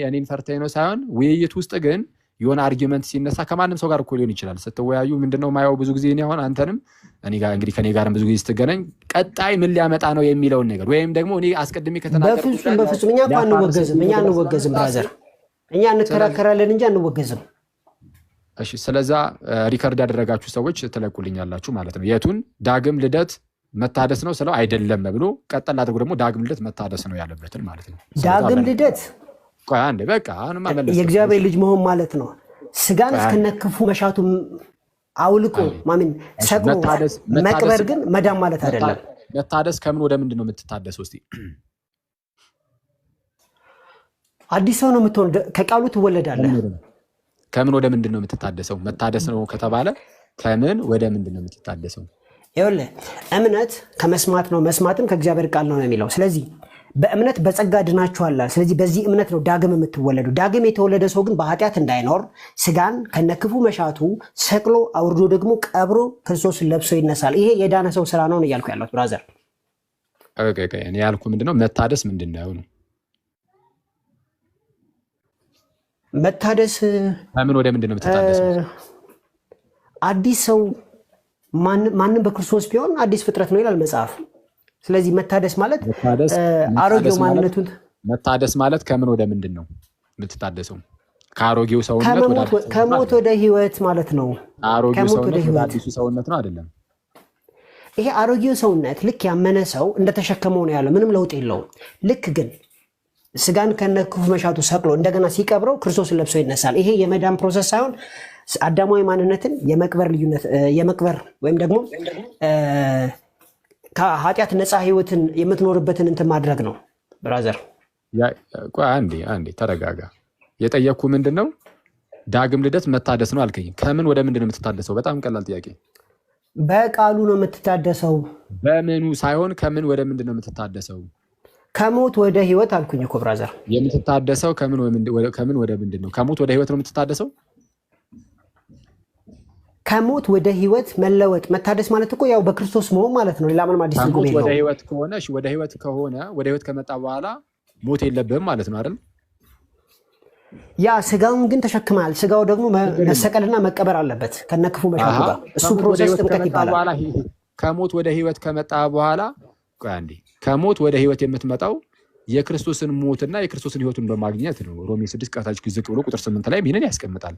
እኔን ፈርተኸኝ ነው ሳይሆን ውይይት ውስጥ ግን የሆነ አርጊመንት ሲነሳ ከማንም ሰው ጋር እኮ ሊሆን ይችላል። ስትወያዩ ምንድነው ማየው ብዙ ጊዜ እኔ አሁን አንተንም እኔ ጋር እንግዲህ ከኔ ጋርም ብዙ ጊዜ ስትገናኝ ቀጣይ ምን ሊያመጣ ነው የሚለውን ነገር ወይም ደግሞ እኔ አስቀድሜ ከተናገርኩት በፍጹም እኛ እኮ አንወገዝም ብራዘር። እኛ እንከራከራለን እንጂ አንወገዝም። እሺ፣ ስለዛ ሪከርድ ያደረጋችሁ ሰዎች ትለቁልኛላችሁ ማለት ነው። የቱን ዳግም ልደት መታደስ ነው ስለው አይደለም ብሎ ቀጠል አድርጎ ደግሞ ዳግም ልደት መታደስ ነው ያለበትን ማለት ነው። ዳግም ልደት ቆይ አንዴ በቃ አሁንማ መለስ የእግዚአብሔር ልጅ መሆን ማለት ነው። ስጋን እስከነክፉ መሻቱ አውልቆ ማምን ሰቅሎ መቅበር ግን መዳን ማለት አይደለም። መታደስ ከምን ወደ ምንድን ነው የምትታደሰው? እስቲ አዲስ ሰው ነው የምትሆን። ከቃሉ ትወለዳለህ። ከምን ወደ ምንድን ነው የምትታደሰው? መታደስ ነው ከተባለ ከምን ወደ ምንድን ነው የምትታደሰው? ይኸውልህ እምነት ከመስማት ነው፣ መስማትም ከእግዚአብሔር ቃል ነው የሚለው። ስለዚህ በእምነት በጸጋ ድናችኋል። ስለዚህ በዚህ እምነት ነው ዳግም የምትወለዱ። ዳግም የተወለደ ሰው ግን በኃጢአት እንዳይኖር ስጋን ከነክፉ መሻቱ ሰቅሎ አውርዶ ደግሞ ቀብሮ ክርስቶስን ለብሶ ይነሳል። ይሄ የዳነ ሰው ስራ ነው እያልኩ ያለሁት ብራዘር። እኔ ያልኩ ምንድነው መታደስ ምንድነው ነው? መታደስ ከምን ወደ ምንድነው የምትታደሰው? አዲስ ሰው ማንም በክርስቶስ ቢሆን አዲስ ፍጥረት ነው ይላል መጽሐፍ። ስለዚህ መታደስ ማለት አሮጌው ማንነቱን መታደስ ማለት ከምን ወደ ምንድን ነው የምትታደሰው? ከአሮጌው ሰውነት ከሞት ወደ ህይወት ማለት ነው። አሮጌው ሰውነት ወደ አዲሱ ሰውነት ነው አይደለም? ይሄ አሮጌው ሰውነት ልክ ያመነ ሰው እንደተሸከመው ነው ያለው፣ ምንም ለውጥ የለውም። ልክ ግን ስጋን ከነክፉ መሻቱ ሰቅሎ እንደገና ሲቀብረው ክርስቶስን ለብሶ ይነሳል። ይሄ የመዳን ፕሮሰስ ሳይሆን አዳማዊ ማንነትን የመቅበር ወይም ደግሞ ከኃጢአት ነፃ ህይወትን የምትኖርበትን እንትን ማድረግ ነው። ብራዘር አንዴ ተረጋጋ። የጠየቅኩ ምንድን ነው ዳግም ልደት መታደስ ነው አልከኝ። ከምን ወደ ምንድን ነው የምትታደሰው? በጣም ቀላል ጥያቄ። በቃሉ ነው የምትታደሰው። በምኑ ሳይሆን ከምን ወደ ምንድን ነው የምትታደሰው? ከሞት ወደ ህይወት አልኩኝ እኮ ብራዘር። የምትታደሰው ከምን ወደ ምንድን ነው? ከሞት ወደ ህይወት ነው የምትታደሰው። ከሞት ወደ ህይወት መለወጥ መታደስ ማለት እኮ ያው በክርስቶስ መሆን ማለት ነው። ሌላ ምንም አዲስ ነገር የለውም። ወደ ህይወት ከሆነ ወደ ህይወት ከመጣ በኋላ ሞት የለብህም ማለት ነው አይደል? ያ ስጋውን ግን ተሸክመሃል። ስጋው ደግሞ መሰቀልና መቀበር አለበት ከነክፉ መሻቱ ጋር። እሱ ፕሮሰስ ጥምቀት ይባላል። ከሞት ወደ ህይወት ከመጣ በኋላ ከሞት ወደ ህይወት የምትመጣው የክርስቶስን ሞትና የክርስቶስን ህይወቱን በማግኘት ነው። ሮሜ 6 ቀታች ዝቅ ብሎ ቁጥር 8 ላይ ይህንን ያስቀምጣል።